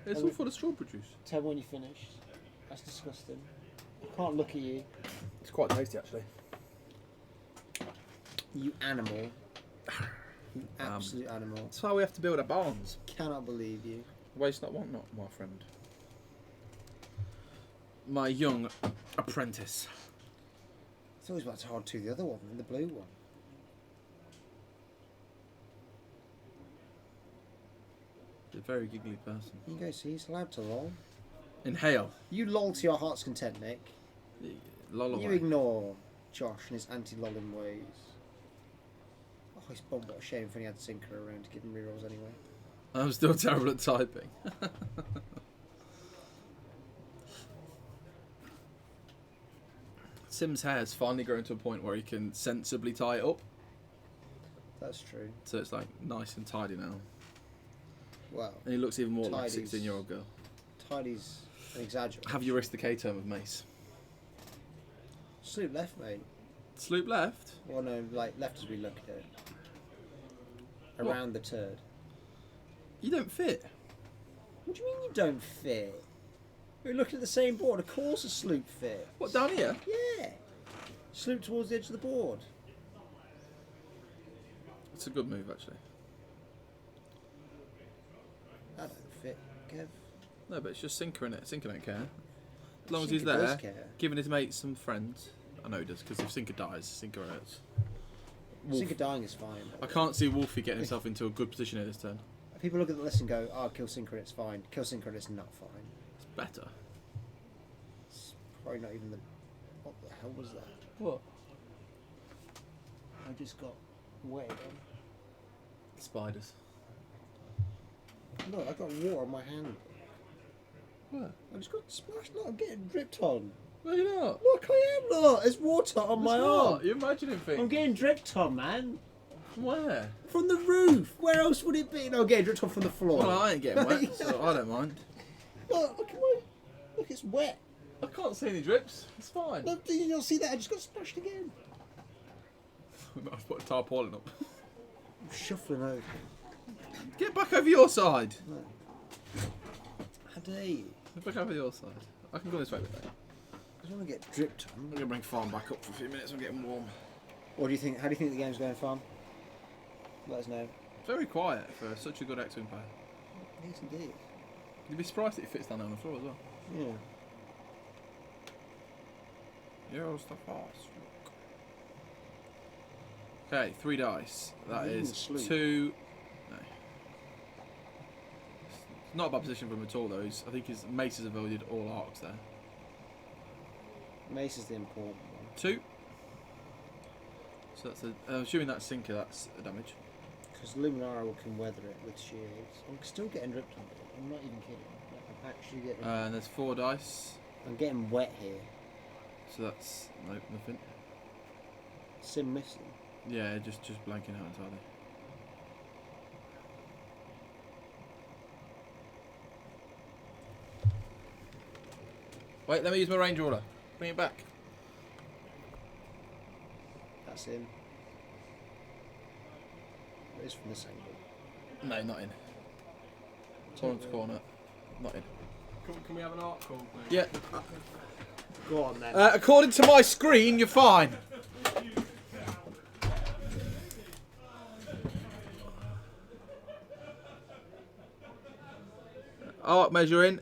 It's all full of strawberry juice. Tell me when you finished. That's disgusting. I can't look at you. It's quite tasty, actually. You animal. You absolute animal. That's why we have to build our barns. Cannot believe you. Waste not, want not, my friend. My young apprentice. It's always about to hard to the other one, the blue one. He's a very giggly person. You go, see, he's allowed to lol. Inhale. You lol to your heart's content, Nick. Lullaby. You ignore Josh and his anti-lolling ways. Oh, he's bummed. What a shame if he had Sinker around to give him rerolls anyway. I'm still terrible at typing. Sim's hair's finally grown to a point where he can sensibly tie it up. That's true. So it's like nice and tidy now. Well, And he looks even more like a Tidy's- 16-year-old girl. tidy's an exaggeration. Have you risked the K-term of Mace? Sloop left, mate. Sloop left? Well, no, like left as we look at it. What? Around the turd. You don't fit. What do you mean you don't fit? We're looking at the same board. Of course a sloop fit. What, down here? Yeah. Sloop towards the edge of the board. It's a good move, actually. I don't fit, Kev. No, but it's just Sinker in it. Sinker don't care. As long as he's Sinker does there, care. giving his mates some friends. I know he does, because if Sinker dies, Sinker hurts. Wolf. Sinker dying is fine. I can't see Wolfie getting himself into a good position at this turn. People look at the list and go, oh, kill Sinker and it's fine. Kill Sinker and it's not fine. It's better. It's probably not even the... What the hell was that? What? I just got wet. Spiders. Look, I got water on my hand. What? I just got splashed. Look, I'm getting dripped on. No, you're not. Look, I am. Look, there's water on my It's arm. not. You're imagining things. I'm getting dripped on, man. Where? From the roof. Where else would it be? No, I'm getting dripped on from the floor. Well, I ain't getting wet, so I don't mind. Look at my... Look, it's wet. I can't see any drips. It's fine. Look, did you not see that? I just got splashed again. I've put a tarpaulin up. I'm shuffling over. Get back over your side. No. How dare you? Get back over your side. I can go this way with that. I just want to get dripped on. I'm gonna bring Farm back up for a few minutes. I'm getting warm. What do you think? How do you think the game's going, Farm? Let us know. Very quiet for such a good X-Wing player. Yes, indeed. You'd be surprised that he fits down there on the floor as well. Yeah. You're the fast. Okay, 3 dice. That Ooh, is sleep. 2. No. It's not a bad position for him at all, though. I think his mace has avoided all arcs there. Mace is the important one. 2. So that's a. I'm assuming that's Sinker. That's a damage. Because Luminara can weather it with shields. I'm still getting dripped on it. I'm not even kidding. Like, I'm actually getting... And there's 4 dice. I'm getting wet here. So that's nope, nothing. Sim missing. Yeah, just blanking out entirely. Wait, let me use my range order. Bring it back. That's him. It is from this angle. No, not in. Torrance corner. Not in. Can we have an art call, please? Yeah. Go on then. According to my screen, you're fine. Art measuring.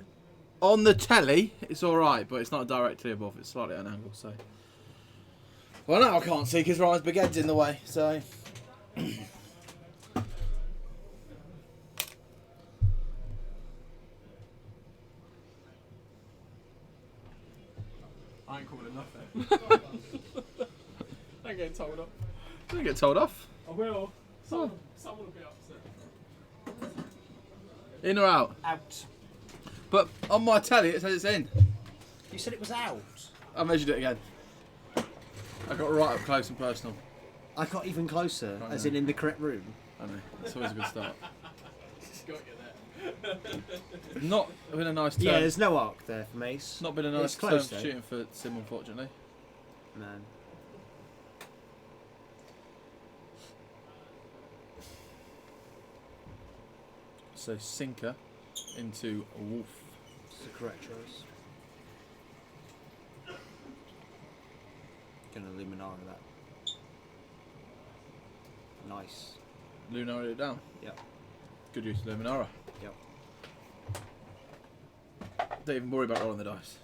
On the telly, it's alright, but it's not directly above, it's slightly at an angle, so. Well, now I can't see because Ryan's big head's in the way, so. I ain't calling nothing. I ain't getting told off. Don't get told off. I will. Someone will be upset. In or out? Out. But on my telly, it says it's in. You said it was out. I measured it again. I got right up close and personal. I got even closer, I as know. in the correct room. I know. It's always a good start. Just got you there. Not been a nice turn. Yeah, there's no arc there for Mace. Not been a It's nice close, turn though. shooting for Sim, unfortunately. Man. So sinker into wolf. It's the correct choice. Gonna Luminara that. Nice. Lunar it down. Yep. Good use of Luminara. Yep. Don't even worry about rolling the dice.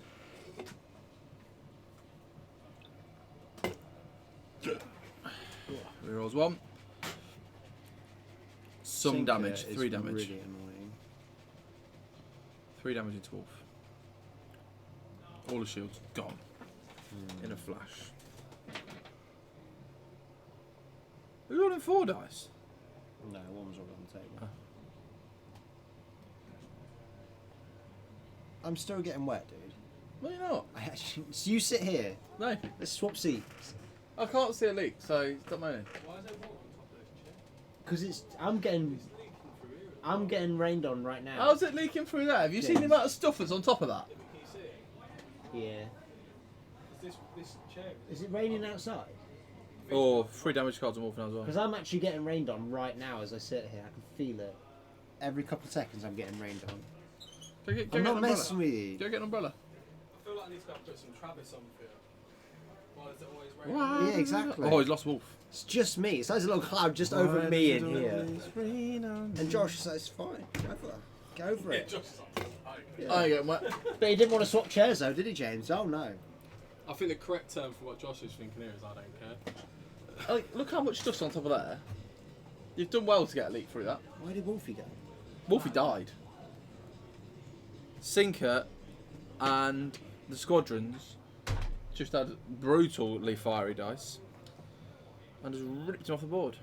Rerolls 1. Some Sinker damage. is 3 damage. Really annoying. 3 damage into wolf. All the shields gone in a flash. We're rolling 4 dice. No, one was all on the table. Oh. I'm still getting wet, dude. No, you're not. I actually, so you sit here. No. Let's swap seats. I can't see a leak, so stop moaning. Why is there water on top of this chair? Because it's I'm getting rained on right now. How's it leaking through there? Have you seen the amount of stuff that's on top of that? Yeah, but can you see it? Yeah. Is this chair? Is it raining outside? Or 3 damage cards on wolf now as well. Because I'm actually getting rained on right now as I sit here. I can feel it. Every couple of seconds I'm getting rained on. Go get I'm an not umbrella. messing with you. Go get an umbrella. I feel like I need to go and put some Travis on for you. Why does it always rain? Yeah, exactly. Oh, he's lost wolf. It's just me. It's like a little cloud just over me in here. And Josh says, it's fine. Go over Yeah, it. Josh is like, oh, okay. I ain't getting wet. But he didn't want to swap chairs though, did he, James? Oh no. I think the correct term for what Josh is thinking here is I don't care. Oh, look how much stuff's on top of there. You've done well to get a leak through that. Where did Wolfie go? Wolfie died. Sinker and the squadrons just had brutally fiery dice and just ripped him off the board.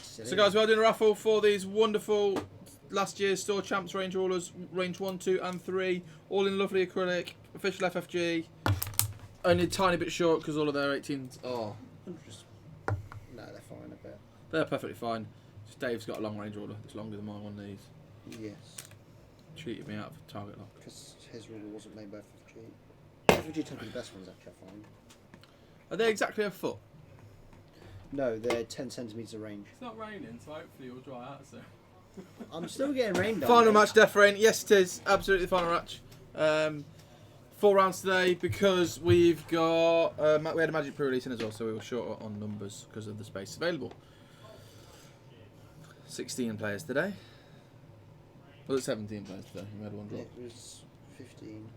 So guys, we are doing a raffle for these wonderful last year's store champs range rulers, range 1, 2 and 3, all in lovely acrylic, official FFG. Only a tiny bit short because all of their 18s are. No, they're fine, I bet. They're perfectly fine. Just Dave's got a long range ruler that's longer than my one of these. Yes. Cheated me out of target lock. Because his ruler wasn't made by FFG. FFG tend to be the best ones, actually, I find. Are they exactly a foot? No, they're 10 centimetres of range. It's not raining, so hopefully it'll dry out soon. I'm still getting rained on. Final mate. match, Death Rain. Yes, it is. Absolutely the final match. 4 rounds today because we've got... we had a Magic pre-release in as well, so we were short on numbers because of the space available. 16 players today. Well, it's 17 players today. We had one drop. It was 15.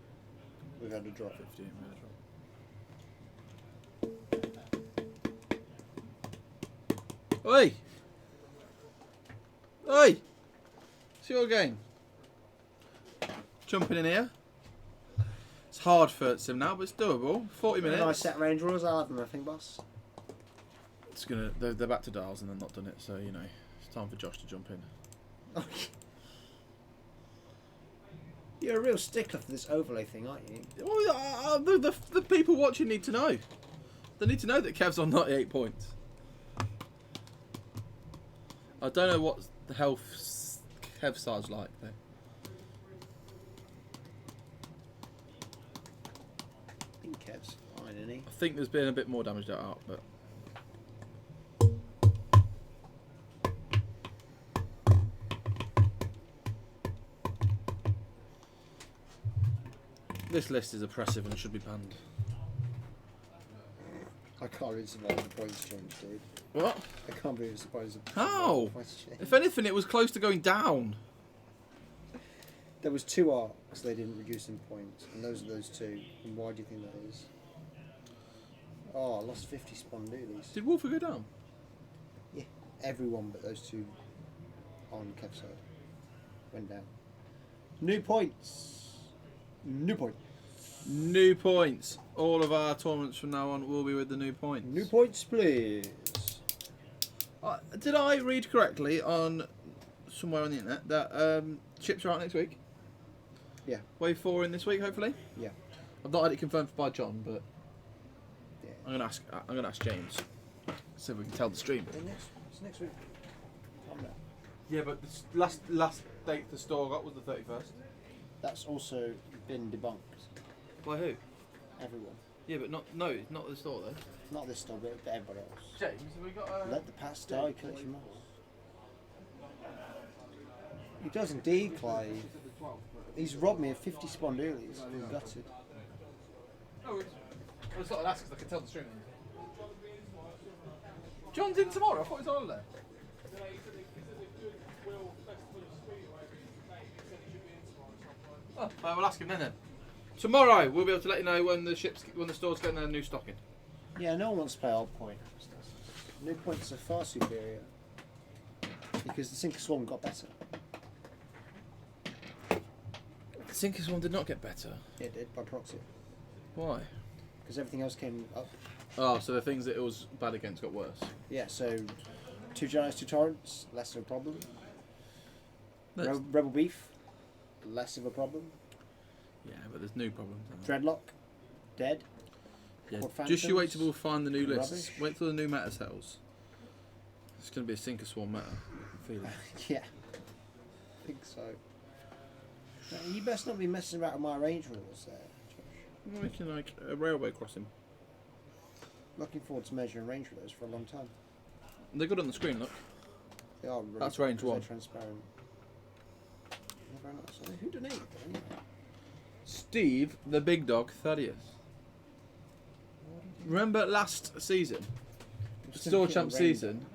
We've had a drop. 15, we had a drop. Oi! Oi! It's your game. Jumping in here. It's hard for Sim now, but it's doable. 40 minutes. Nice set range rules, I'll have them, I think, boss. It's gonna. They're back to dials and they're not done it, so you know it's time for Josh to jump in. You're a real stickler for this overlay thing, aren't you? Well, the people watching need to know. They need to know that Kev's on 98 points. I don't know what the health Kev side's like though. I think Kev's fine, isn't he? I think there's been a bit more damage out, but. This list is oppressive and should be banned. I can't really survive the points change, dude. What? I can't believe it's supposed to How? If anything, it was close to going down. There was 2 arcs, they didn't reduce in points, and those are those 2. And why do you think that is? Oh, I lost 50 spondoolies. Did Wolfer go down? Yeah, everyone but those 2 on Kev's side went down. New points. New point. New points. All of our tournaments from now on will be with the new points. New points, please. Did I read correctly on somewhere on the internet that chips are out next week? Yeah. Wave 4 in this week, hopefully. Yeah. I've not had it confirmed by John, but Yeah. I'm gonna ask James. See if we can tell the stream. It's next week. Calm down. Yeah, but last date the store got was the 31st. That's also been debunked. By who? Everyone. Yeah, but not the store though. Not this store, but everybody else. James, have we got Let the past die, collection must. He does indeed, Clive. He's robbed me of 50 spondoolies. I'm gutted. Oh, I just thought I'd ask because I could tell the stream. John's in tomorrow. I thought he was on holiday. Oh, we'll ask him then. Tomorrow we'll be able to let you know when the store's getting their new stock in. Yeah, no one wants to play old point. New points are far superior because the Sinker Swan got better. The Sinker's one did not get better. It did by proxy Why? because everything else came up. Oh, so the things that it was bad against got worse. Yeah, so 2 giants, 2 torrents, less of a problem. That's- Rebel beef, less of a problem. Yeah, but there's new problems. Dreadlock, dead. Yeah, Quad just you wait till Phantoms, we'll find the new lists. rubbish. Wait till the new meta settles. It's going to be a Sinker Swan meta. I feel it. Yeah, I think so. Now, you best not be messing about with my range rules there, Josh. We're making like a railway crossing. Looking forward to measuring range with those for a long time. They're good on the screen, look. They are really That's good range 'cause they're one. transparent. Yeah, very nice. Who donated them anyway? Steve, the big dog, Thaddeus. Remember last season, Store Champ season,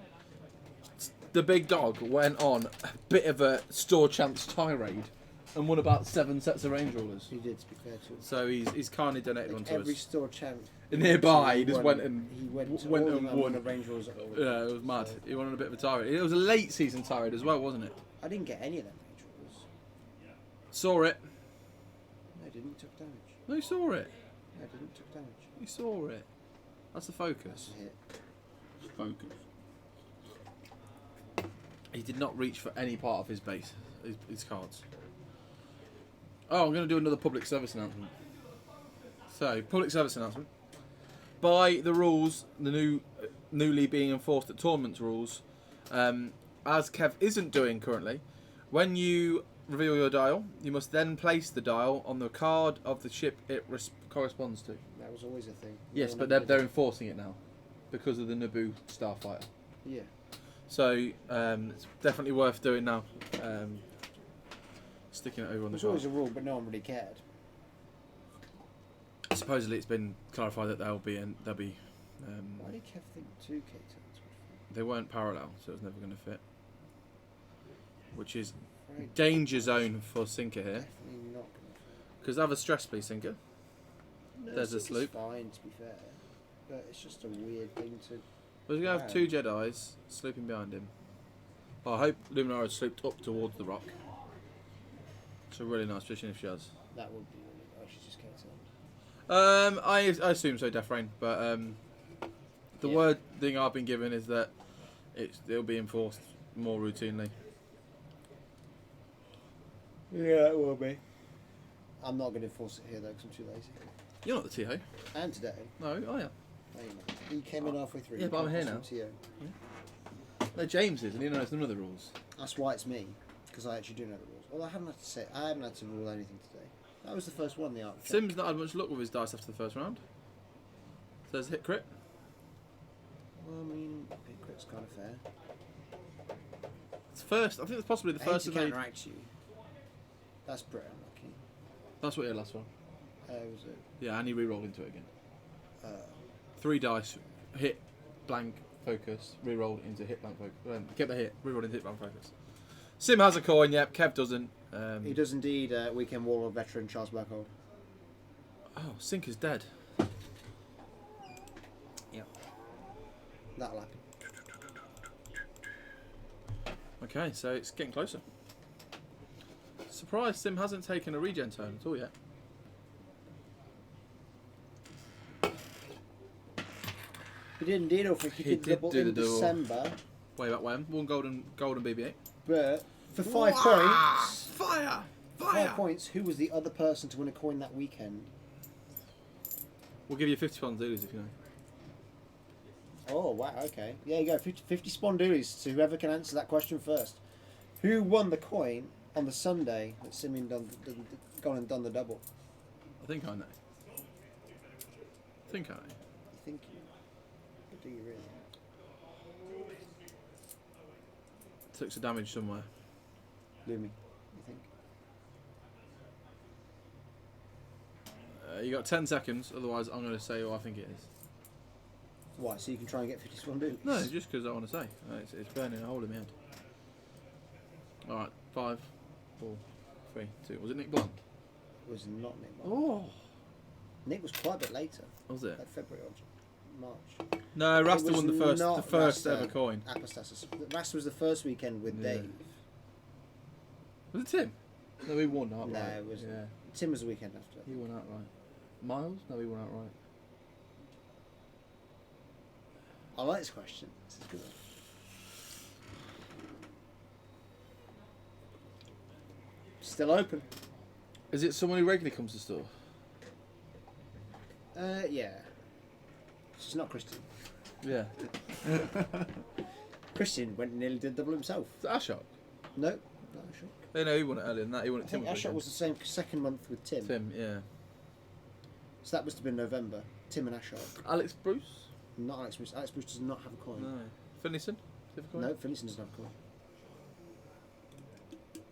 the big dog went on a bit of a Store Champs tirade and won about 7 sets of range rulers. He did, to be fair to him. So he's kindly donated one to Every us. store champ. Nearby, he just went and he went to went all of and them won. the range rules at all. Yeah, it was mad. So, He went on a bit of a tirade. It was a late season tirade as well, wasn't it? I didn't get any of them range rules. Saw it. No, I didn't. Took damage. No, he saw it. No, I didn't. Took damage. He saw it. That's the focus. That's a hit. Focus. He did not reach for any part of his base, his cards. Oh, I'm going to do another public service announcement. So, public service announcement. By the rules, the newly being enforced at tournaments rules, as Kev isn't doing currently, when you reveal your dial, you must then place the dial on the card of the ship it corresponds to. That was always a thing. Yes, No but one they're did enforcing it now because of the Naboo starfighter. it. Yeah. So it's definitely worth doing now. Sticking it over on It the was card. always a rule, but no one really cared. Supposedly, it's been clarified that they'll be. Why did Kev think 2K turns would fit? They weren't parallel, so it was never going to fit. Which is Very danger zone for Sinker here. Definitely not going to fit. Because have a stress, please, Sinker. No, There's a it's sloop. fine, to be fair. But it's just a weird thing to... We're going to have Wow. 2 Jedis sleeping behind him. Oh, I hope Luminara slooped up towards the rock. It's a really nice position if she has. That would be really... Oh, she's just kept on. I assume so, Death Rain, but the Yeah. word thing I've been given is that it'll be enforced more routinely. Yeah, it will be. I'm not going to force it here, though, because I'm too lazy. You're not the TO. And today. No, I am. No, you're not. You came in halfway through. Yeah, You but I'm can't here force him to you. No, James is, and he knows none of the rules. That's why it's me, because I actually do know the rules. Well, I haven't had to rule anything today. That was the first one, the art. Sim's not had much luck with his dice after the first round. Says hit crit. Well, I mean, big crit's kind of fair. It's first. I think it's possibly the I hate first to of the. counteract you. That's pretty unlucky. That's what he had last one. Was it? Yeah, and he re-rolled into it again. 3 dice, hit, blank, focus, re-rolled into hit, blank, focus. Get the hit, re-rolled into hit, blank, focus. Sim has a coin, yep. Kev doesn't. He does indeed. Weekend Warlord veteran Charles Blackhold. Oh, Sinker's dead. That'll happen. Okay, so it's getting closer. Surprised Sim hasn't taken a regen turn at all yet. He did indeed offer. He did double do in the double. December, Way back when. One golden BB-8. but for 5 points. Fire! 5 points. Who was the other person to win a coin that weekend? We'll give you 50 pounds dealers if you know. Oh wow. Okay. Yeah, you go. 50 spondoolies to whoever can answer that question first. Who won the coin? on the Sunday that Simeon gone and done the double. I think I know. I think I know. You think you? But do you really? Took some damage somewhere. Lumi, you think? You got 10 seconds, otherwise I'm going to say what I think it is. Why? So you can try and get 50 Swandoolies? No, just because I want to say. It's burning a hole in my head. Alright, 5, 4, 3, 2. Was it Nick Blunt? It was not Nick. Oh! Nick was quite a bit later. Was it? Like February or March. No, Rasta It was won the not first Rasta. ever coin. Apostasis. Rasta was the first weekend with Yeah. Dave. Was it Tim? No, he won outright. No, it wasn't. Yeah, Tim was the weekend after. he won outright. Miles? No, he won outright. I like this question. This is good. Still open. Is it someone who regularly comes to the store? Yeah. She's not Christian. Yeah. Christian went and nearly did double himself. Is it Ashok? No, not sure. Oh, no, he won it earlier than that. He won I it think Tim. Ashok was the same second month with Tim. Tim, yeah. So that must have been November. Tim and Ashok. Alex Bruce? Not Alex Bruce. Alex Bruce does not have a coin. No. Finlayson? No, Finlayson doesn't have a coin.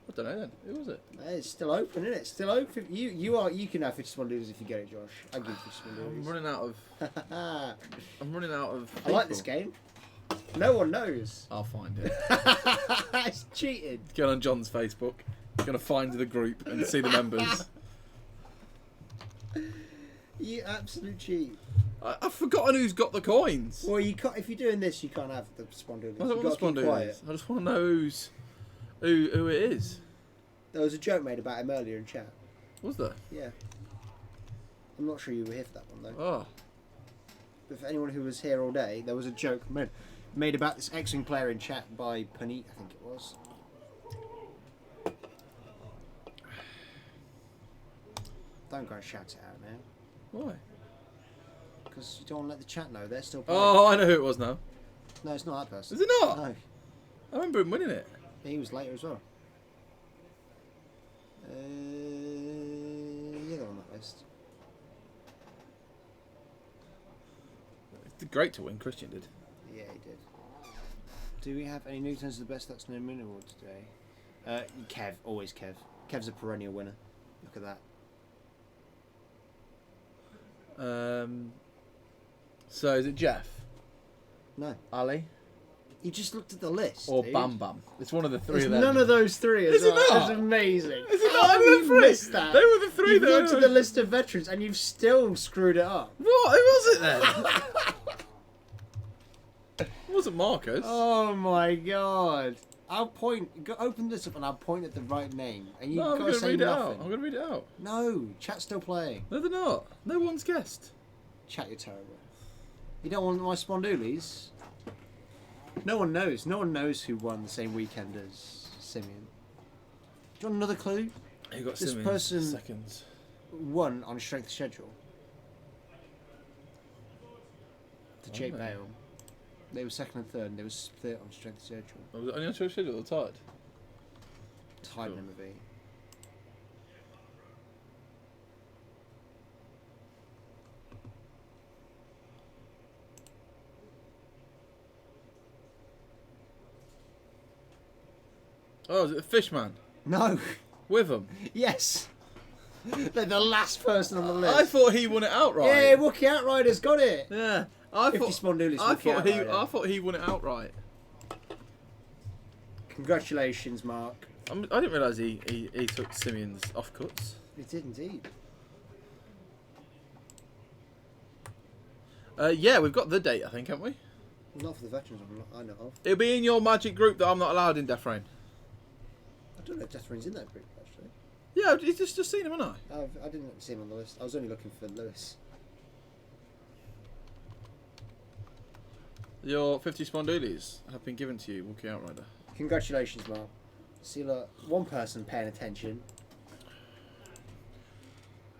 I don't know then. Who was it? It's still open, isn't it? Still open. You can have 50 Swandoolies if you get it, Josh. I'll give you 50 I'm Swandoolies. running out of. I'm running out of. I like people. this game. No one knows. I'll find it. It's cheated. Get on John's Facebook. Gonna find the group and see the members. You absolute cheat. I've forgotten who's got the coins. Well, you can't. If you're doing this, you can't have the Swandoolies. I You've don't got want to to keep respond to quiet. this. I just want to know who it is. There was a joke made about him earlier in chat. Was there? Yeah. I'm not sure you were here for that one though. Oh. But for anyone who was here all day, there was a joke made about this X-Wing player in chat by Paneet, I think it was. Don't go and shout it out now. Why? Because you don't want to let the chat know they're still playing. Oh, I know who it was now. No, it's not that person. Is it not? No. I remember him winning it. He was later as well. Yeah, they're on that list. It's great to win. Christian did. Yeah, he did. Do we have any new turns of the best That's No Moon Award today? Kev, always Kev. Kev's a perennial winner. Look at that. So is it Jeff, No, Ali, you just looked at the list. or dude. Bam Bam? It's one of the three It's of them. none of those three. As Is it well. not? It's amazing. Is it How not have one of you the three? missed that? They were the three You've that looked I- at the list of veterans and you've still screwed it up. What? Who was it then? It wasn't Marcus. Oh my god! I'll point. Open this up and I'll point at the right name, and you've no, I'm got going to to say read it nothing. out. I'm going to read it out. No, chat's still playing. No, they're not. No one's guessed. Chat, you're terrible. You don't want my Spondoolies? No one knows. No one knows who won the same weekend as Simeon. Do you want another clue? You got This Simmons, person- seconds. Won on a strength schedule. To Jake Oh. Bale. They were second and third, and they were split on strength schedule. Oh, was it only on show schedule or tied? Tied Cool. number V. Oh, is it the Fishman? No. With him? Yes. They're the last person on the list. I thought he won it outright. Yeah, Wookie Outrider's got it. Yeah. I 50 thought, Spondoolies. I Wookie thought he. Outrider. I thought he won it outright. Congratulations, Mark. I didn't realise he took Simeon's offcuts. He did indeed. Yeah, we've got the date, I think, haven't we? Well, not for the veterans, I know of. It'll be in your magic group that I'm not allowed in, Death Rain. I don't know if Death Rain's in that group, actually. Yeah, I've just seen him, haven't I? I didn't see him on the list. I was only looking for Lewis. Your 50 Spondoolies have been given to you, Wookie Outrider. Congratulations, Mark. See, look, one person paying attention.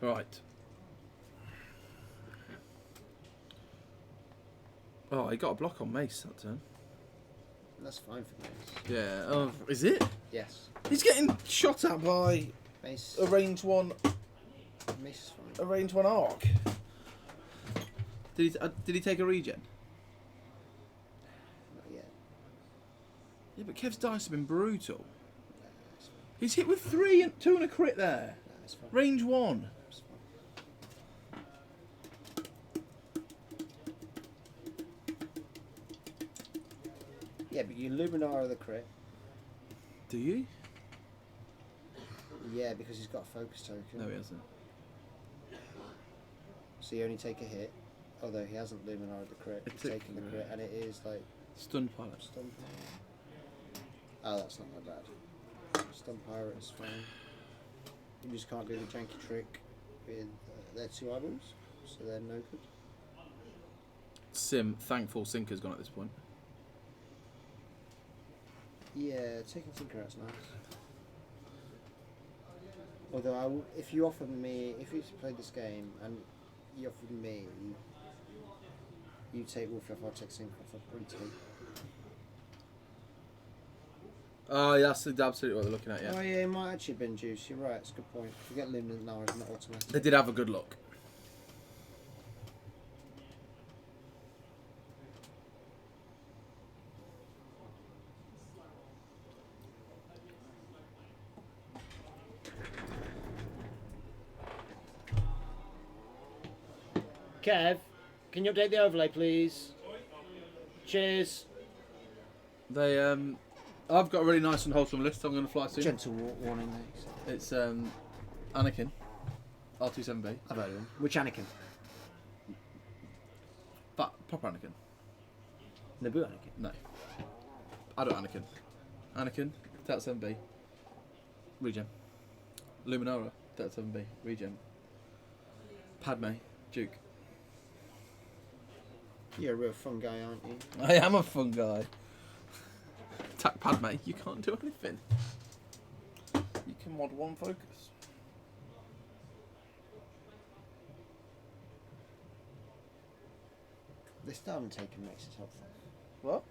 Right. Oh, he got a block on Mace that turn. That's fine for me. Yeah. Oh, is it? Yes. He's getting shot at by Mace. a range one Mace is fine. arc. Did he take a regen? Not yet. Yeah, but Kev's dice have been brutal. Nah, it's fine. He's hit with 3 and 2 and a crit there. Nah, it's fine. Range 1. It's fine. Yeah, but you Luminara the crit. Do you? Yeah, because he's got a focus token. No, he hasn't. So you only take a hit. Although he hasn't Luminara the crit. It He's took- taking the crit, and it is like Stun pilot. stun. Oh, that's not that bad. Stun pirate is fine. You just can't do the janky trick with their 2 eyeballs, so they're no good. Thankful Sinker's gone at this point. Yeah, taking Tinker out's nice. Although, if you played this game and you offered me, you take Wolf I'll take Tinker off, I'd probably take. Oh, yeah, that's absolutely what they're looking at, yeah. Oh yeah, it might actually have been juice. You're right. It's a good point. Forget Luminara is not automatic. They did have a good look. Kev, can you update the overlay, please? Cheers. They I've got a really nice and wholesome list I'm going to fly soon. Gentle warning. Thanks. It's Anakin, R27B, I've heard of him. Which Anakin? but proper Anakin. Naboo Anakin. No, adult Anakin. Anakin, Delta 7B, regen. Luminara, Delta 7B, regen. Padme, Duke. You're a real fun guy, aren't you? I am a fun guy. Attack Padme, you can't do anything. You can mod 1 focus. They still haven't taken Max's health What?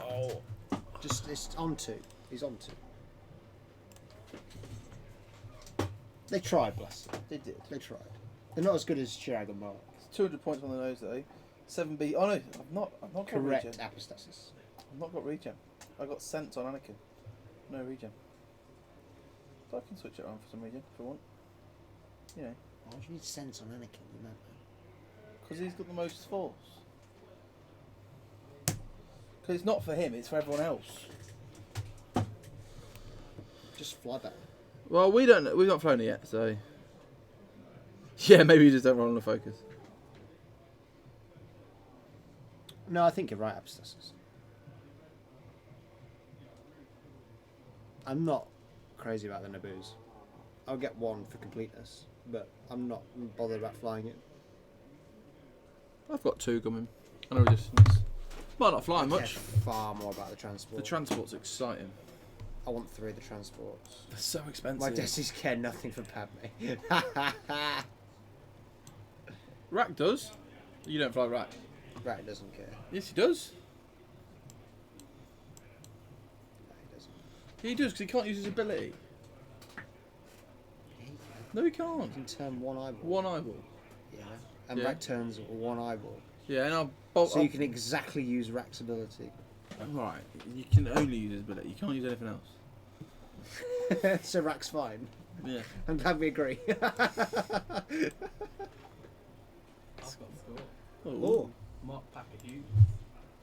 Oh. off. Just it's on 2. He's on 2. They tried, bless them. They did. They tried. They're not as good as Chirag and Mark. 200 points on the nose though. 7B. Oh no, I've not got Correct regen. apostasis. I've not got regen. I got sense on Anakin. No regen. So I can switch it on for some reason if I want. You know, Why do you need sense on Anakin? You know? because he's got the most force. Because it's not for him, it's for everyone else. Just fly back. Well, we've not flown it yet, so yeah, maybe you just don't roll on the focus. No, I think you're right, apostasis. I'm not crazy about the Naboos. I'll get 1 for completeness, but I'm not bothered about flying it. I've got 2 coming. I know resistance. Might not fly I much. care far more about the transport. The transport's exciting. I want 3 of the transports. They're so expensive. My Desi's care nothing for Padme. Rack does. You don't fly Rack. Right, doesn't care. Yes, he does. No, he doesn't. He does because he can't use his ability. He can. No, he can't. You can turn 1 eyeball. 1 eyeball. Yeah. And Yeah. Rack turns 1 eyeball. Yeah, and I'll bolt. So you can exactly use Rack's ability. Right, you can only use his ability. You can't use anything else. So Rack's fine. Yeah. I'm glad we agree. I've got thought. Oh. Mark Packer Hugh,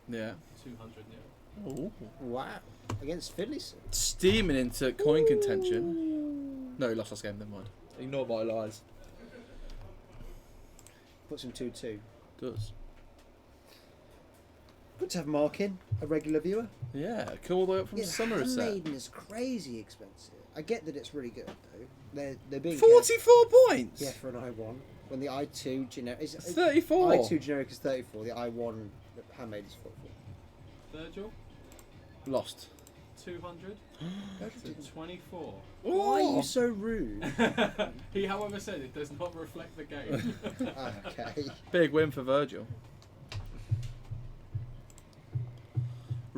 Yeah. 200 nil. Oh. Wow. Against Finlayson. Steaming into coin contention. No, he lost last game. Never mind. Ignore my lies. Puts him 2-2. Does. Good to have Mark in, a regular viewer. Yeah, come all the way up from Somerset. Handmaiden is crazy expensive. I get that it's really good though. They're being 44 points. Yeah, for an I1. When the I2 generic is 34. I2 generic is 34. The I1 handmade is 44. Virgil, Lost. 200 to 24. Why are Oh. you so rude? He, however, said it does not reflect the game. Okay. Big win for Virgil.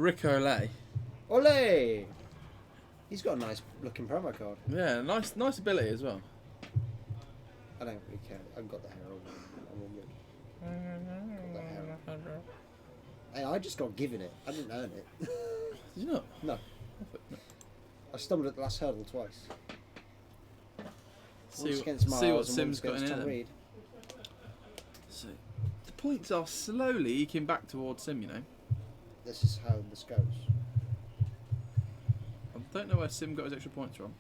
Ricolet. Ole! He's got a nice looking promo card. Yeah, nice ability as well. I don't really care. I've got the hair on. I'm all good. Got the hair on. Hey, I just got given it. I didn't earn it. Did you not? No. I stumbled at the last hurdle twice. Once against Miles see what and Sim's once got in against here. Tom then. Reed. So, the points are slowly eking back towards Sim, you know. This is how this goes. I don't know where Sim got his extra points from.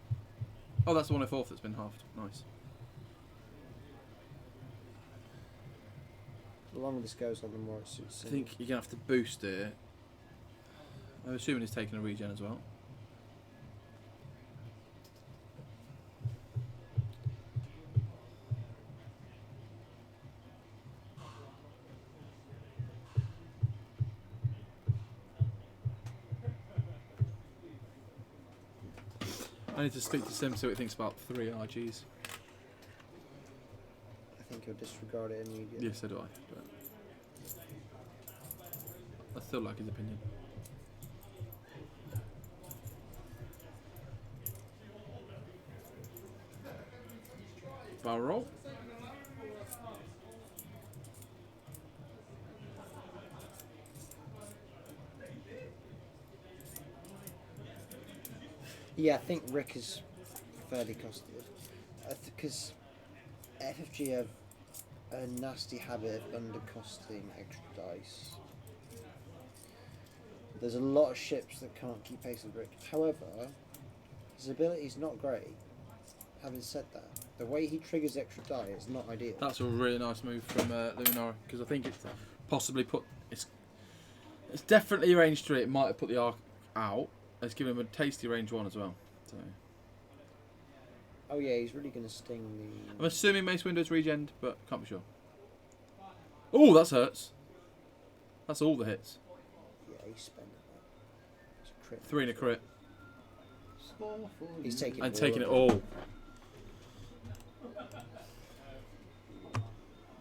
Oh, that's the 104th that's been halved. Nice. The longer this goes on, the more it suits I Sim. think you're going to have to boost it. I'm assuming he's taking a regen as well. I need to speak to Sim, see what he thinks about 3 RGs. I think he'll disregard it immediately. Yes, so do I. But I still like his opinion. Barrel roll. Yeah, I think Rick is fairly costed. Because FFG have a nasty habit of undercosting extra dice. There's a lot of ships that can't keep pace with Rick. However, his ability's not great. Having said that, the way he triggers extra die is not ideal. That's a really nice move from Luminara, because I think it's possibly put it's definitely range 3. It might have put the arc out. It's given him a tasty range 1 as well. So Oh yeah, he's really going to sting I'm the... assuming Mace Window's regened, but can't be sure. Oh, that hurts. That's all the hits. Yeah, he's spending that. It's a crit. 3 and a crit. He's taking And all taking it of all.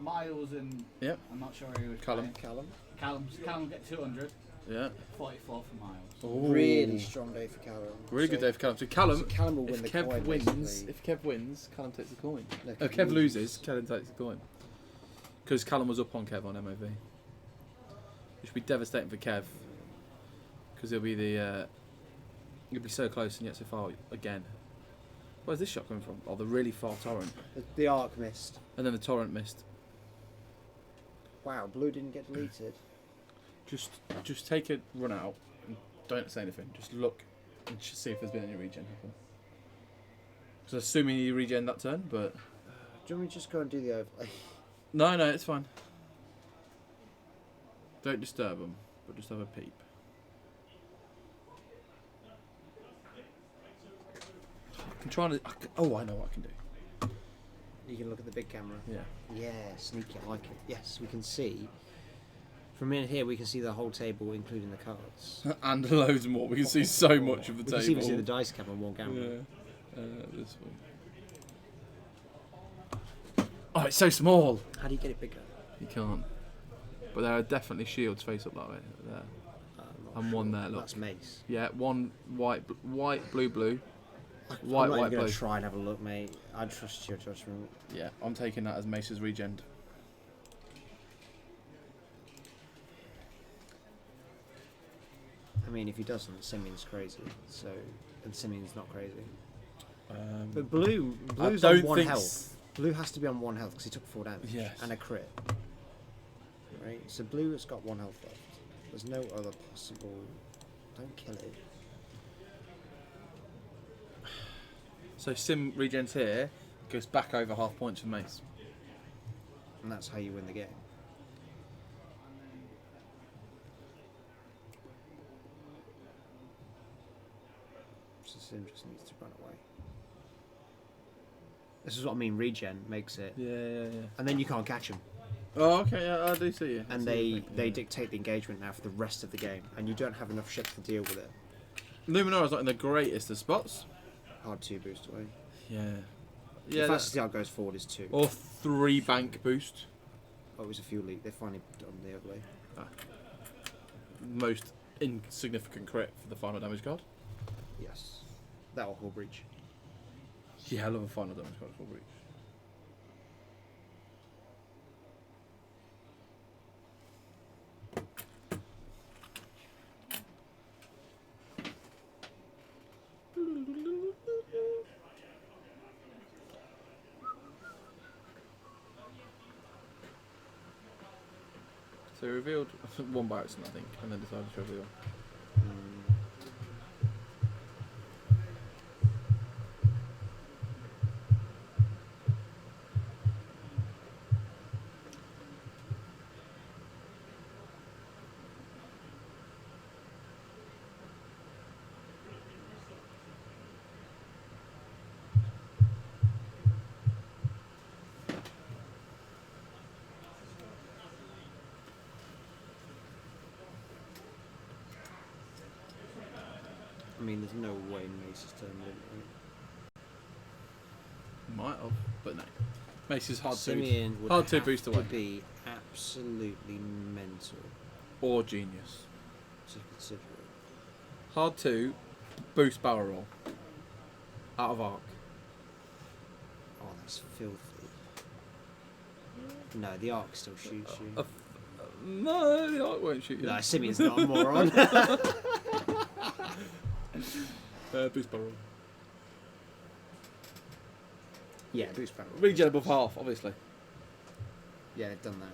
Miles and Yep. I'm not sure who was Callum. playing. Callum. Callum get 200, Yeah. 44 for Miles. Ooh. Really strong day for Callum. Really good day for Callum. So Callum, So Callum will win if the Kev coin, wins, basically. if Kev wins, Callum takes the coin. No, If Kev loses, Callum takes the coin. Because Callum was up on Kev on MOV. Which would be devastating for Kev. Because he'll be he'll be so close and yet so far again. Where's this shot coming from? Oh, the really far torrent. The arc missed. And then the torrent missed. Wow, blue didn't get deleted. Just take a run out and don't say anything. Just look and just see if there's been any regen happen. So assuming you regen that turn, but Do you want me to just go and do the overlay? no, it's fine. Don't disturb them, but just have a peep. I'm trying to. Oh, I know what I can do. You can look at the big camera. Yeah. Yeah, sneaky, I like it. Yes, we can see. From in here, we can see the whole table, including the cards. And loads more. We can see so much of the We table. can even see the dice cap on one camera. Yeah. This one. Oh, it's so small. How do you get it bigger? You can't. But there are definitely shields face up that way. There. And one there. Look. That's Mace. Yeah, one white, blue, blue. I'm White, not white, even going blue. to try and have a look, mate. I trust your judgment. Yeah, I'm taking that as Mace's regen. I mean, if he doesn't, Simeon's crazy. So, and Simeon's not crazy. Um, But blue's I on don't one think health. Blue has to be on 1 health because he took 4 damage Yes. and a crit. Right. So blue has got 1 health left. There's no other possible. Don't kill it. So Sim regens here, goes back over half points for Mace. And that's how you win the game. So Sim just needs to run away. This is what I mean. Regen makes it, Yeah. and then you can't catch him. Oh, okay, yeah, I do see you. And they dictate the engagement now for the rest of the game, and you don't have enough ships to deal with it. Luminara's not in the greatest of spots. Hard 2 boost away. Yeah. The Yeah, fastest yard goes forward is 2. or 3 bank boost. Oh, it was a fuel leak. They finally done the other way. Most insignificant crit for the final damage card. Yes. That or Hull Breach. Yeah, I love a final damage card for Breach. So he revealed one by accident, I think, and then decided to reveal. I mean, there's no way Mace has turned in. Might have, but no. Mace is hard Simeon would hard to have boost to away. be absolutely mental Or genius. to consider it. Hard to boost barrel roll. Out of arc. Oh, that's filthy. No, the arc still shoots you. No, the arc won't shoot you. No, Simeon's not a moron. Boost barrel roll. Yeah, boost barrel. Regen above half, obviously. Yeah, they've done that.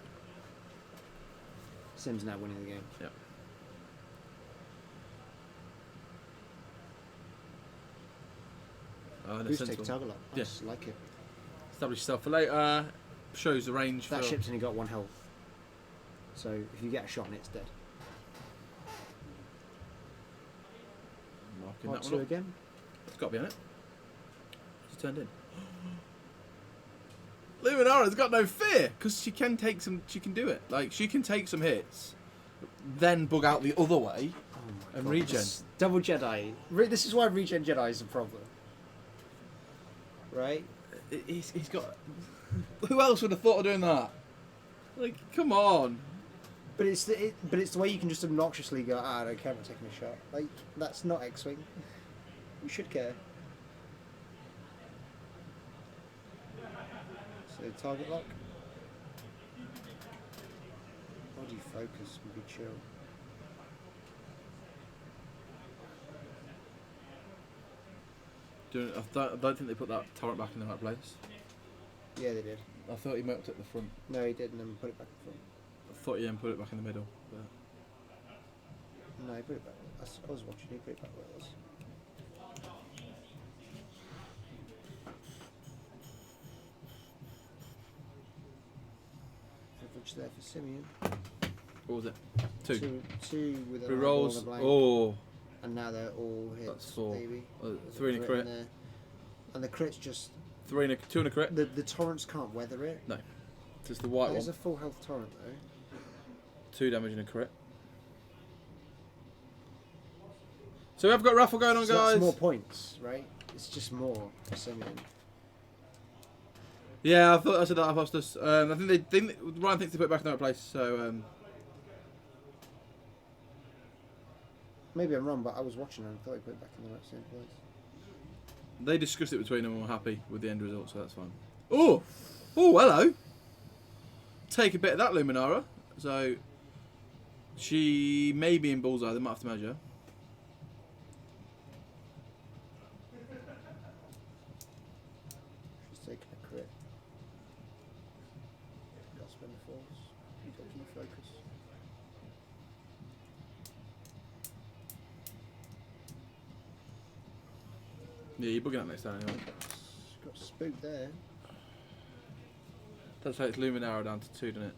Sim's now winning the game. Yeah. Boost takes target lock. Yeah. Nice, like it. Establish yourself for later. Shows the range That for... ship's only got 1 health. So if you get a shot on it, it's dead. Marking Part that 2 one up. again. It's got to be on it. She's turned in. Luminara's got no fear because she can take some. She can do it. Like she can take some hits, then bug out the other way and regen. This double Jedi. This is why regen Jedi is a problem. Right? He's got. Who else would have thought of doing that? Like, come on. But it's the way you can just obnoxiously go, I don't care about taking a shot. Like, that's not X-Wing. You should care. So, target lock. Body focus would be chill. I don't think they put that turret back in the right place. Yeah, they did. I thought he mopped at the front. No, he didn't, and put it back in front. I thought he then put it back in the middle. But... No, he put it back. I was watching, he put it back where it was. Average there for Simeon. What was it? Two. Two with Three an rolls. eyeball and a blank. Oh, And now they're all hits. That's 4. Baby. There's 3 and a in crit. there. And the crit's just 2 and a crit. the torrents can't weather it. No, just the white There's one. a full health torrent though. 2 damage and a crit. So we've got raffle going on, So guys. that's more points, right? It's just more for Simeon. Yeah, I thought I said that. I us. I think they think Ryan thinks they put it back in the right place. So Maybe I'm wrong, but I was watching and I thought he put it back in the right same place. they discussed it between them and were happy with the end result. So that's fine. Oh, hello. Take a bit of that, Luminara. So she may be in bullseye. They might have to measure. She's taking a crit. Got spin the force. Got key focus. Yeah, you're bugging out next time anyway. She's got spooked there. That's how it's Luminara down to 2, doesn't it?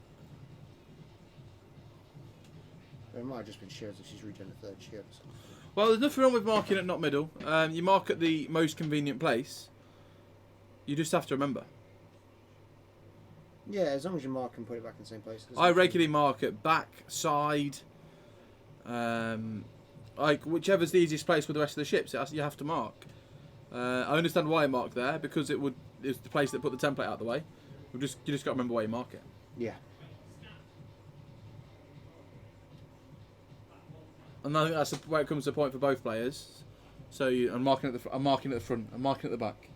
It might have just been shields if she's regen a third shield or something. Well, there's nothing wrong with marking at not middle. You mark at the most convenient place. You just have to remember. Yeah, as long as you mark and put it back in the same place. I regularly mark at back, side, like whichever's the easiest place with the rest of the ships. You have to mark. I understand why I mark there because it's the place that put the template out of the way. You just got to remember where you mark it. Yeah. And I think that's where it comes to a point for both players. So I'm marking at I'm marking at the front. I'm marking at the back.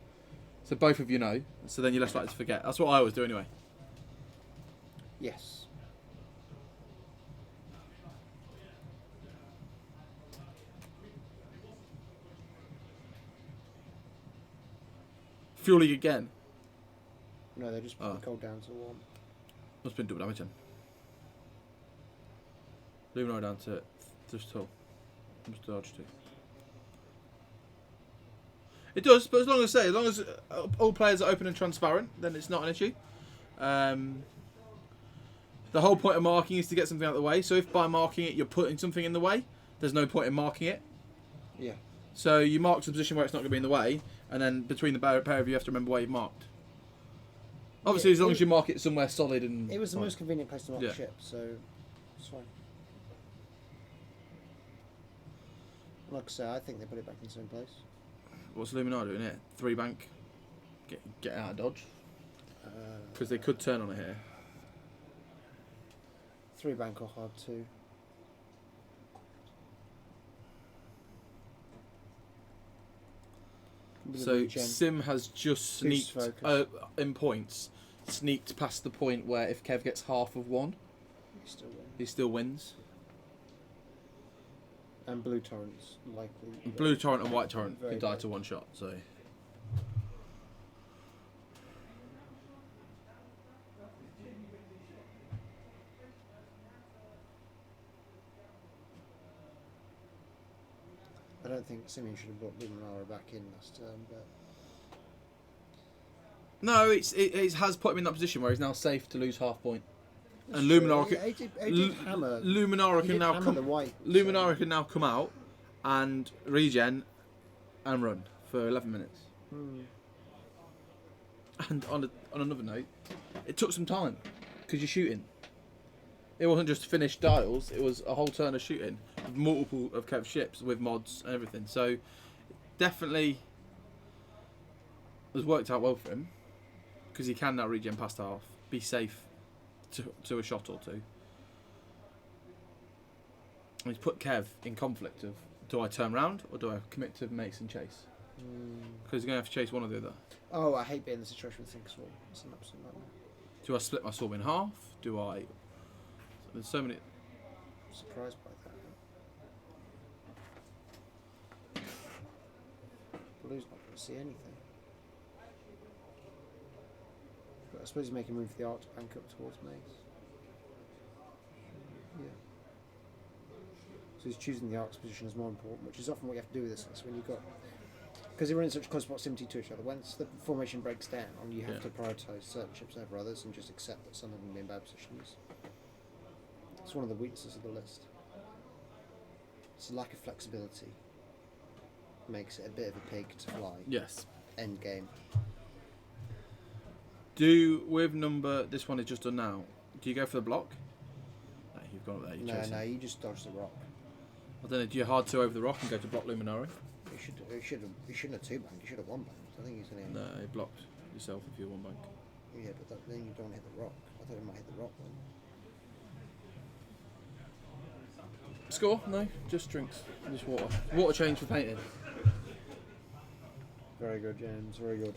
So both of you know. So then you're less likely to forget. That's what I always do anyway. Yes. Fuel League again. No, they just put the cold down to 1. Must have been double damage then. Luminary down to just 2. Must dodge 2. It does, but as long as all players are open and transparent, then it's not an issue. The whole point of marking is to get something out of the way. So if by marking it you're putting something in the way, there's no point in marking it. Yeah. So you mark to the position where it's not going to be in the way, and then between the pair of you have to remember where you've marked. Obviously, as long as you mark it somewhere solid and... It was the most convenient place to mark Yeah. the ship, so it's fine. Like I say, I think they put it back in the same place. What's Luminar doing here? 3 bank. Get out of dodge. Uh, Because they could turn on it here. 3 bank or hard 2. So Sim has just Boost sneaked focus. in points, sneaked past the point where if Kev gets half of 1, he still wins. And blue torrents likely. Blue torrent and white torrent Very can die good. to 1 shot. So I don't think Simeon should have brought Luminara back in last turn, but no, it has put him in that position where he's now safe to lose half point. And Sure, Luminara he did hammer. Luminara He can did now hammer come. the white. Luminara can now come out and regen and run for 11 minutes. Hmm. And on another note, it took some time because you're shooting. It wasn't just finished dials; it was a whole turn of shooting with multiple of Kev's ships with mods and everything. So definitely has worked out well for him because he can now regen past half, be safe to a shot or 2. And he's put Kev in conflict of: do I turn round or do I commit to mace and chase? Because he's going to have to chase one or the other. Oh, I hate being in the situation with Think Swarm. It's an absolute nightmare. Do I split my swarm in half? Do I? There's so many. I'm surprised by that. Blue's not going to see anything. But I suppose he's making room for the arc to bank up towards Mace. Yeah. So he's choosing the arc's position as more important, which is often what you have to do with this list when you've got. Because they run in such close proximity to each other. Once the formation breaks down, you have to prioritise certain ships over others and just accept that some of them will be in bad positions. It's one of the weaknesses of the list. It's a lack of flexibility. Makes it a bit of a pig to fly. Yes. End game. Do with number. This one is just done now. Do you go for the block? No, you've gone up there. You're chasing. No, you just dodge the rock. I don't know. Do you hard 2 over the rock and go to block Luminari? He shouldn't have 2 bank. He should have 1 bank. I think he's going to. No, you blocked yourself if you're 1 bank. Yeah, but then you don't hit the rock. I thought he might hit the rock then. Score? No, just drinks. Just water. Water change for painting. Very good, James. Very good.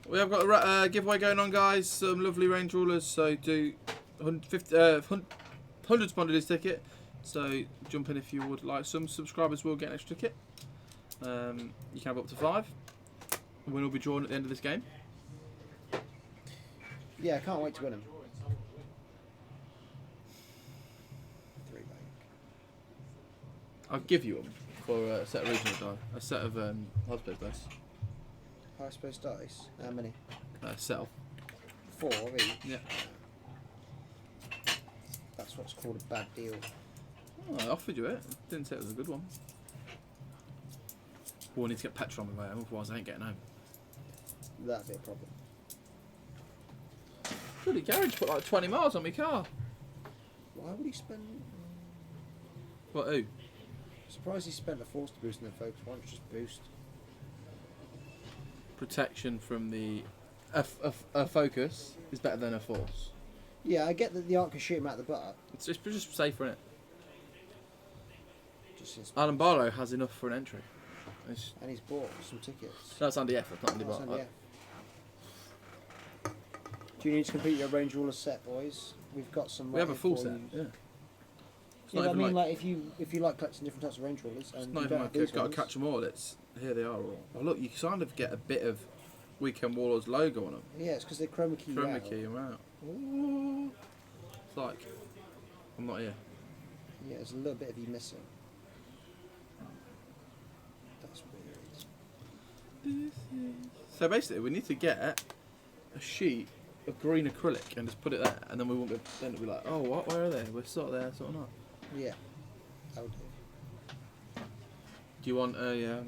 We have got a giveaway going on, guys. Some lovely range rulers. So do 100 pound this ticket. So jump in if you would like. Some subscribers will get an extra ticket. You can have up to 5. The winner will be drawn at the end of this game. Yeah, I can't wait to win him. 3 bank. I'll give you them for a set of regional die, a set of Hyperspace dice, Hyperspace dice. How many? set of 4 of each. yeah. That's what's called a bad deal. Oh, I offered you it. Didn't say it was a good one. Well, I need to get petrol on my way home, otherwise I ain't getting home. That'd be a problem. Bloody garage put like 20 miles on my car. Why would he spend? What? Who? Surprised he spent a force to boost in the focus. Why don't you just boost? Protection from the a focus is better than a force. Yeah, I get that the arc can shoot him out the butt. It's just safer, innit? Just his- Alan Barlow has enough for an entry. And he's bought some tickets. That's Andy F. That's not Andy That's Barlow. Andy F. Do you need to complete your range ruler set, boys? We've got some. We have a right full for set. you. Yeah. Yeah, but I mean, like if you like collecting different types of range rulers, It's and not you even don't like have these it's got to ones, catch them all. It's here they are all. Oh look, you kind of get a bit of Weekend Warlords logo on them. Yeah, it's because they chroma key you Chroma out. key them out. Ooh. It's like I'm not here. Yeah, there's a little bit of you missing. That's weird. So basically, we need to get a sheet of green acrylic and just put it there, and then we won't be. Then it'll be like, oh, what? Where are they? We're sort of there, sort of not. Yeah, that would do. Do you want a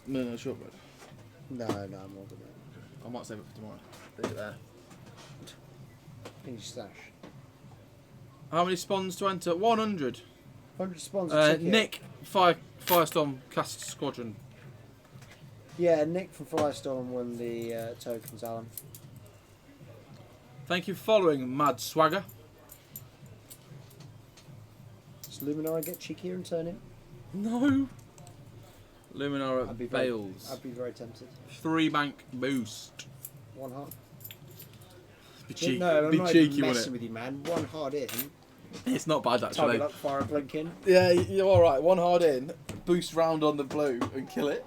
no shortbread? No, I'm all good. I might save it for tomorrow. Leave it there. In your stash. How many spawns to enter? 100. 100 spawns a ticket. Nick, Firestorm Cast Squadron. Yeah, Nick from Firestorm won the tokens, Alan. Thank you for following, Mad Swagger. Does Luminara get cheekier and turn in? No. Luminara I'd be Bales. very tempted. 3 bank boost. One heart. Be cheeky, No, I'm be not cheeky, even wouldn't messing it? with you, man. One hard in. It's not bad actually. Target up, fire a blink in. Yeah, you're alright. 1 hard in, boost round on the blue and kill it.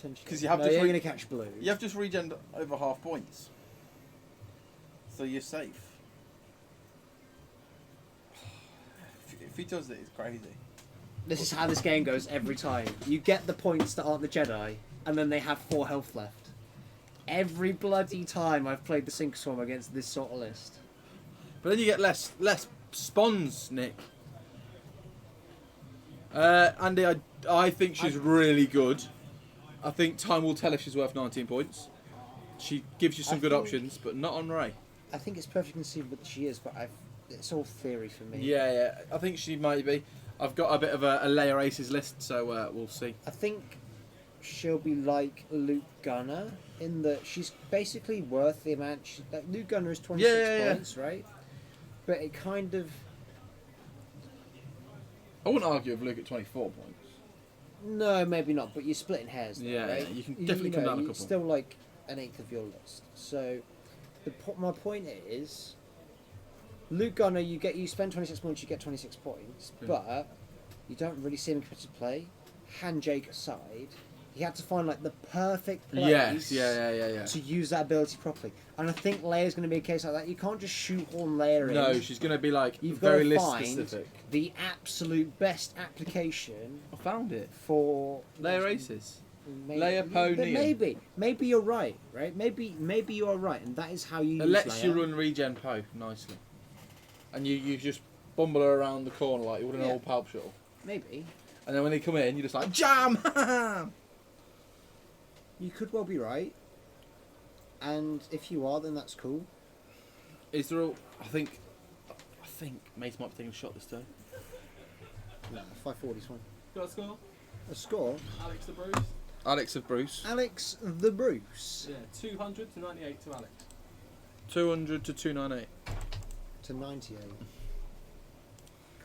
Because you have you're just going to catch blue. you have just regen over half points. So you're safe. If he does it, it's crazy. This is how this game goes every time. You get the points that aren't the Jedi, and then they have 4 health left. Every bloody time I've played the Sink Swarm against this sort of list. But then you get less spawns, Nick. Andy, I think she's really good. I think time will tell if she's worth 19 points. She gives you some good options, but not on Ray. I think it's perfectly conceivable that she is, but it's all theory for me. Yeah, I think she might be. I've got a bit of a layer aces list, so we'll see. I think she'll be like Luke Gunner in that she's basically worth the amount. Like Luke Gunner is 26 points, right? But it kind of. I wouldn't argue with Luke at 24 points. No, maybe not. But you're splitting hairs, there, Yeah, right? yeah, you can definitely come down a couple. It's still like an eighth of your list. So, my point is, Luke Gunner, you spend 26 points, you get 26 points, Yeah. but you don't really see him in competitive play. Hand Jake aside, he had to find like the perfect place. Yes, yeah. To use that ability properly, and I think Leia's going to be a case like that. You can't just shoehorn Leia in. No, she's going to be like You've very got to list find specific. the absolute best application I found it. for Layer aces. Maybe, Leia, Poe, but Neon. maybe you're right, Maybe you are right, and that is how you It use lets you Leia. run regen Poe nicely. And you just bumble her around the corner like you would an Yeah. old Palp shuttle. Maybe And then when they come in, you're just like, jam! you could well be right, and if you are, then that's cool. Is there all... I think Mace might be taking a shot this turn. No, 540's fine. Got a score? A score. Alex the Bruce. Alex of Bruce. Alex the Bruce Yeah, 200 to 98 to Alex. 200 to 298. to 98.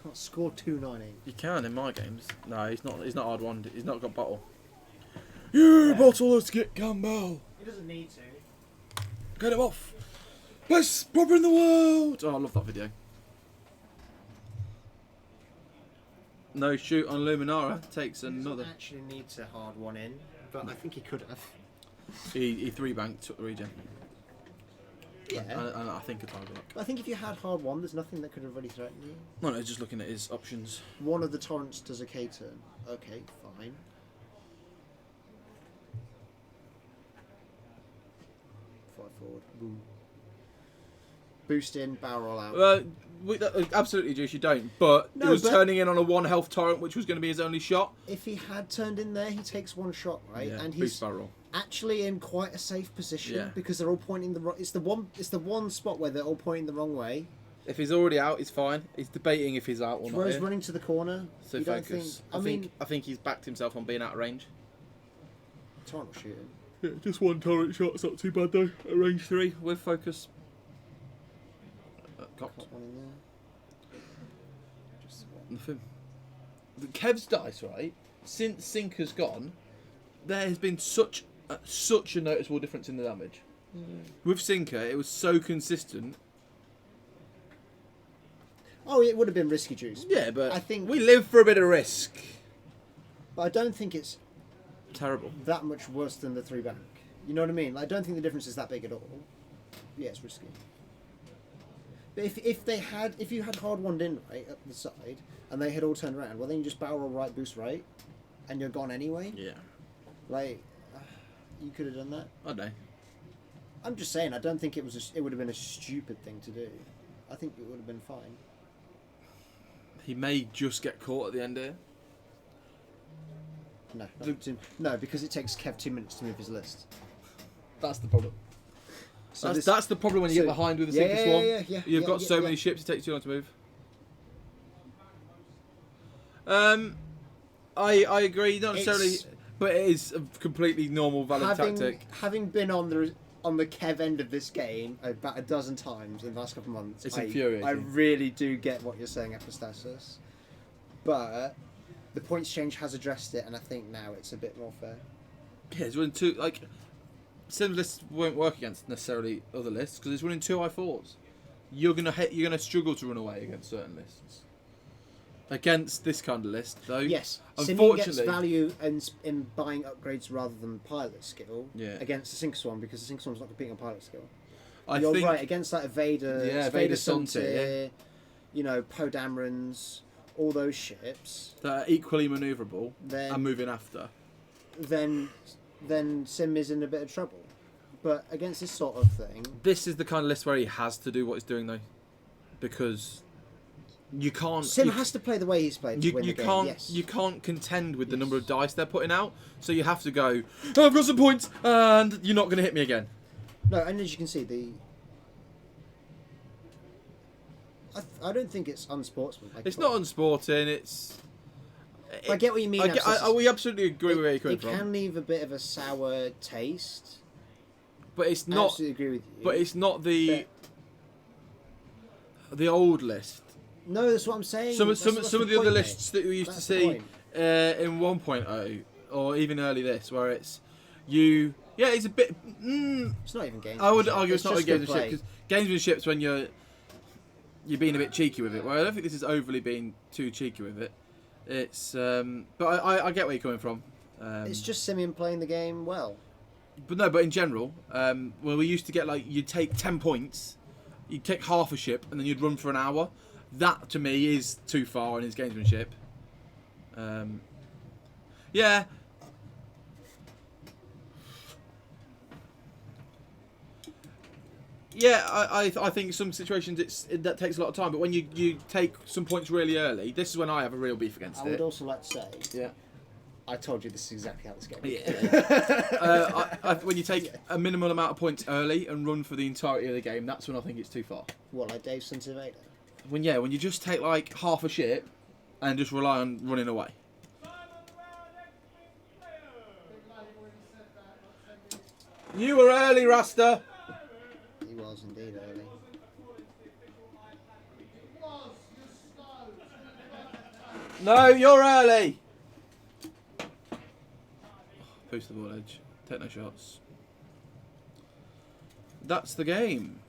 Can't score 298. You can in my games. No, he's not hard won. He's not got bottle. You bottle, let's get Campbell. He doesn't need to. Get him off. Best proper in the world. Oh, I love that video. No shoot on Luminara takes another. Actually need to hard one in, but I think he could have. He 3-banked, took the regen. Yeah. And I think a target lock. I think if you had hard one, there's nothing that could have really threatened you. No, just looking at his options. One of the torrents does a K turn. Okay, fine. Fight forward. Boom. Boost in, barrel roll out. Absolutely, Juice, you don't. But No, he was but- turning in on a 1 health torrent, which was going to be his only shot. If he had turned in there, he takes one shot, right? Yeah, And boost he's barrel. actually in quite a safe position Yeah. because they're all pointing the wrong. It's the one spot where they're all pointing the wrong way. If he's already out, he's fine. He's debating if he's out or not. Rose Here. running to the corner. So you don't focus. think? I think he's backed himself on being out of range. Torrent will shoot him. Yeah, just 1 torrent shot. It's not too bad though. At range 3 with focus. Cocked. Got one in there. Nothing. The Kev's dice, right? Since Sinker's gone, there has been such a noticeable difference in the damage. With Sinker, it was so consistent. Oh, it would have been risky juice. Yeah, but I think we live for a bit of risk. But I don't think it's Terrible. that much worse than the 3 bank. You know what I mean? Like, I don't think the difference is that big at all. Yeah, it's risky. But if you had hard one in right at the side and they had all turned around, well then you just barrel roll right, boost right, and you're gone anyway. Yeah. Like, you could have done that. I don't know. I'm just saying, I don't think it would have been a stupid thing to do. I think it would have been fine. He may just get caught at the end here. No, because it takes Kev 2 minutes to move his list. That's the problem. So That's the problem when you get behind with the Sinker Swarm. You've got so many ships, it takes too long to move. I agree, not necessarily, but it is a completely normal, valid tactic. Having been on the Kev end of this game about a dozen times in the last couple of months, It's infuriating. I really do get what you're saying, Epistasis. But the points change has addressed it, and I think now it's a bit more fair. Yeah, it's running two, like, Sim's lists won't work against necessarily other lists because it's running 2 I4s. You're gonna struggle to run away against certain lists. Against this kind of list, though, Yes, Simeon gets unfortunately, value in buying upgrades rather than pilot skill Yeah. against the Sinker Swarm because the Sinker Swarm's not competing on pilot skill. I You're think right, against like Vader, Yeah, Vader Vader Sontir, Sontir, you know, Poe Damerons, all those ships, that are equally manoeuvrable then and moving after. then Sim is in a bit of trouble. But against this sort of thing, This is the kind of list where he has to do what he's doing though, because you can't. Sim you, has to play the way he's played to win you the can't game. Yes. you can't contend with the number of dice they're putting out. So you have to go. Oh, I've got some points, and you're not going to hit me again. No, and as you can see, I don't think it's unsportsmanlike. It's not unsporting. It's. I get what you mean. We absolutely agree with where you're coming It from. can leave a bit of a sour taste. But it's I not. absolutely agree with you. But it's not the old list. No, that's what I'm saying. Some of That's the point, other mate. lists that we used That's to the see point. in 1.0 or even early this, where it's you. Yeah, it's a bit. It's not even gamesmanship. I would argue it's not a just good gamesmanship play. because gamesmanship's when you're being a bit cheeky with it. Well, I don't think this is overly being too cheeky with it. It's but I get where you're coming from. It's just Simeon playing the game well. But in general, well, we used to get like you'd take 10 points, you'd take half a ship, and then you'd run for an hour. That to me is too far in his gamesmanship. Yeah. Yeah, I think some situations that takes a lot of time, but when you take some points really early, this is when I have a real beef against I it. would also like to say, Yeah. I told you this is exactly how this game Yeah. is. When you take a minimal amount of points early and run for the entirety of the game, that's when I think it's too far. What, like Dave Sontir Vader? When you just take like half a ship and just rely on running away. You were early, Rasta. He was indeed early. No, you're early. Post the ball edge. Take no shots. That's the game.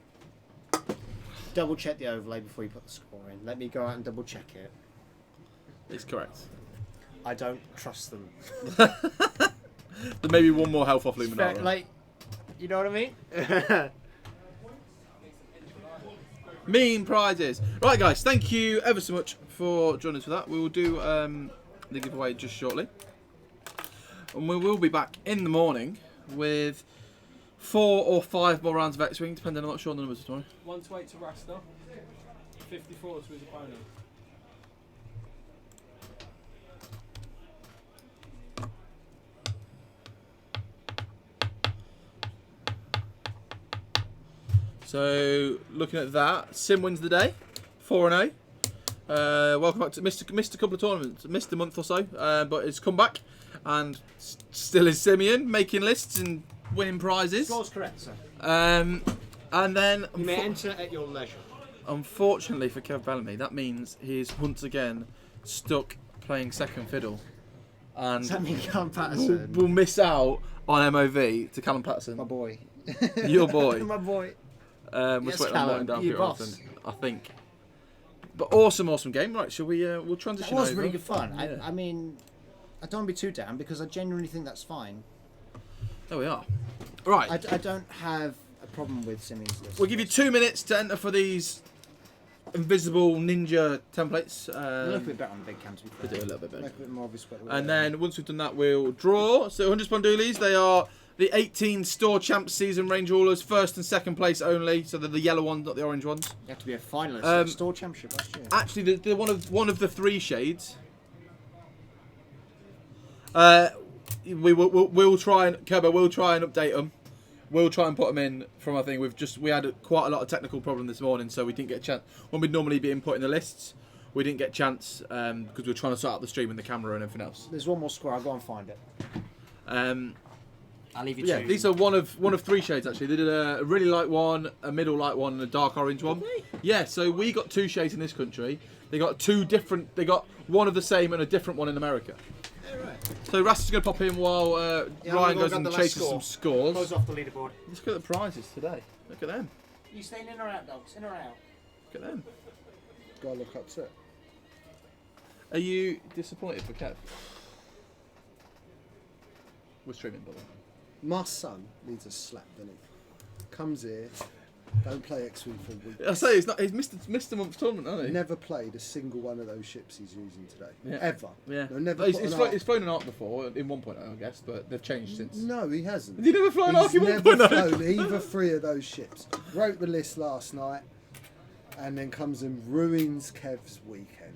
Double check the overlay before you put the score in. Let me go out and double check it. It's correct. I don't trust them. There may be one more health off Luminara. Like, you know what I mean? Mean prizes. Right, guys, thank you ever so much for joining us for that. We will do the giveaway just shortly. And we will be back in the morning with 4 or 5 more rounds of X-Wing, depending on what sure on the numbers tomorrow. 128 to Rasta, 54 to his opponent. So, looking at that, Sim wins the day, 4-0. Welcome back to missed a couple of tournaments, missed a month or so, but it's come back and still is Simeon making lists and winning prizes. Score's correct, sir. And then, You may enter at your leisure. unfortunately for Kev Bellamy, that means he is once again stuck playing second fiddle, Does that and mean Callum Patterson? we'll miss out on MOV to Callum Patterson, My boy. your boy. My boy. We're Yes, sweating Callum, on down you Peter boss. Alton, I think. But awesome game. Right, shall we? We'll That transition was over. really good fun. Yeah. I mean, I don't want to be too down because I genuinely think that's fine. There we are. Right. I don't have a problem with Simmons' list. We'll give you 2 minutes to enter for these invisible ninja templates. We'll look a bit better on the big cam, to be We'll fair. do a little bit better. Make a bit more obvious what And then once we've done that, we'll draw. So 100 Spondoolies, they are the 18 Store Champs season range rulers, first and second place only. So they're the yellow ones, not the orange ones. You have to be a finalist at the Store Championship last year. Actually, they're one of the 3 shades. We'll try and Kerbo. We'll try and update them. We'll try and put them in from. I think we had quite a lot of technical problem this morning, so we didn't get a chance. When we'd normally be inputting the lists, we didn't get a chance because we were trying to sort out the stream and the camera and everything else. There's one more square. I'll go and find it. I'll leave you Yeah, to. these are one of 3 shades actually. They did a really light one, a middle light one, and a dark orange one. Yeah, so we got 2 shades in this country. They got 2 different. They got one of the same and a different one in America. So Ras is going to pop in while Ryan goes and chases some scores. Close off the leaderboard. Let's look at the prizes today. Look at them. You staying in or out, dogs? In or out? Look at them. Guy look upset. Are you disappointed for Kev? We're streaming, by the way. My son needs a slap, doesn't he? Comes here, don't play X-Wing for weeks. I say he's missed a month's tournament, hasn't he? Never played a single one of those ships he's using today. Yeah. Ever. Yeah. No, never. He's, put an flown, arc- he's flown an arc before in 1.0, I guess, but they've changed since. No, he hasn't. Did he never fly an arc He's in never 1.0? flown either 3 of those ships. Wrote the list last night, and then comes and ruins Kev's weekend.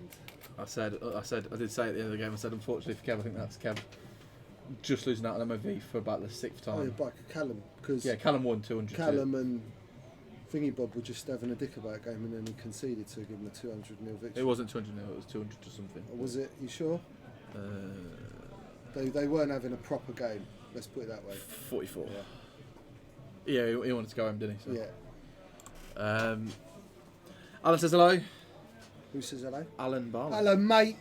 I did say at the end of the game, I said, unfortunately for Kev, I think that's Kev just losing out on MOV for about the 6th Oh, time. back Callum, because Yeah, Callum won 200. Callum and Thingy Bob were just having a dick about a game, and then he conceded to give him a 200-0 victory. It wasn't 200 nil, it was 200 or something. Or was it? You sure? They weren't having a proper game. Let's put it that way. 44. Yeah. Yeah, he wanted to go home, didn't he? So. Yeah. Alan says hello. Who says hello? Alan Barlow. Hello, mate.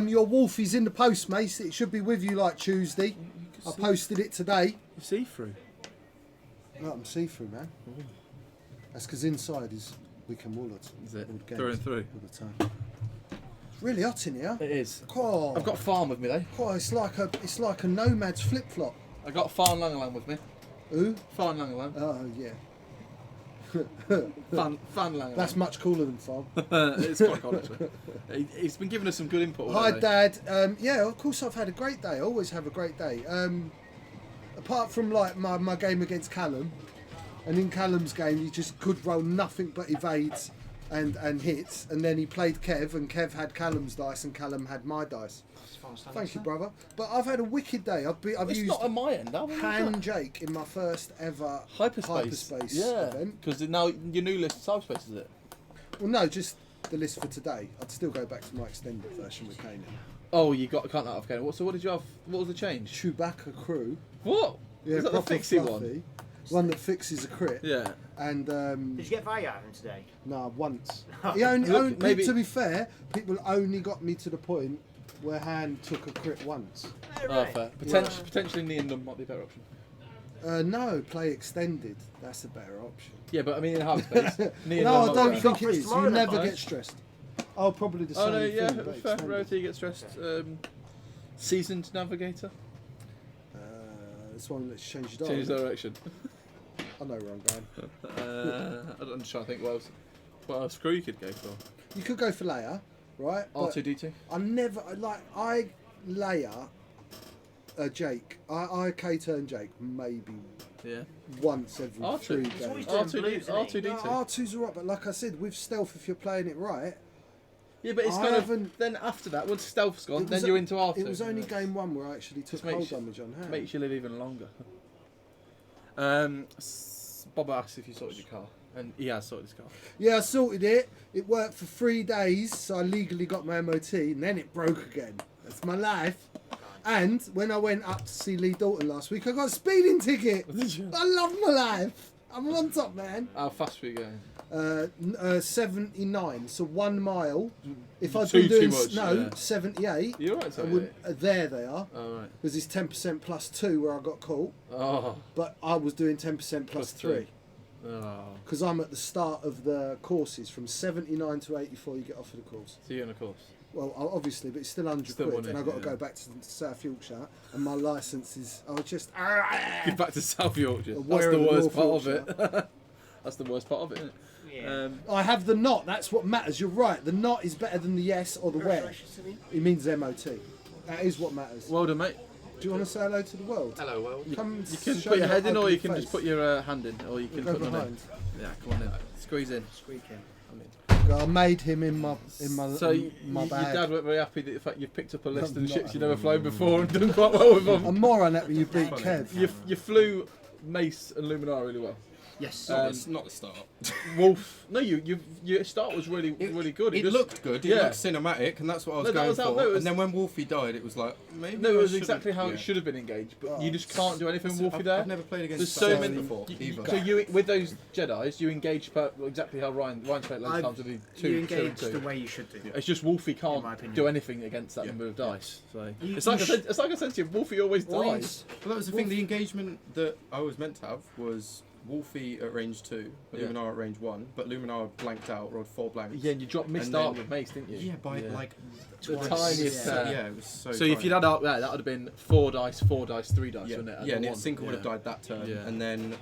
Your wolf is in the post, mate. It should be with you like Tuesday. I posted it today. You see through. No, I'm see-through, man. That's because inside is weekend warlords. Is it? All the Through games, and through. all the time. It's really hot in here. It is. Oh, I've got a farm with me though. oh, it's like a nomad's flip flop. I got Farn Langeland with me. Who? Farn Langeland. Oh yeah. Fan Langeland. That's much cooler than farm. It's quite cool actually. He's been giving us some good input. Hi, already. Dad. Yeah, of course I've had a great day. I always have a great day. Apart from like my game against Callum, and in Callum's game he just could roll nothing but evades and hits, and then he played Kev, and Kev had Callum's dice and Callum had my dice. Thank you, brother. But I've had a wicked day. I've It's used not on my end. How Han Jake in my first ever Hyperspace. Yeah. event. Because now your new list is Hyperspace, is it? Well, no, just the list for today. I'd still go back to my extended version with Kanan. Oh, you can't let off Kane. So what did you have? What was the change? Chewbacca crew. What? Yeah, Is that the proper fixie fluffy. One that fixes a crit. Yeah. Did And you get value out of him today? nah, once. Look, maybe- To be fair, people only got me to the point where Han took a crit once. Oh, fair. Potentially Neon might be a better option. No, play extended. That's a better option. Yeah, but I mean in Hyperspace. Neon No, I might don't be think got it is. tomorrow You then, never guys. get stressed. Oh, probably the same Oh no, yeah, thing. but fair. extended. Rarity gets stressed. Seasoned Navigator. This one that's changed on. Change direction. I know where I'm going. I'm just trying to think what else crew you could go for. You could go for Leia, right? But R2D2. I Leia, Jake. I K-turn Jake maybe Yeah. once every R2. 3 He's games. always doing blues, isn't he? R2D2. R2's alright, but like I said, with stealth, if you're playing it right, Yeah, but it's I kind haven't- of then after that, once stealth's gone, It then was- you're into R2. it was only game 1 where I actually took Just makes cold you- damage on hand. Makes you live even longer. Bob asked if you sorted your car, and he has sorted his car. Yeah, I sorted it. It worked for 3 days, so I legally got my MOT, and then it broke again. That's my life. And when I went up to see Lee Dalton last week, I got a speeding ticket. Did you? I love my life. I'm on top, man. How fast were you going? 79. So 1 mile. If I'd Too been doing much, yeah. 78. You're right, I so wouldn't, there they are. Oh, right. Because it's 10% plus 2 where I got caught. Oh. But I was doing 10% plus 3. Oh. Because I'm at the start of the courses. From 79 to 84 you get offered a course. So you're on a course. Well, obviously, but it's still 100 Still quid. money, And I've got to yeah. go back to South Yorkshire. And my licence is... I was just... Get back to South Yorkshire. The That's where the of the worst North part of Yorkshire. it. That's the worst part of it, isn't it? Yeah. I have the not. That's what matters. You're right. The not is better than the yes or the where. It means MOT. That is what matters. Well done, mate. Do you want to say hello to the world? Hello, well. Come You can show put your head in, or ugly you can just face. put your hand in, or you can Go put none in. behind. Yeah, come on in. Squeeze in. Squeaking. I made him in my So my your bag. dad weren't very happy that the fact you've picked up a list I'm of not ships you've never flown before and done quite well with them. I'm more unhappy you beat Kev. You flew Mace and Luminar really well. Yes. It's not the start. Wolf, no, your start was really good. It just- looked good. It yeah. looked cinematic, and that's what I was No, that going was how- for. no, it was- and then when Wolfie died, it was like maybe. No, it I was shouldn't- exactly how yeah. it should have been engaged, but Oh, you just can't do anything with Wolfie I've, there. I've never played against There's Star so Wars many. before either. So you with those Jedi's, you engage exactly how Ryan's played loads of times with the two You and engage two. the way you should do. It's just Wolfie In can't my opinion. do anything against that Yeah. number of dice. So You- it's like you it's like I said to you, Wolfie always Well, dies. Well, that was the thing. The engagement that I was meant to have was Wolfie at range 2, Yeah. Luminar at range 1, but Luminar blanked out, rolled 4 blanks. Yeah, and you dropped then- out with Mace, didn't you? Yeah, by like the twice. tiniest. Yeah, it was so. So if tiny. you'd had out there, that would have been 4 dice, 4 dice, 3 dice, yeah, wouldn't it? yeah, and one. Sinker would have Yeah. died that turn, Yeah. and then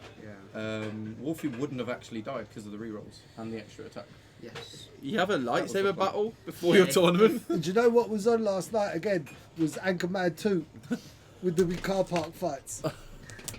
Yeah. Wolfie wouldn't have actually died because of the rerolls and the extra attack. Yes. You have a was lightsaber what- battle before Yeah, your tournament. And do you know what was on last night again? Was Anchor Mad 2 with the car park fights.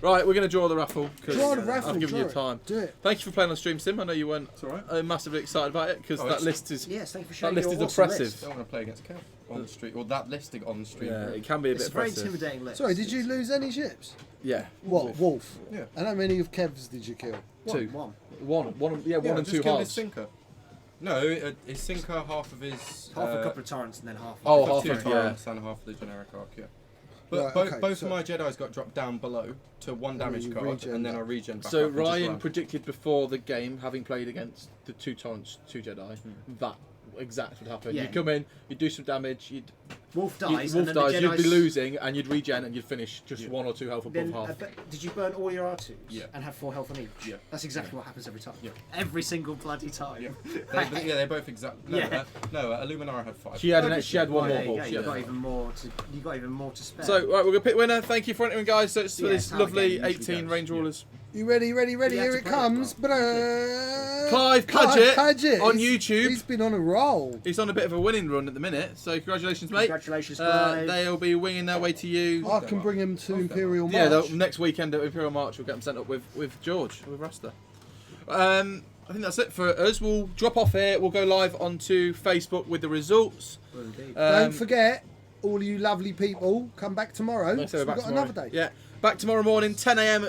Right, we're going to draw the raffle. 'Cause Draw the raffle. I've given draw you it. time. Do it. Thank you for playing on Stream Sim. I know you weren't It's alright. massively excited about it because Oh, that it's- list is Yes, thank you for that showing list your is awesome oppressive. list. Don't want to play against Kev on the street, or that listing on the street. Yeah, it can be a It's bit a very oppressive. intimidating list. Sorry, did you lose any ships? Yeah, What? Wolf. Yeah. And how many of Kev's did you kill? two. One. One, yeah, one and just 2 killed his halves. sinker. No, his sinker, half of his. Half a couple of torrents and then half. Oh, got half two of- yeah. torrents and half of the generic arc, yeah. But Right, okay, both so- of my Jedi's got dropped down below to 1 damage you card, regen and then back. I regen back So up and just Ryan run. predicted before the game, having played against the 2 Torrents, 2 Jedi, that exact would happen. Yeah. You'd come in, you'd do some damage, Wolf you'd dies. Wolf and then dies, the you'd be Jedi's- losing, and you'd regen, and you'd finish just Yeah. 1 or 2 health above Then, half. did you burn all your R2s? Yeah. And have 4 health on each? Yeah. That's exactly what happens every time. Yeah. Every single bloody time. Yeah. They're both exact. No, Yeah. Luminara had 5. She had one Oh, more there you horse. go. She You had got one. even more to. You got even more to spare. So, right, we're going to pick winner. Thank you for entering, guys. So it's for Yeah, this it's how the lovely game usually 18 goes. range rulers. You ready? You have Here to it play it, comes. Clive Paget Paget on He's- YouTube. He's been on a roll. He's on a bit of a winning run at the minute, so congratulations, mate. Congratulations, Clive. They'll be winging their way to you. I can bring him to Imperial March. Yeah, next weekend at Imperial March, we'll get them sent up with George, with Rasta. I think that's it for us. We'll drop off here. We'll go live onto Facebook with the results. Well, indeed. Don't forget, all you lovely people, come back tomorrow. Like I said, we're We've back got tomorrow. another day. Yeah, back tomorrow morning, 10 a.m.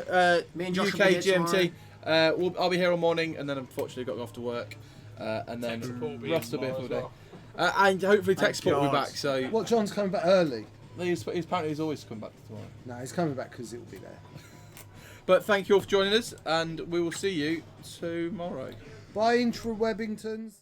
Me and Josh will UK be here GMT. I'll be here all morning, and then unfortunately got to go off to work, and then Russ will be here for the day. And hopefully tech support will be God. back. So What, John's coming back early? he's apparently he's always come back tomorrow. No, he's coming back because it will be there. But thank you all for joining us, and we will see you tomorrow. Bye, Intra Webbingtons.